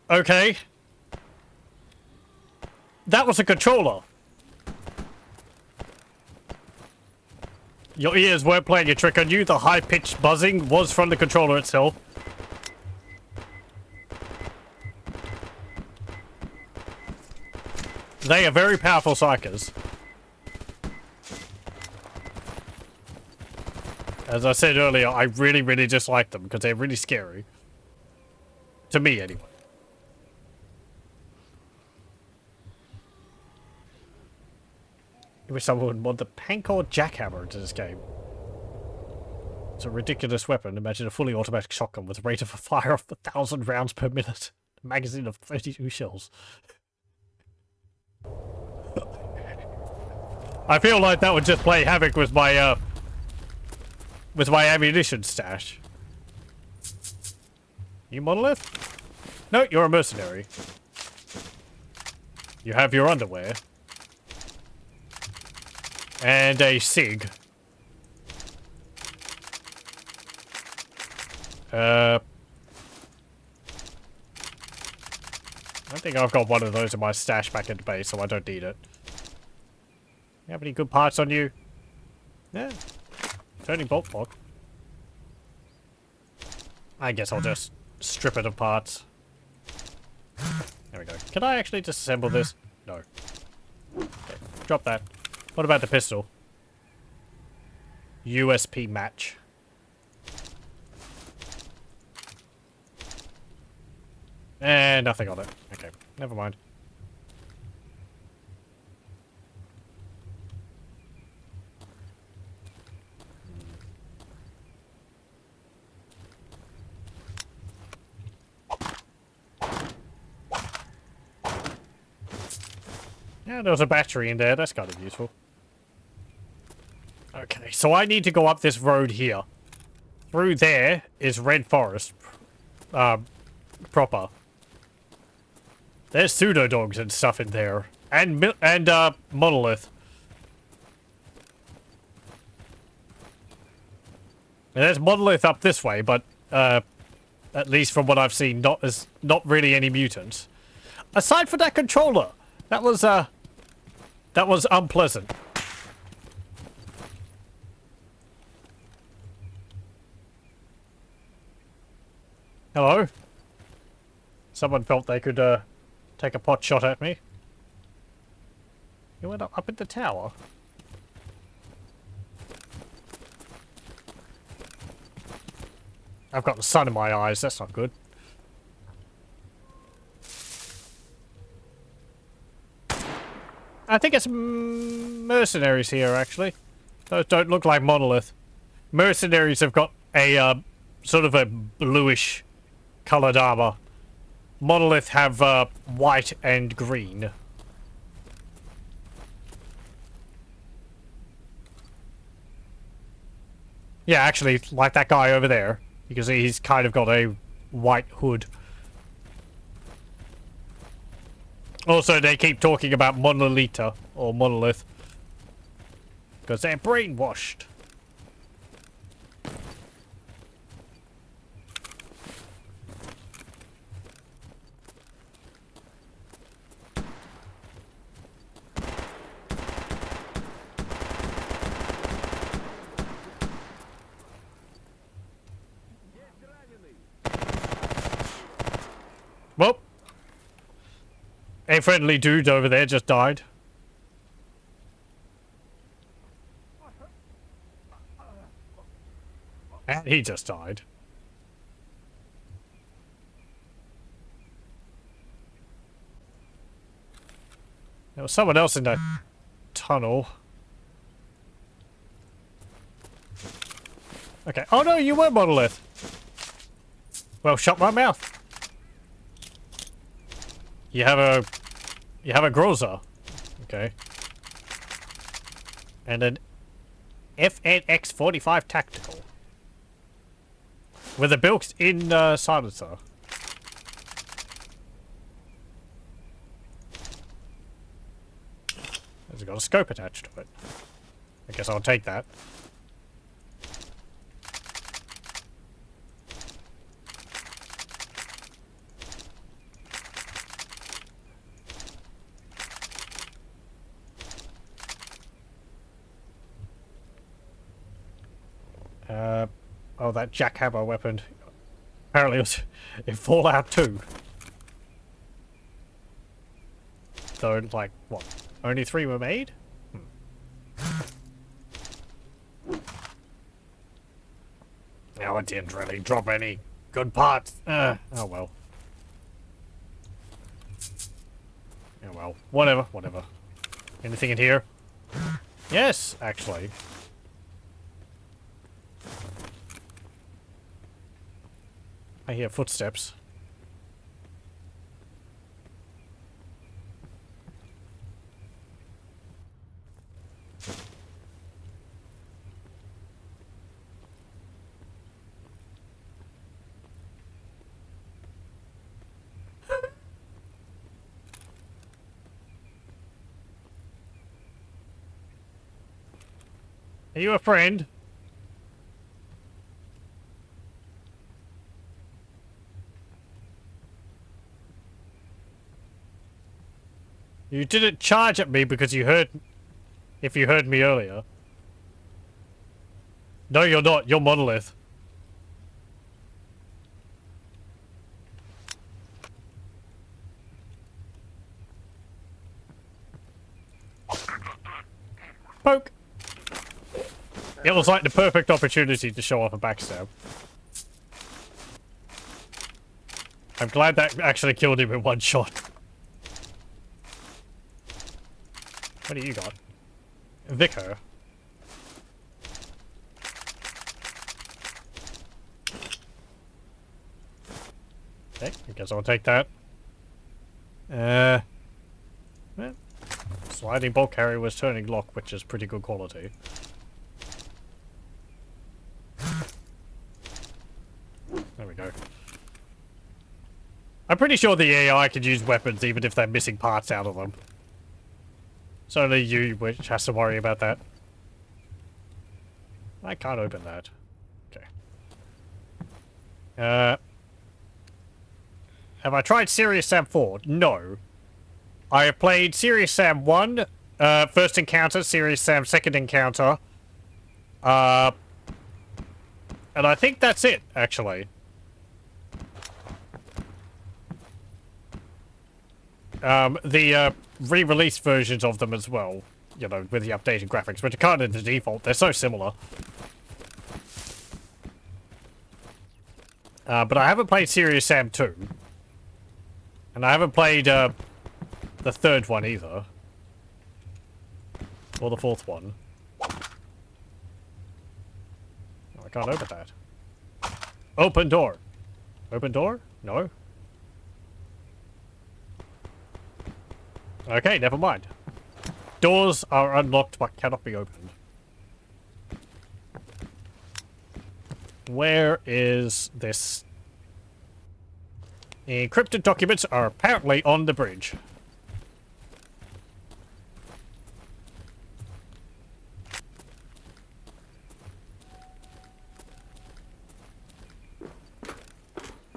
Okay. That was a controller. Your ears weren't playing a trick on you. The high-pitched buzzing was from the controller itself. They are very powerful psychers. As I said earlier, I really, really dislike them because they're really scary. To me, anyway. I wish someone would mod the Pancor jackhammer into this game. It's a ridiculous weapon. Imagine a fully automatic shotgun with a rate of fire of 1,000 rounds per minute. A magazine of 32 shells. I feel like that would just play havoc with my ammunition stash. You Monolith? No, you're a mercenary. You have your underwear. And a SIG. I think I've got one of those in my stash back in the base, so I don't need it. You have any good parts on you? Yeah. Turning bolt block. I guess I'll just strip it of parts. There we go. Can I actually disassemble this? No. Okay. Drop that. What about the pistol? USP match. And nothing on it. Okay, never mind. Yeah, there's a battery in there. That's kind of useful. Okay, so I need to go up this road here. Through there is Red Forest. Proper. There's pseudo dogs and stuff in there. And Monolith. And there's Monolith up this way, but at least from what I've seen, not really any mutants. Aside from that controller, that was unpleasant. Hello? Someone felt they could take a pot shot at me. You went up in the tower. I've got the sun in my eyes, that's not good. I think it's mercenaries here, actually. Those don't look like Monolith. Mercenaries have got a sort of a bluish coloured armor. Monolith have white and green. Yeah, actually, like that guy over there. You can see he's kind of got a white hood. Also, they keep talking about Monolita, or Monolith. Because they're brainwashed. Well, a friendly dude over there just died. And he just died. There was someone else in that tunnel. Okay. Oh no, you were Monolith. Well, shut my mouth. You have a Groza. Okay. And an FNX-45 Tactical. With a built-in silencer. It's got a scope attached to it. I guess I'll take that. Oh, that jackhammer weapon. Apparently it was in Fallout 2. So, like, what? Only 3 were made? No, it didn't really drop any good parts. Oh well. Oh well. Whatever. Anything in here? Yes, actually. I hear footsteps. Are you a friend? You didn't charge at me because you heard... If you heard me earlier. No, you're not. You're Monolith. Poke! It was like the perfect opportunity to show off a backstab. I'm glad that actually killed him in one shot. What do you got? Vicar. Okay, I guess I'll take that. Well, sliding bulk carrier was turning lock, which is pretty good quality. There we go. I'm pretty sure the AI can use weapons even if they're missing parts out of them. It's only you which has to worry about that. I can't open that. Okay. Have I tried Serious Sam 4? No. I have played Serious Sam 1, first encounter, Serious Sam second encounter. And I think that's it, actually. The re-released versions of them as well, you know, with the updated graphics, which are kind of the default. They're so similar. But I haven't played Serious Sam 2. And I haven't played the third one either. Or the fourth one. Oh, I can't open that. Open door. Open door? No. Okay, never mind. Doors are unlocked but cannot be opened. Where is this? Encrypted documents are apparently on the bridge.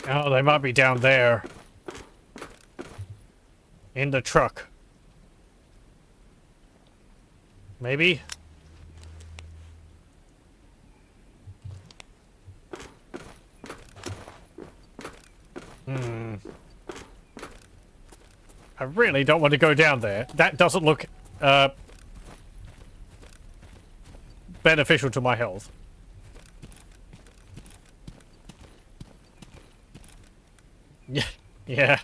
Oh, they might be down there. In the truck. Maybe? I really don't want to go down there. That doesn't look, beneficial to my health. Yeah. Yeah.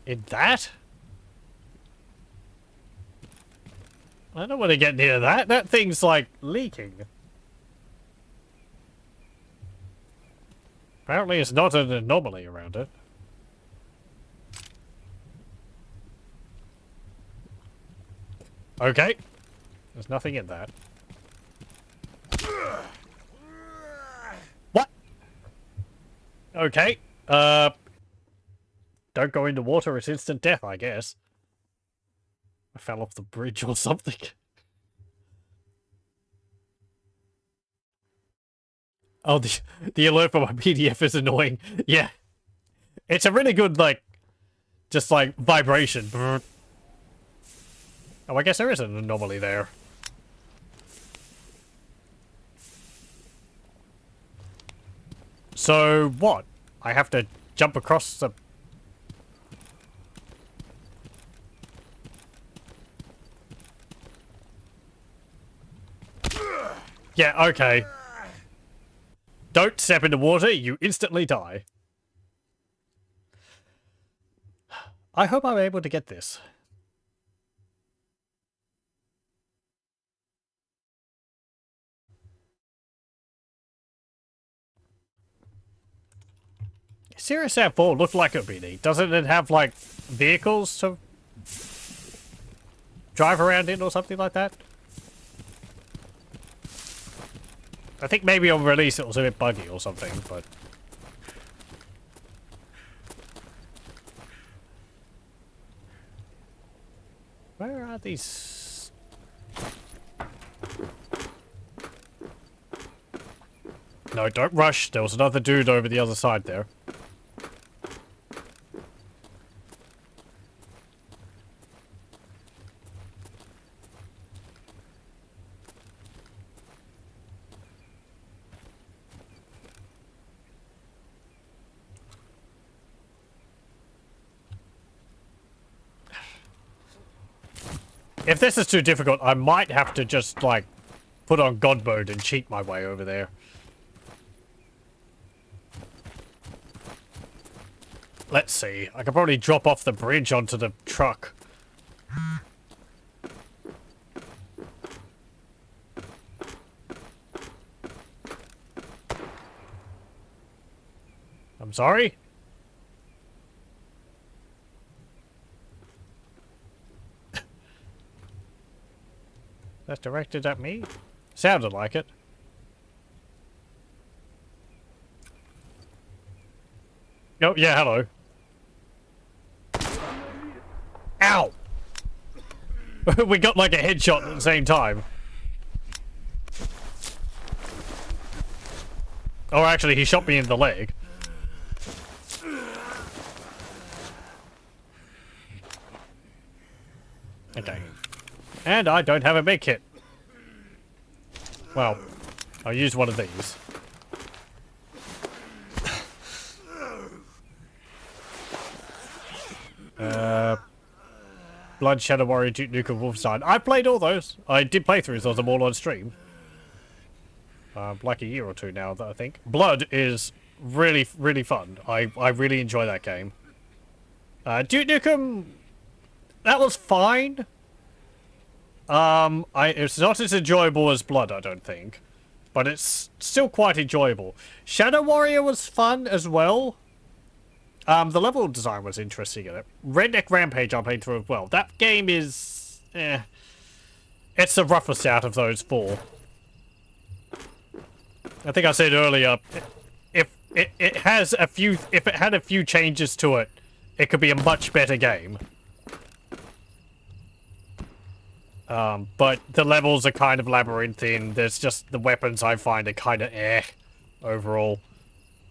In that? I don't want to get near that. That thing's, like, leaking. Apparently it's not an anomaly around it. Okay. There's nothing in that. What? Okay. Don't go into water, it's instant death, I guess. I fell off the bridge or something. Oh, the alert for my PDF is annoying. Yeah. It's a really good, like, just, like, vibration. Oh, I guess there is an anomaly there. So, what? I have to jump across the... Yeah, okay. Don't step in the water, you instantly die. I hope I'm able to get this. Serious Sam 4 looked like it would be neat. Doesn't it have, like, vehicles to drive around in or something like that? I think maybe on release it was a bit buggy or something, but... Where are these? No, don't rush. There was another dude over the other side there. If this is too difficult, I might have to just, like, put on God mode and cheat my way over there. Let's see. I could probably drop off the bridge onto the truck. I'm sorry? That's directed at me? Sounded like it. Oh, yeah, hello. Ow! We got like a headshot at the same time. Or actually, he shot me in the leg. Okay. And I don't have a big kit. Well, I'll use one of these. Blood, Shadow Warrior, Duke Nukem, Wolfenstein. I played all those. I did playthroughs of them all on stream. Like a year or two now, I think. Blood is really, really fun. I really enjoy that game. Duke Nukem, that was fine. It's not as enjoyable as Blood, I don't think. But it's still quite enjoyable. Shadow Warrior was fun as well. The level design was interesting in it. Redneck Rampage I played through as well. That game is... It's the roughest out of those four. I think I said earlier, if it had a few changes to it, it could be a much better game. But the levels are kind of labyrinthine. There's just the weapons I find are kind of overall.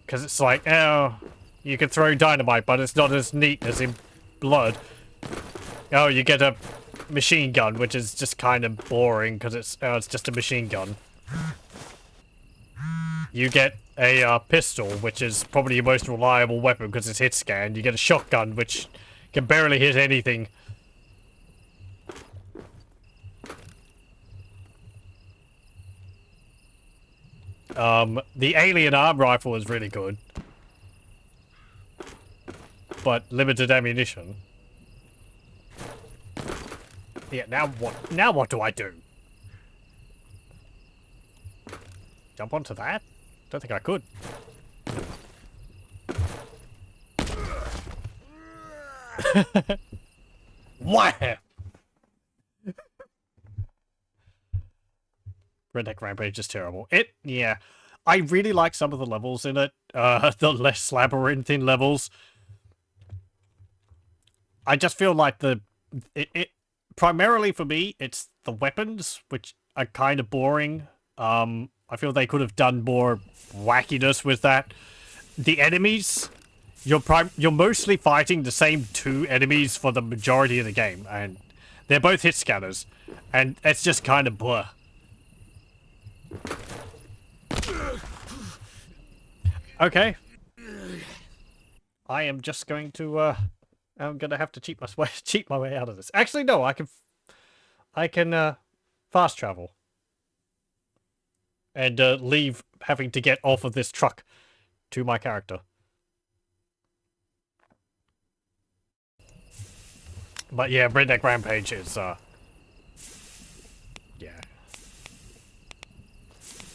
Because it's like, oh, you can throw dynamite, but it's not as neat as in Blood. Oh, you get a machine gun, which is just kind of boring because it's just a machine gun. You get a pistol, which is probably your most reliable weapon because it's hit scan. You get a shotgun, which can barely hit anything. The alien arm rifle is really good. But limited ammunition. Yeah, now what? Now what do I do? Jump onto that? Don't think I could. What? Redneck Rampage is terrible. Yeah. I really like some of the levels in it. The less labyrinthine levels. I just feel like primarily for me, it's the weapons, which are kind of boring. I feel they could have done more wackiness with that. The enemies, you're mostly fighting the same two enemies for the majority of the game, and they're both hit scanners, and it's just kind of bleh. Okay. I am just going to, I'm gonna have to cheat my way out of this. Actually, no, I can fast travel. And leave having to get off of this truck to my character. But yeah, Redneck Rampage is, yeah.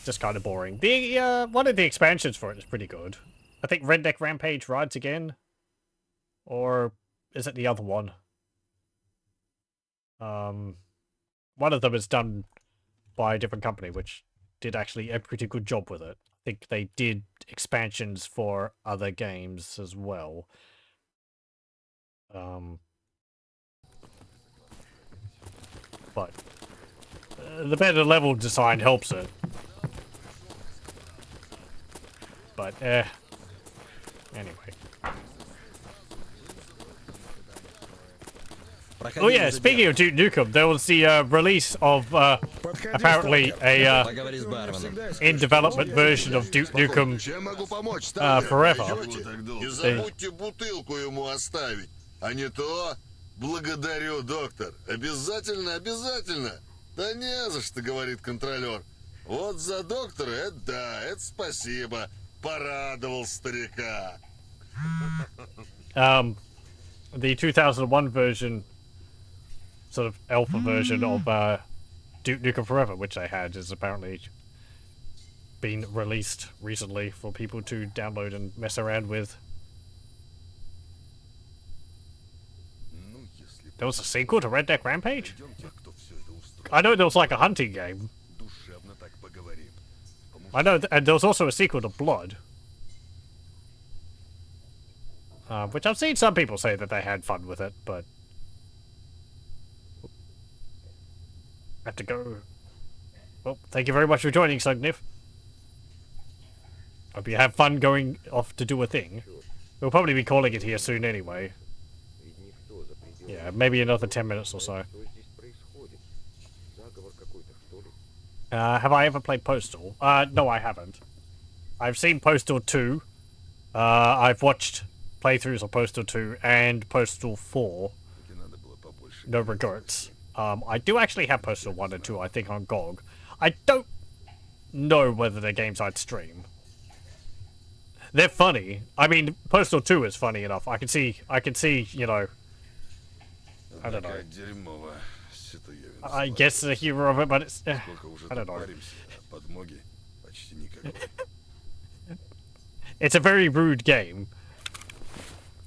Just kind of boring. The, one of the expansions for it is pretty good. I think Redneck Rampage Rides Again. Or is it the other one? One of them is done by a different company, which did actually a pretty good job with it. I think they did expansions for other games as well. But the better level design helps it. But, anyway. Oh yeah, speaking of Duke Nukem, there was the release of apparently a in development version of Duke Nukem Forever. Благодарю, доктор. Обязательно, обязательно. Да не за что, говорит контролер. Вот за доктора, это да, это спасибо. Порадовал старика. The 2001 version, sort of alpha version of Duke Nukem Forever, which they had, is apparently been released recently for people to download and mess around with. There was a sequel to Red Dead Rampage? I know there was like a hunting game. I know, and there was also a sequel to Blood. Which I've seen some people say that they had fun with it, but... I have to go. Well, thank you very much for joining, Sugnif. Hope you have fun going off to do a thing. We'll probably be calling it here soon anyway. Yeah, maybe another 10 minutes or so. Have I ever played Postal? No, I haven't. I've seen Postal 2. I've watched playthroughs of Postal 2 and Postal 4. No regrets. I do actually have Postal 1 and 2, I think, on GOG. I don't know whether they're games I'd stream. They're funny. I mean, Postal 2 is funny enough. I can see, you know... I don't know. I guess the humor of it, but it's... I don't know. It's a very rude game.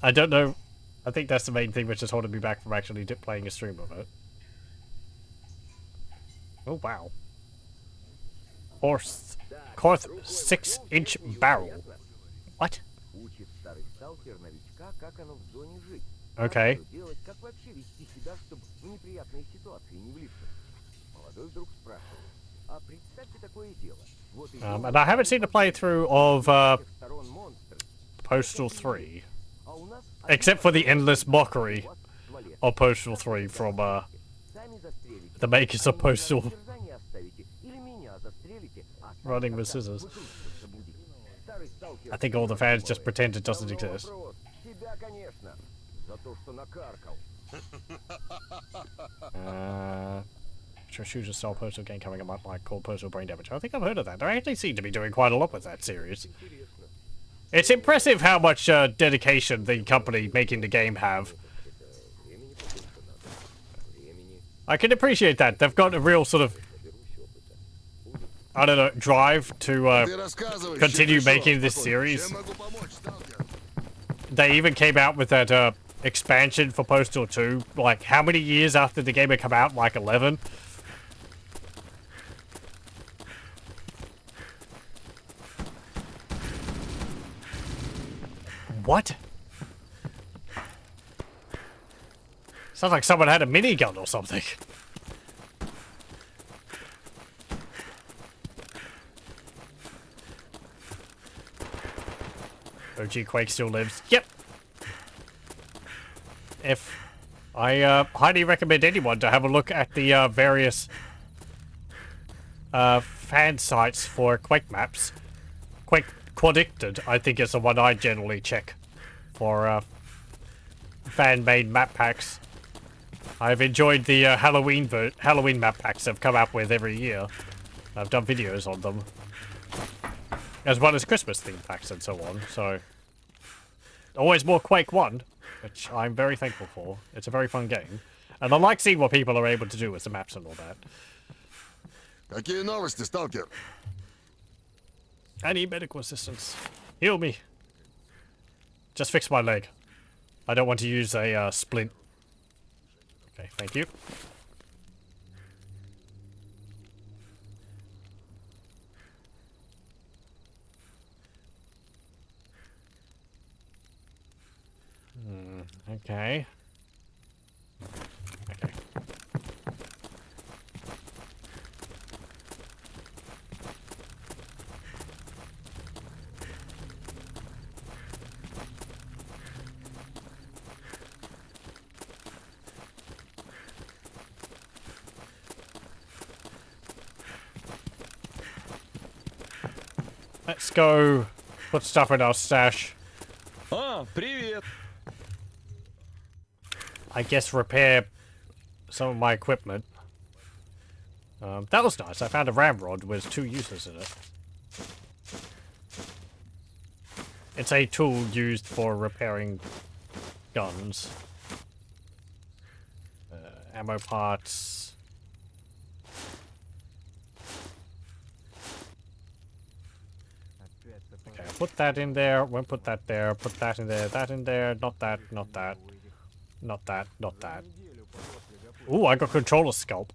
I don't know. I think that's the main thing which is holding me back from actually playing a stream of it. Oh, wow. Horse. Corth 6-inch barrel. What? Okay. And I haven't seen a playthrough of Postal 3. Except for the endless mockery of Postal 3 from the makers of Postal. Running with scissors. I think all the fans just pretend it doesn't exist. Shooter style Postal game coming up like called Postal Brain Damage. I think I've heard of that. They actually seem to be doing quite a lot with that series. It's impressive how much dedication the company making the game have. I can appreciate that. They've got a real sort of, I don't know, drive to continue making this series. They even came out with that expansion for Postal 2, like how many years after the game had come out? Like 11? What? Sounds like someone had a minigun or something. OG Quake still lives. Yep. If I highly recommend anyone to have a look at the various fan sites for Quake maps. Quake Quadicted, I think, is the one I generally check for fan-made map packs. I've enjoyed the Halloween map packs they've come out with every year. I've done videos on them, as well as Christmas theme packs and so on. So always more Quake 1, which I'm very thankful for. It's a very fun game, and I like seeing what people are able to do with the maps and all that. Какие новости, Сталкер? I need medical assistance. Heal me. Just fix my leg. I don't want to use a splint. Okay, thank you. Okay. Okay. Let's go put stuff in our stash. А, привет. I guess, repair some of my equipment. That was nice. I found a ramrod with 2 uses in it. It's a tool used for repairing guns. Ammo parts. Okay, I'll put that in there. Won't put that there. Put that in there. That in there. Not that. Not that. Not that. Not that. Ooh, I got controller sculpt.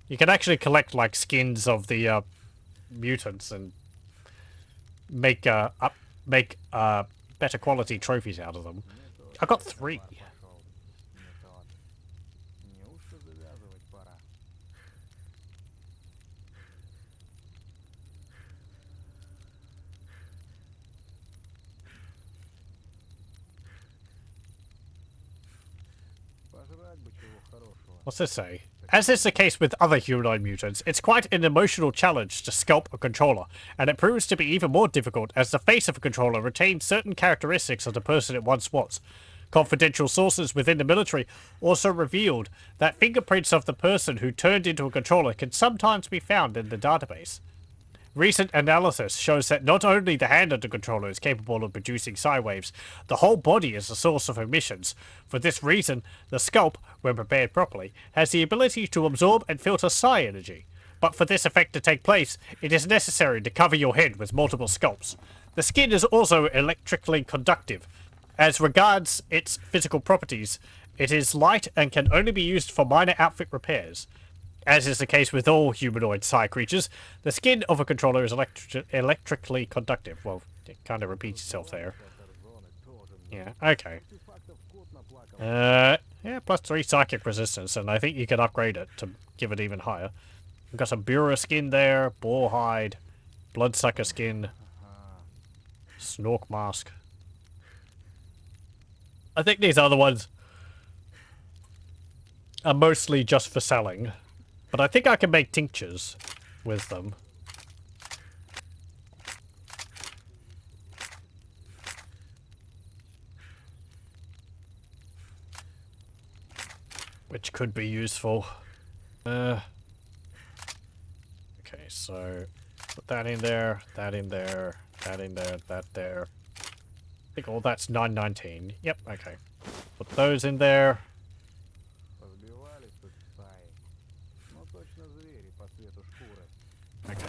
You can actually collect like skins of the mutants and make better quality trophies out of them. I got 3. What's this say? As is the case with other humanoid mutants, it's quite an emotional challenge to sculpt a controller, and it proves to be even more difficult as the face of a controller retains certain characteristics of the person it once was. Confidential sources within the military also revealed that fingerprints of the person who turned into a controller can sometimes be found in the database. Recent analysis shows that not only the hand of the controller is capable of producing psi waves, the whole body is a source of emissions. For this reason, the scalp, when prepared properly, has the ability to absorb and filter psi energy. But for this effect to take place, it is necessary to cover your head with multiple scalps. The skin is also electrically conductive. As regards its physical properties, it is light and can only be used for minor outfit repairs. As is the case with all humanoid psi creatures, the skin of a controller is electrically conductive. Well, it kind of repeats itself there. Yeah, okay. Yeah, plus 3 psychic resistance, and I think you can upgrade it to give it even higher. We've got some Bura skin there, boar hide, bloodsucker skin, snork mask. I think these other ones are mostly just for selling. But I think I can make tinctures with them. Which could be useful. Okay, so put that in there, that in there, that in there, that there. I think all that's 919. Yep, okay. Put those in there. Okay.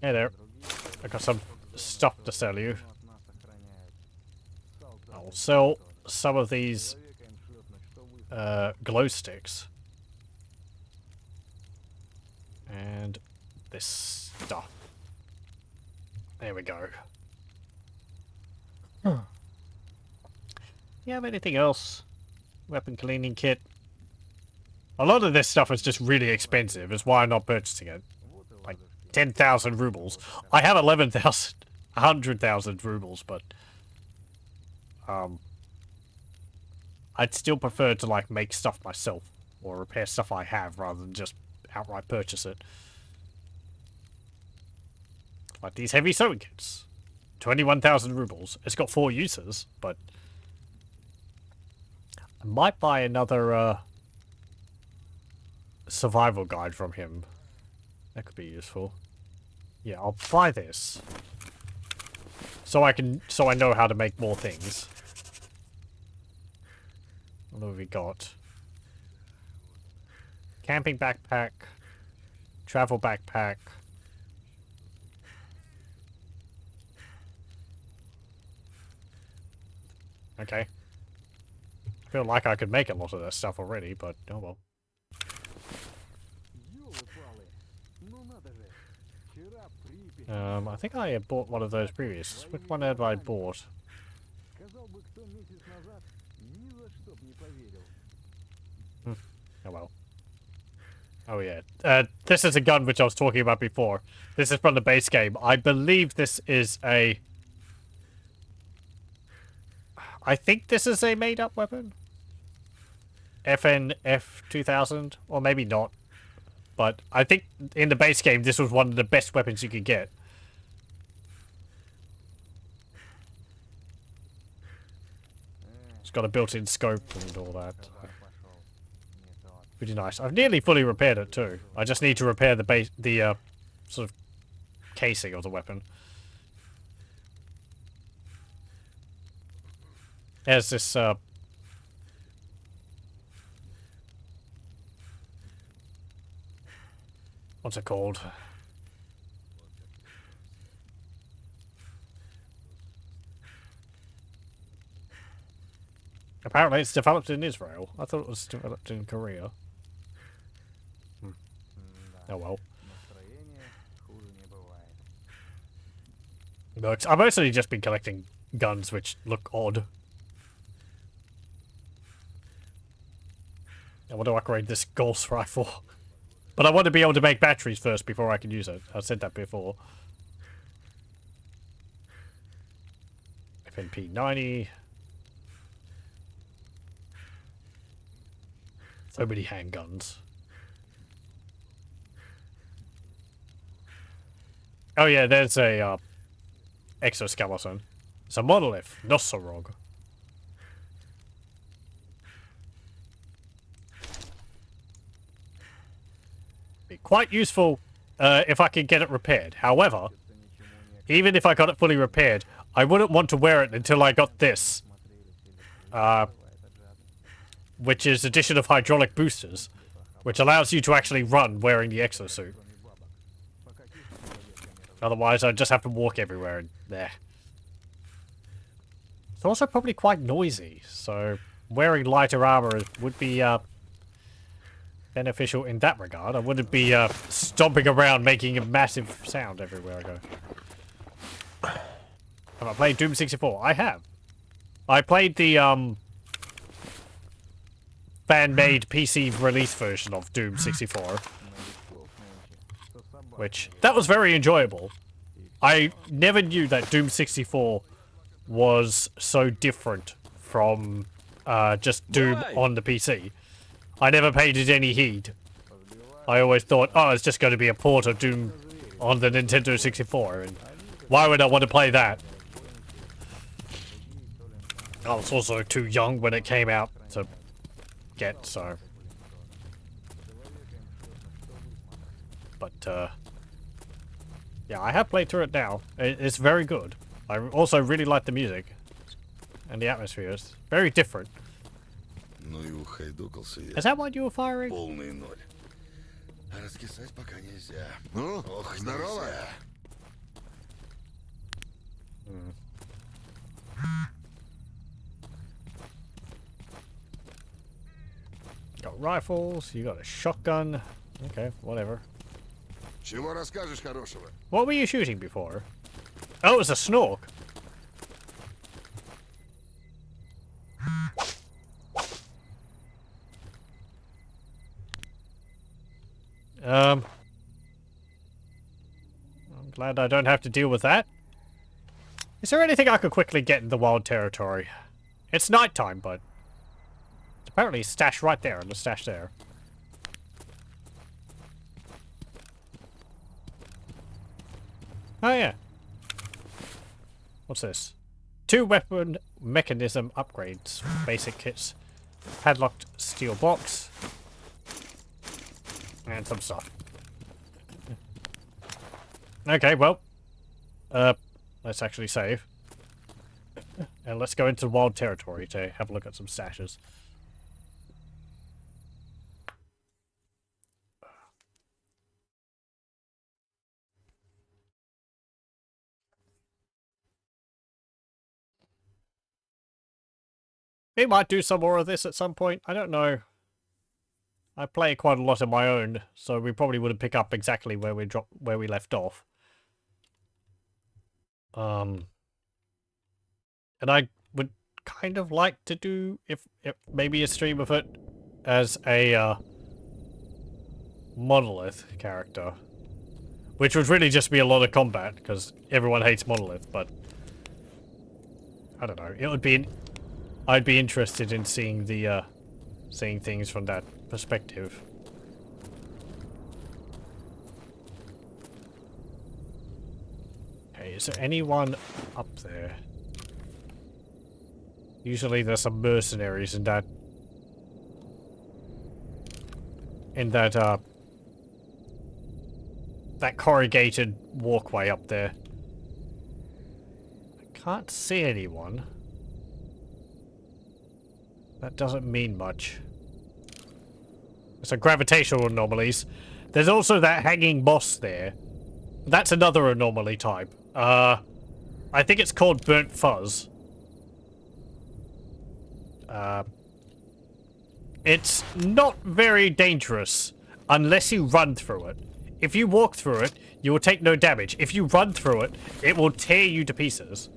Hey there. I got some stuff to sell you. I'll sell some of these glow sticks. And this stuff. There we go. You have anything else? Weapon cleaning kit. A lot of this stuff is just really expensive, is why I'm not purchasing it. Like 10,000 rubles. I have 11,000, 100,000 rubles, but I'd still prefer to like make stuff myself or repair stuff I have rather than just outright purchase it. Like these heavy sewing kits. 21,000 rubles. It's got 4 uses, but I might buy another survival guide from him. That could be useful. Yeah, I'll buy this. So I know how to make more things. What have we got? Camping backpack. Travel backpack. Okay. I feel like I could make a lot of that stuff already, but oh well. I think I had bought one of those previous. Which one had I bought? Oh well. Oh yeah. This is a gun which I was talking about before. This is from the base game. I believe this is a... I think this is a made-up weapon. FNF 2000, or maybe not. But I think in the base game, this was one of the best weapons you could get. It's got a built-in scope and all that. Pretty nice. I've nearly fully repaired it too. I just need to repair the base, the sort of casing of the weapon. There's this what's it called? Apparently it's developed in Israel. I thought it was developed in Korea. Oh well. But I've mostly just been collecting guns which look odd. I want to upgrade this Gauss rifle. But I want to be able to make batteries first before I can use it. I've said that before. FNP 90. So many handguns. Oh yeah, there's a exoskeleton. It's a monolith, Nossorog. Be quite useful if I could get it repaired. However, even if I got it fully repaired, I wouldn't want to wear it until I got this. Which is addition of hydraulic boosters, which allows you to actually run wearing the exosuit. Otherwise, I'd just have to walk everywhere and there. It's also probably quite noisy, so wearing lighter armor would be beneficial in that regard. I wouldn't be stomping around making a massive sound everywhere I go. Have I played Doom 64? I have. I played the fan-made PC release version of Doom 64. Which, that was very enjoyable. I never knew that Doom 64 was so different from just Doom on the PC. I never paid it any heed. I always thought, oh, it's just going to be a port of Doom on the Nintendo 64, and why would I want to play that? I was also too young when it came out to get, so... But, yeah, I have played through it now. It's very good. I also really like the music. And the atmosphere is very different. Ну и ухайдукался я. Is that what you were firing? Полный ноль. А раскисать пока нельзя. Ну, здорово. Got rifles, you got a shotgun. Okay, whatever. Чего расскажешь хорошего? What were you shooting before? Oh, it was a snork. I'm glad I don't have to deal with that. Is there anything I could quickly get in the wild territory? It's nighttime, but it's apparently stashed right there and the stash there. Oh yeah. What's this? 2 weapon mechanism upgrades. Basic kits. Padlocked steel box. And some stuff. Okay, well. Let's actually save. And let's go into wild territory to have a look at some stashes. We might do some more of this at some point. I don't know. I play quite a lot of my own, so we probably wouldn't pick up exactly where we left off. And I would kind of like to do if maybe a stream of it as a monolith character, which would really just be a lot of combat because everyone hates monolith. But I don't know. It would be. I'd be interested in seeing the seeing things from that perspective. Okay, is there anyone up there? Usually there's some mercenaries in that... that corrugated walkway up there. I can't see anyone. That doesn't mean much. So gravitational anomalies. There's also that hanging boss there. That's another anomaly type. I think it's called burnt fuzz. It's not very dangerous unless you run through it. If you walk through it, you will take no damage. If you run through it, it will tear you to pieces.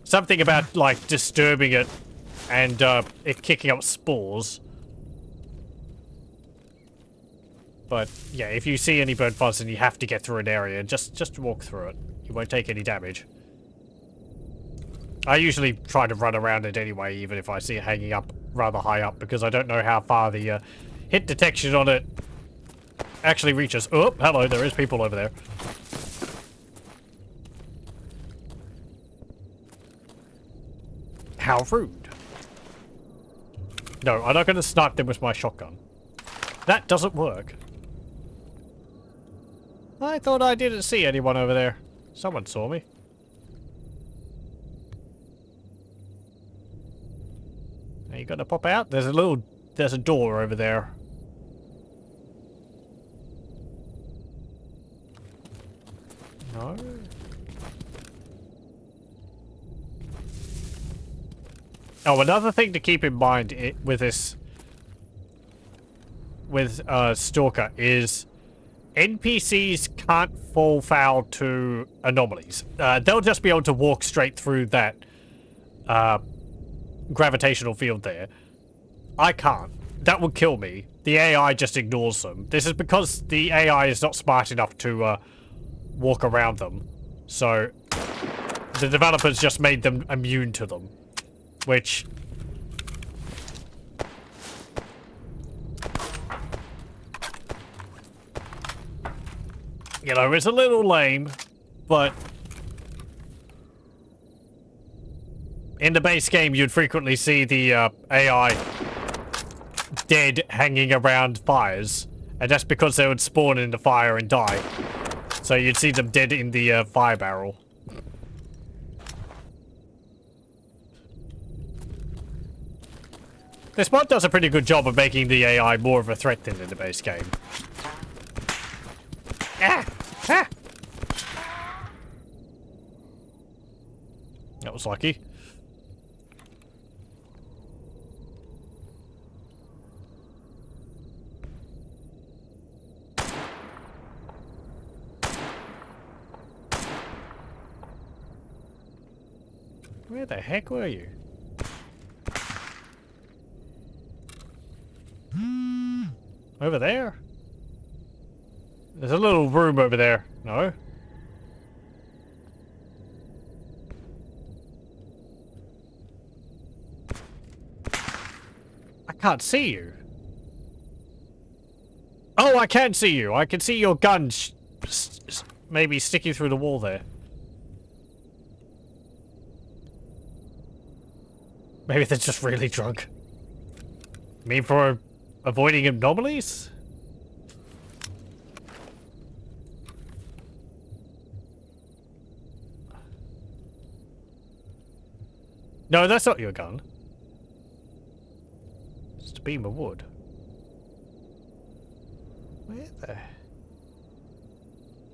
Something about, like, disturbing it and it kicking up spores. But, yeah, if you see any burnt fuzz and you have to get through an area, just walk through it. You won't take any damage. I usually try to run around it anyway, even if I see it hanging up rather high up, because I don't know how far the hit detection on it actually reaches. Oh, hello, there is people over there. How rude. No, I'm not going to snipe them with my shotgun. That doesn't work. I thought I didn't see anyone over there. Someone saw me. Are you gonna pop out? There's a door over there. No? Oh, another thing to keep in mind with this... with S.T.A.L.K.E.R. is... NPCs can't fall foul to anomalies. They'll just be able to walk straight through that gravitational field there. I can't. That would kill me. The AI just ignores them. This is because the AI is not smart enough to walk around them. So the developers just made them immune to them. Which... you know, it's a little lame, but in the base game, you'd frequently see the AI dead hanging around fires, and that's because they would spawn in the fire and die. So you'd see them dead in the fire barrel. This mod does a pretty good job of making the AI more of a threat than in the base game. Ah! Ah! That was lucky. Where the heck were you? Over there? There's a little room over there. No? I can't see you. Oh, I can see you. I can see your gun maybe sticking through the wall there. Maybe they're just really drunk. I mean, for avoiding anomalies? No, that's not your gun. It's a beam of wood. Where the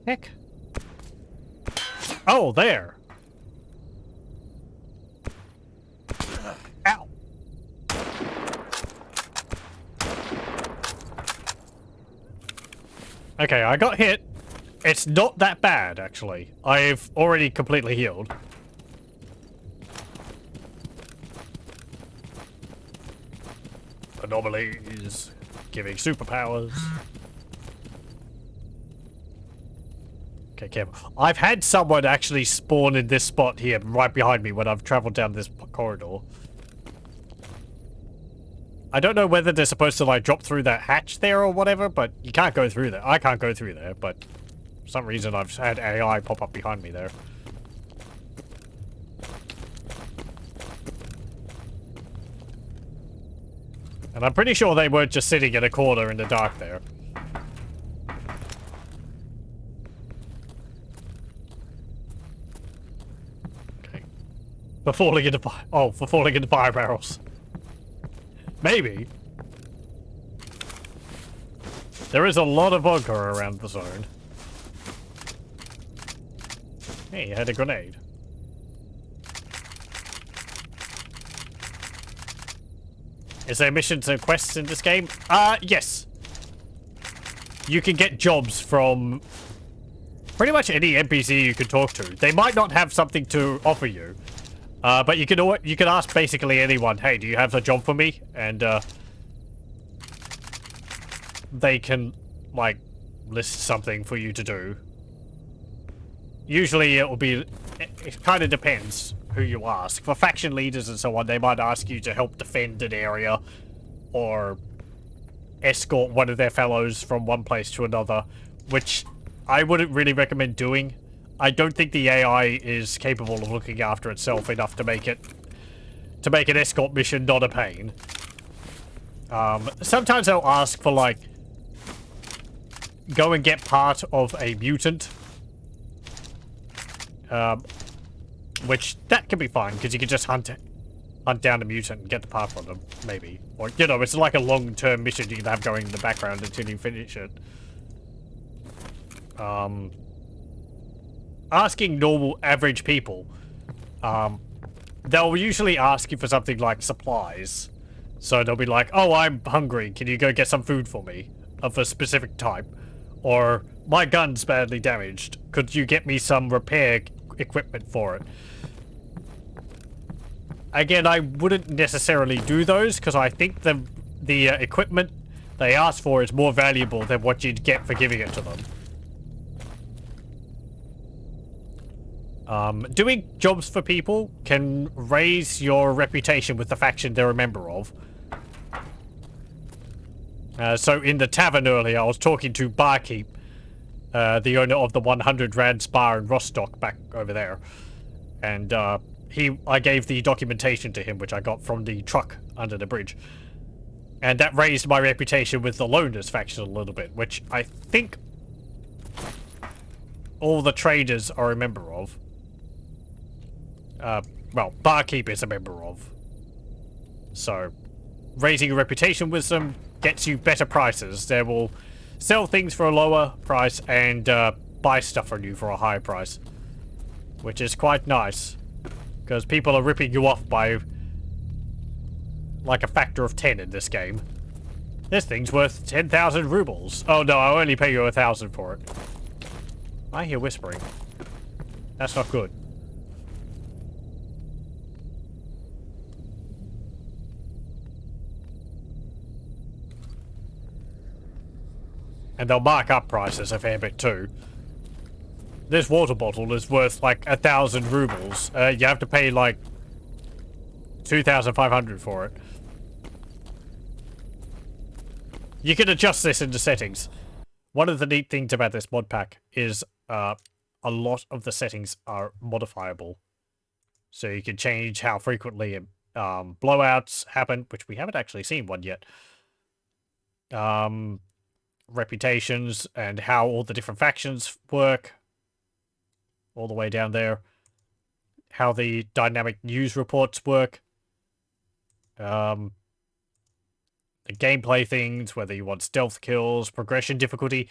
heck? Oh, there. Ow. Okay, I got hit. It's not that bad, actually. I've already completely healed. Anomaly is giving superpowers. Okay, careful. I've had someone actually spawn in this spot here, right behind me, when I've traveled down this corridor. I don't know whether they're supposed to, like, drop through that hatch there or whatever, but you can't go through there. I can't go through there, but for some reason I've had AI pop up behind me there. And I'm pretty sure they weren't just sitting in a corner in the dark there. Okay. For falling into fire. Oh, for falling into fire barrels. Maybe. There is a lot of vodka around the zone. Hey, you had a grenade. Is there missions and quests in this game? Yes. You can get jobs from pretty much any NPC you can talk to. They might not have something to offer you, but you can ask basically anyone, hey, do you have a job for me? And they can, like, list something for you to do. Usually it will be, it kind of depends who you ask. For faction leaders and so on, they might ask you to help defend an area or escort one of their fellows from one place to another, which I wouldn't really recommend doing. I don't think the AI is capable of looking after itself enough to make an escort mission not a pain. Sometimes they'll ask for, like, go and get part of a mutant. Which, that can be fine, because you can just hunt down a mutant and get the part from them, maybe. Or, you know, it's like a long-term mission you can have going in the background until you finish it. Asking normal, average people, they'll usually ask you for something like supplies. So they'll be like, oh, I'm hungry, can you go get some food for me? Of a specific type. Or, my gun's badly damaged, could you get me some repair equipment for it? Again, I wouldn't necessarily do those, because I think the equipment they ask for is more valuable than what you'd get for giving it to them. Doing jobs for people can raise your reputation with the faction they're a member of. So in the tavern earlier, I was talking to Barkeep, the owner of the 100 Rands bar in Rostock back over there. And I gave the documentation to him, which I got from the truck under the bridge. And that raised my reputation with the Loners faction a little bit, which I think all the traders are a member of. Well, Barkeep is a member of. So, raising your reputation with them gets you better prices. They will sell things for a lower price and buy stuff from you for a higher price. Which is quite nice. Because people are ripping you off by like a factor of 10 in this game. This thing's worth 10,000 rubles. Oh no, I'll only pay you 1,000 for it. I hear whispering. That's not good. And they'll mark up prices a fair bit too. This water bottle is worth like 1,000 rubles. You have to pay like 2,500 for it. You can adjust this in the settings. One of the neat things about this mod pack is a lot of the settings are modifiable. So you can change how frequently blowouts happen, which we haven't actually seen one yet. Reputations and how all the different factions work. All the way down there. How the dynamic news reports work. The gameplay things, whether you want stealth kills, progression difficulty.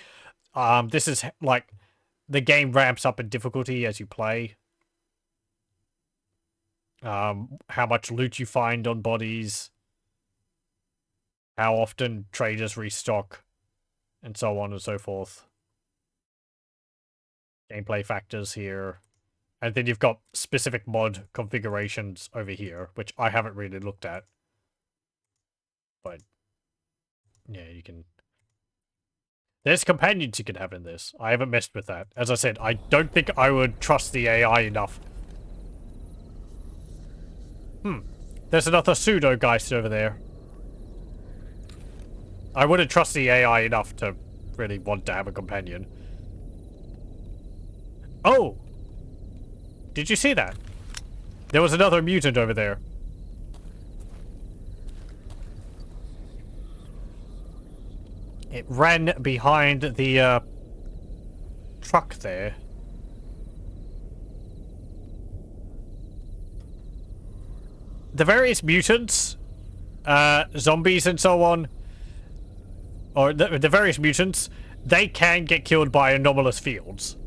This is like the game ramps up in difficulty as you play. How much loot you find on bodies. How often traders restock. And so on and so forth. Gameplay factors here. And then you've got specific mod configurations over here, which I haven't really looked at. But, yeah, you can... There's companions you can have in this. I haven't messed with that. As I said, I don't think I would trust the AI enough. There's another pseudo-geist over there. I wouldn't trust the AI enough to really want to have a companion. Oh! Did you see that? There was another mutant over there. It ran behind the truck there. The various mutants, zombies and so on, or the various mutants, they can get killed by anomalous fields.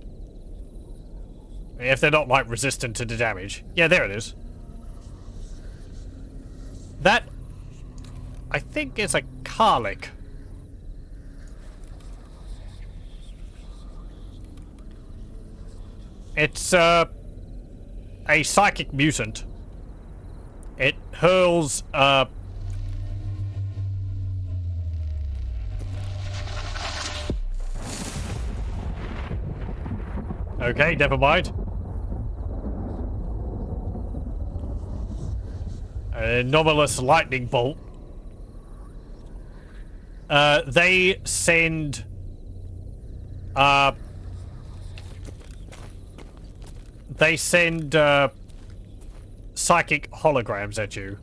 If they're not, like, resistant to the damage. Yeah, there it is. That, I think, is a Karlik. It's, a psychic mutant. It hurls, okay, never mind. An anomalous lightning bolt. They send, psychic holograms at you,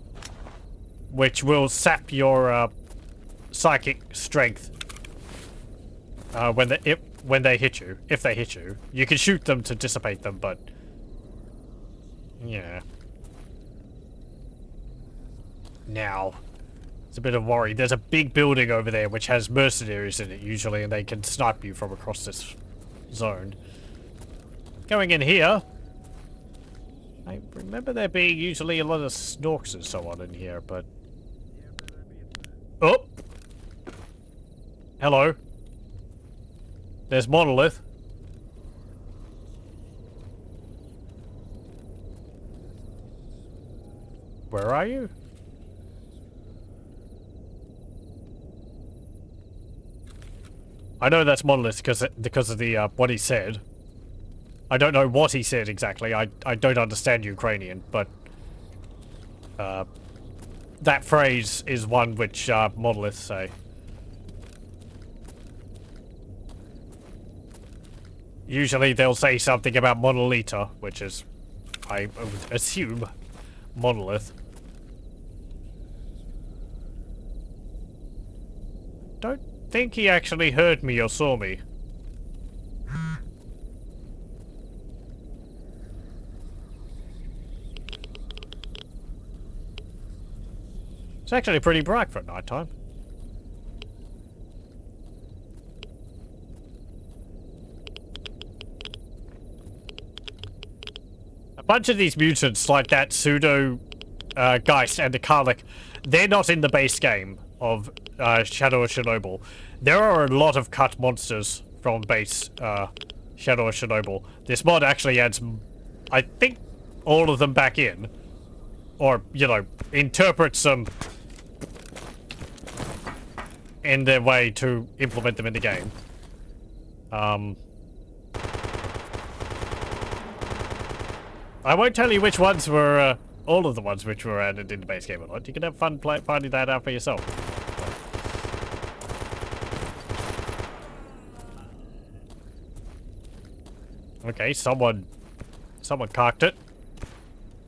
which will sap your psychic strength when they hit you. If they hit you, you can shoot them to dissipate them, but yeah. Now, it's a bit of worry. There's a big building over there which has mercenaries in it usually, and they can snipe you from across this zone. Going in here. I remember there being usually a lot of snorks and so on in here, but... Oh! Hello. There's Monolith. Where are you? I know that's Monolith because of the what he said. I don't know what he said exactly. I don't understand Ukrainian, but that phrase is one which monoliths say. Usually they'll say something about monolita, which is, I would assume, monolith. Don't think he actually heard me or saw me. It's actually pretty bright for nighttime. A bunch of these mutants, like that pseudo Geist and the Karlik, they're not in the base game of Shadow of Chernobyl. There are a lot of cut monsters from base Shadow of Chernobyl. This mod actually adds, I think, all of them back in. Or, you know, interprets them in their way to implement them in the game. I won't tell you which ones were, all of the ones which were added in the base game or not. You can have fun finding that out for yourself. Okay, someone cocked it.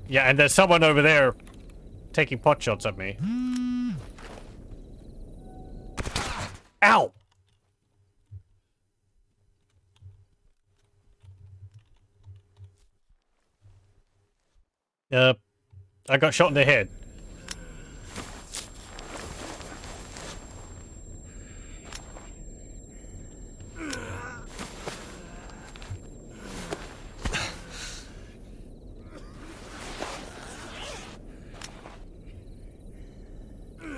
Yeah, and there's someone over there taking pot shots at me. Ow! I got shot in the head.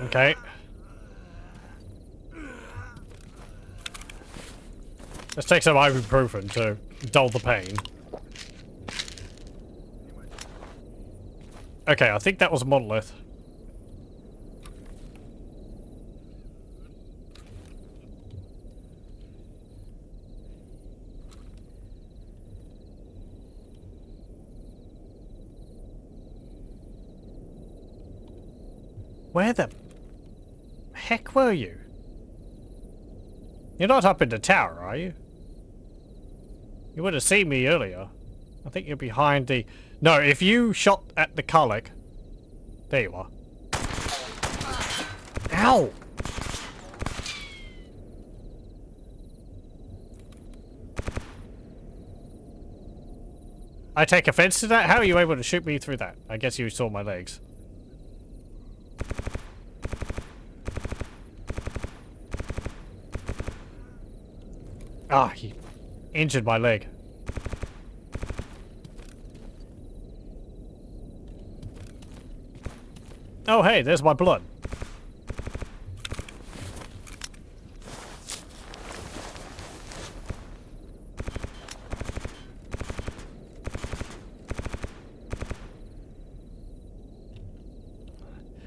Okay. Let's take some ibuprofen to dull the pain. Okay, I think that was a monolith. Where the heck were you? You're not up in the tower, are you? You would have seen me earlier. I think you're behind the... No, if you shot at the Karlik... There you are. Ow! I take offense to that? How are you able to shoot me through that? I guess you saw my legs. Ah, he injured my leg. Oh, hey, there's my blood.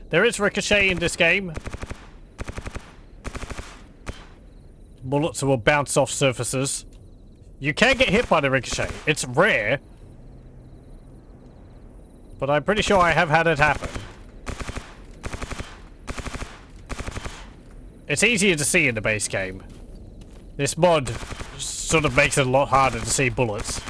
There is ricochet in this game. Bullets will bounce off surfaces. You can get hit by the ricochet. It's rare. But I'm pretty sure I have had it happen. It's easier to see in the base game. This mod sort of makes it a lot harder to see bullets.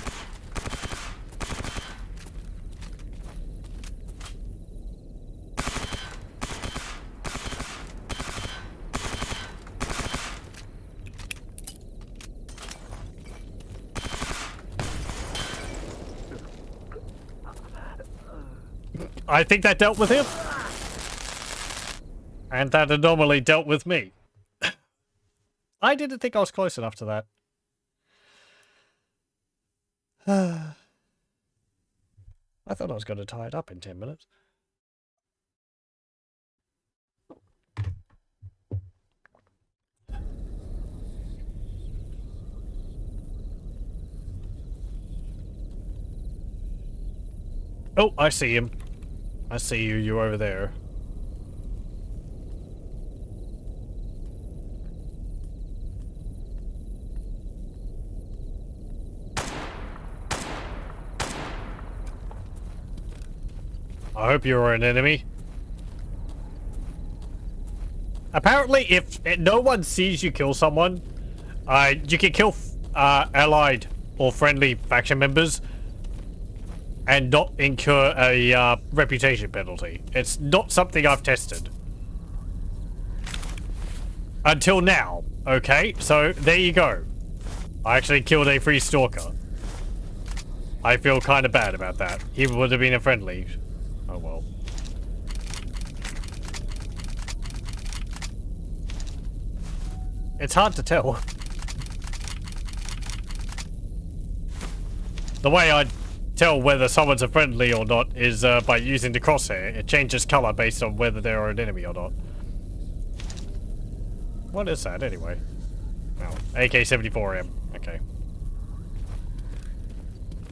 I think that dealt with him. And that anomaly dealt with me. I didn't think I was close enough to that. I thought I was going to tie it up in 10 minutes. Oh, I see him. I see you. You're over there. I hope you're an enemy. Apparently, if no one sees you kill someone, you can kill allied or friendly faction members and not incur a reputation penalty. It's not something I've tested. Until now, okay? So, there you go. I actually killed a free stalker. I feel kind of bad about that. He would have been a friendly. Oh well. It's hard to tell. The way I tell whether someone's a friendly or not is by using the crosshair. It changes color based on whether they're an enemy or not. What is that anyway? Oh, AK-74M. Okay.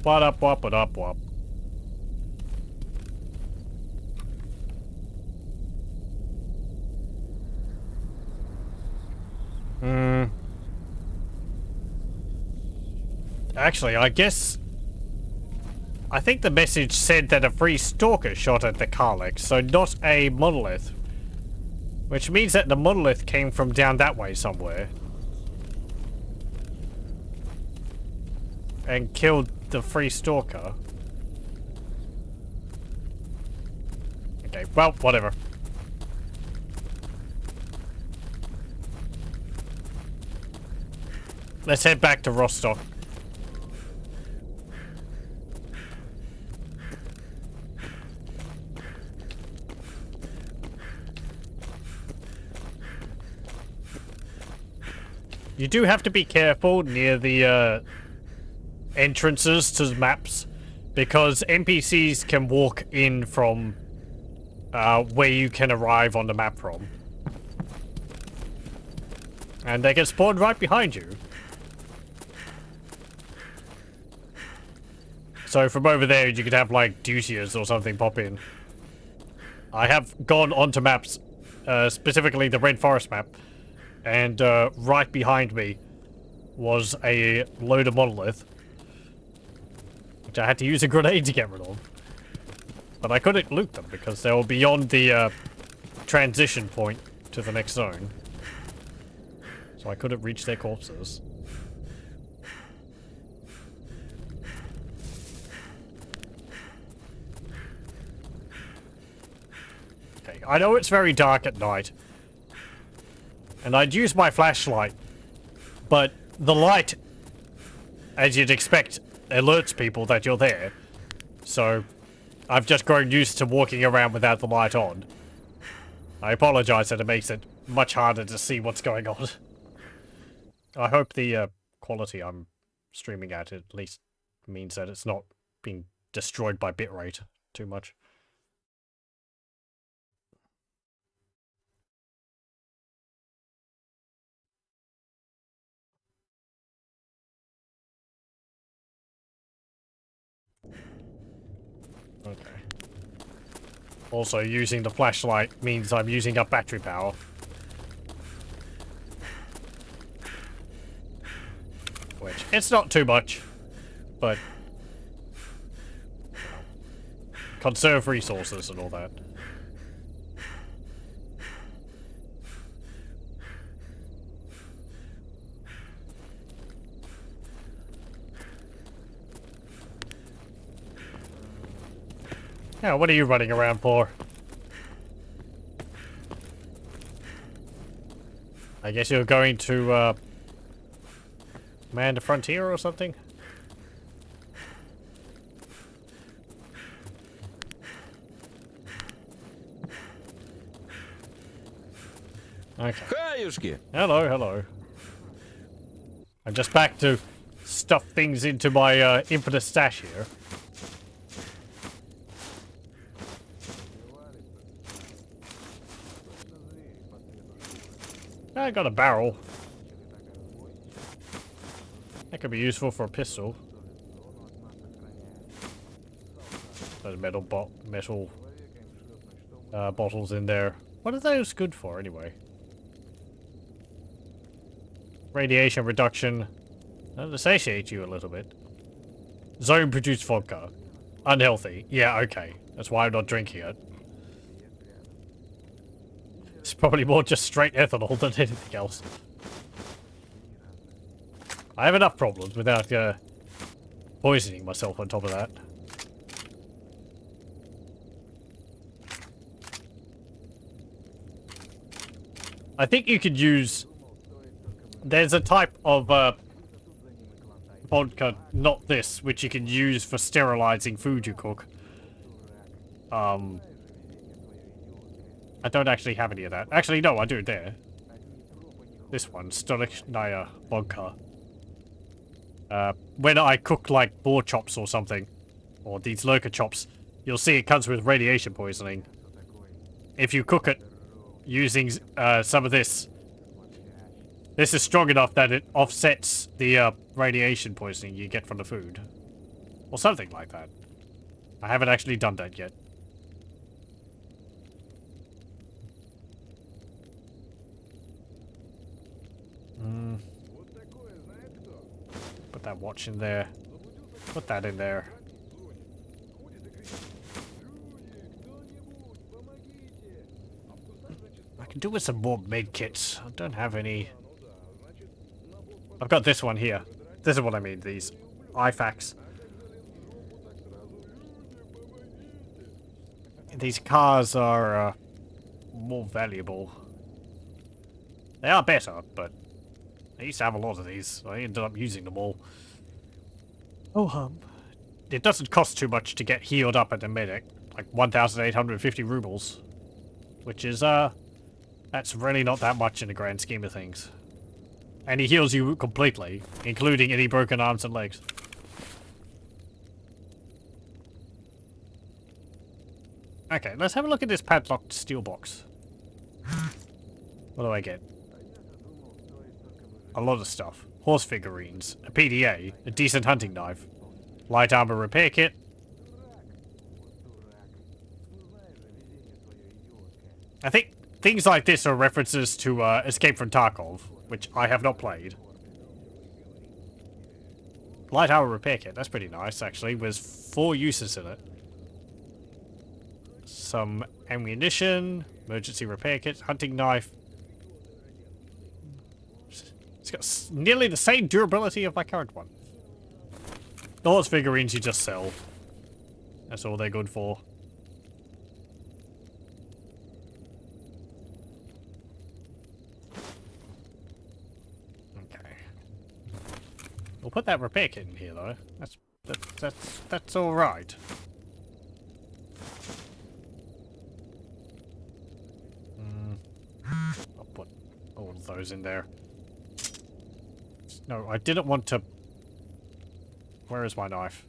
What up, what up, what? Actually, I think the message said that a free stalker shot at the Carlex, so not a monolith. Which means that the monolith came from down that way somewhere. And killed the free stalker. Okay, well, whatever. Let's head back to Rostock. You do have to be careful near the entrances to the maps, because NPCs can walk in from where you can arrive on the map from. And they can spawn right behind you. So from over there, you could have, like, Dusias or something pop in. I have gone onto maps, specifically the Red Forest map, and right behind me was a load of monolith, which I had to use a grenade to get rid of. But I couldn't loot them because they were beyond the transition point to the next zone. So I couldn't reach their corpses. Okay, I know it's very dark at night. And I'd use my flashlight, but the light, as you'd expect, alerts people that you're there. So, I've just grown used to walking around without the light on. I apologize that it makes it much harder to see what's going on. I hope the quality I'm streaming at least means that it's not being destroyed by bitrate too much. Okay. Also, using the flashlight means I'm using up battery power. Which, it's not too much, but conserve resources and all that. Yeah, what are you running around for? I guess you're going to, man the frontier or something? Okay. Хаюшки! Hello, hello. I'm just back to stuff things into my, infinite stash here. I got a barrel. That could be useful for a pistol. Those metal bottles in there. What are those good for, anyway? Radiation reduction. That'll satiate you a little bit. Zone-produced vodka. Unhealthy. Yeah, okay. That's why I'm not drinking it. It's probably more just straight ethanol than anything else. I have enough problems without poisoning myself on top of that. I think you could use... There's a type of vodka, not this, which you can use for sterilizing food you cook. I don't actually have any of that. Actually, no, I do there. This one, S.T.A.L.K.E.R vodka. When I cook, like, boar chops or something, or these lurker chops, you'll see it comes with radiation poisoning. If you cook it using some of this, this is strong enough that it offsets the radiation poisoning you get from the food. Or something like that. I haven't actually done that yet. Put that watch in there. Put that in there. I can do with some more med kits. I don't have any. I've got this one here. This is what I mean, these IFAKs. These cars are more valuable. They are better, but I used to have a lot of these, so I ended up using them all. Oh, it doesn't cost too much to get healed up at the medic, like 1,850 rubles, which is, that's really not that much in the grand scheme of things. And he heals you completely, including any broken arms and legs. Okay, let's have a look at this padlocked steel box. What do I get? A lot of stuff. Horse figurines, a PDA, a decent hunting knife, light armor repair kit. I think things like this are references to Escape from Tarkov, which I have not played. Light armor repair kit, that's pretty nice actually, with 4 uses in it. Some ammunition, emergency repair kit, hunting knife. It's got nearly the same durability of my current one. The horse figurines you just sell. That's all they're good for. Okay. We'll put that repair kit in here though. That's That's all right. I'll put all of those in there. No, I didn't want to... Where is my knife?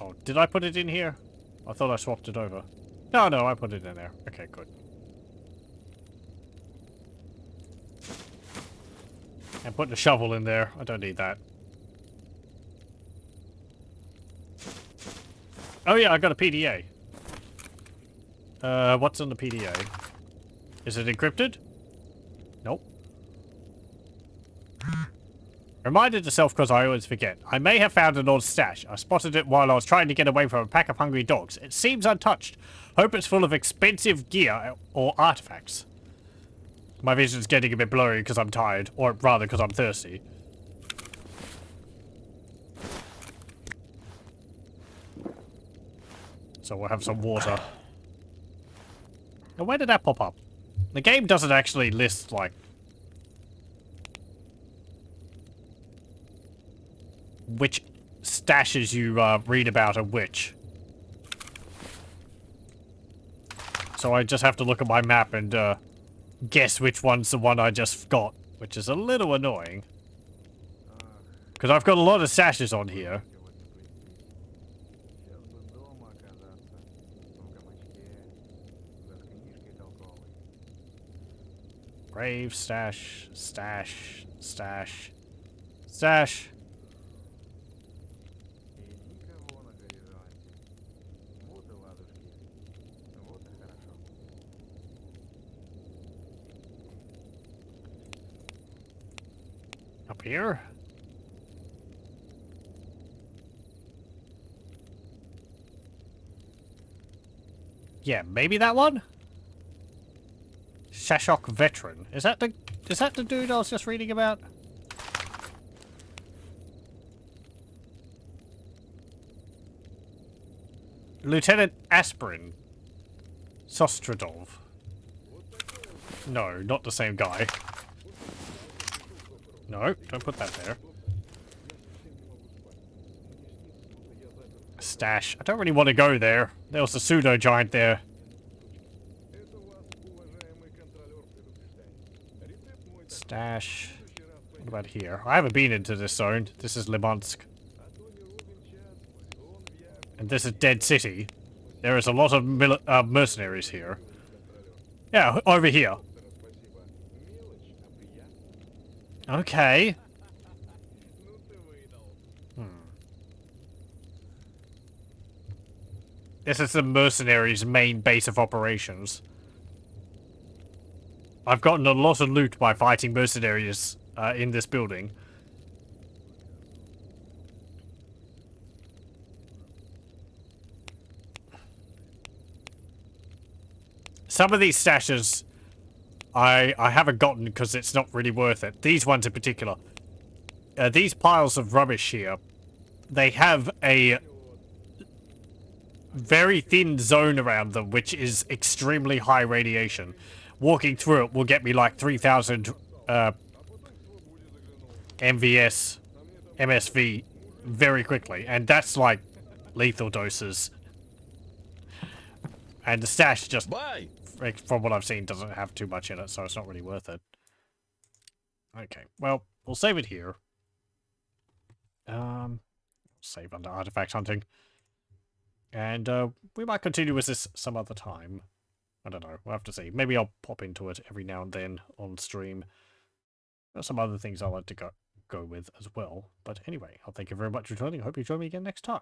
Oh, did I put it in here? I thought I swapped it over. No, I put it in there. Okay, good. And put the shovel in there. I don't need that. Oh yeah, I got a PDA. What's on the PDA? Is it encrypted? Nope. Reminded to self because I always forget. I may have found an old stash. I spotted it while I was trying to get away from a pack of hungry dogs. It seems untouched. Hope it's full of expensive gear or artifacts. My vision's getting a bit blurry because I'm tired. Or rather because I'm thirsty. So we'll have some water. Now where did that pop up? The game doesn't actually list, like... which stashes you read about and which. So I just have to look at my map and guess which one's the one I just got, which is a little annoying. Because I've got a lot of stashes on here. Brave, stash, stash, stash, stash. Up here? Yeah, maybe that one? Shashok Veteran. Is that the dude I was just reading about? Lieutenant Aspirin. Sostradov. No, not the same guy. No, don't put that there. Stash. I don't really want to go there. There was a pseudo-giant there. Stash. What about here? I haven't been into this zone. This is Limansk. And this is Dead City. There is a lot of mercenaries here. Yeah, over here. Okay. This is the mercenaries' main base of operations. I've gotten a lot of loot by fighting mercenaries in this building. Some of these stashes I haven't gotten because it's not really worth it. These ones in particular. These piles of rubbish here, they have a very thin zone around them, which is extremely high radiation. Walking through it will get me like 3,000 MVS, MSV very quickly. And that's like lethal doses. And the stash just, from what I've seen, doesn't have too much in it, so it's not really worth it. Okay, well, we'll save it here. Save under artifact hunting. And we might continue with this some other time. I don't know, we'll have to see. Maybe I'll pop into it every now and then on stream. There's some other things I like to go with as well. But anyway, I'll thank you very much for joining. I hope you join me again next time.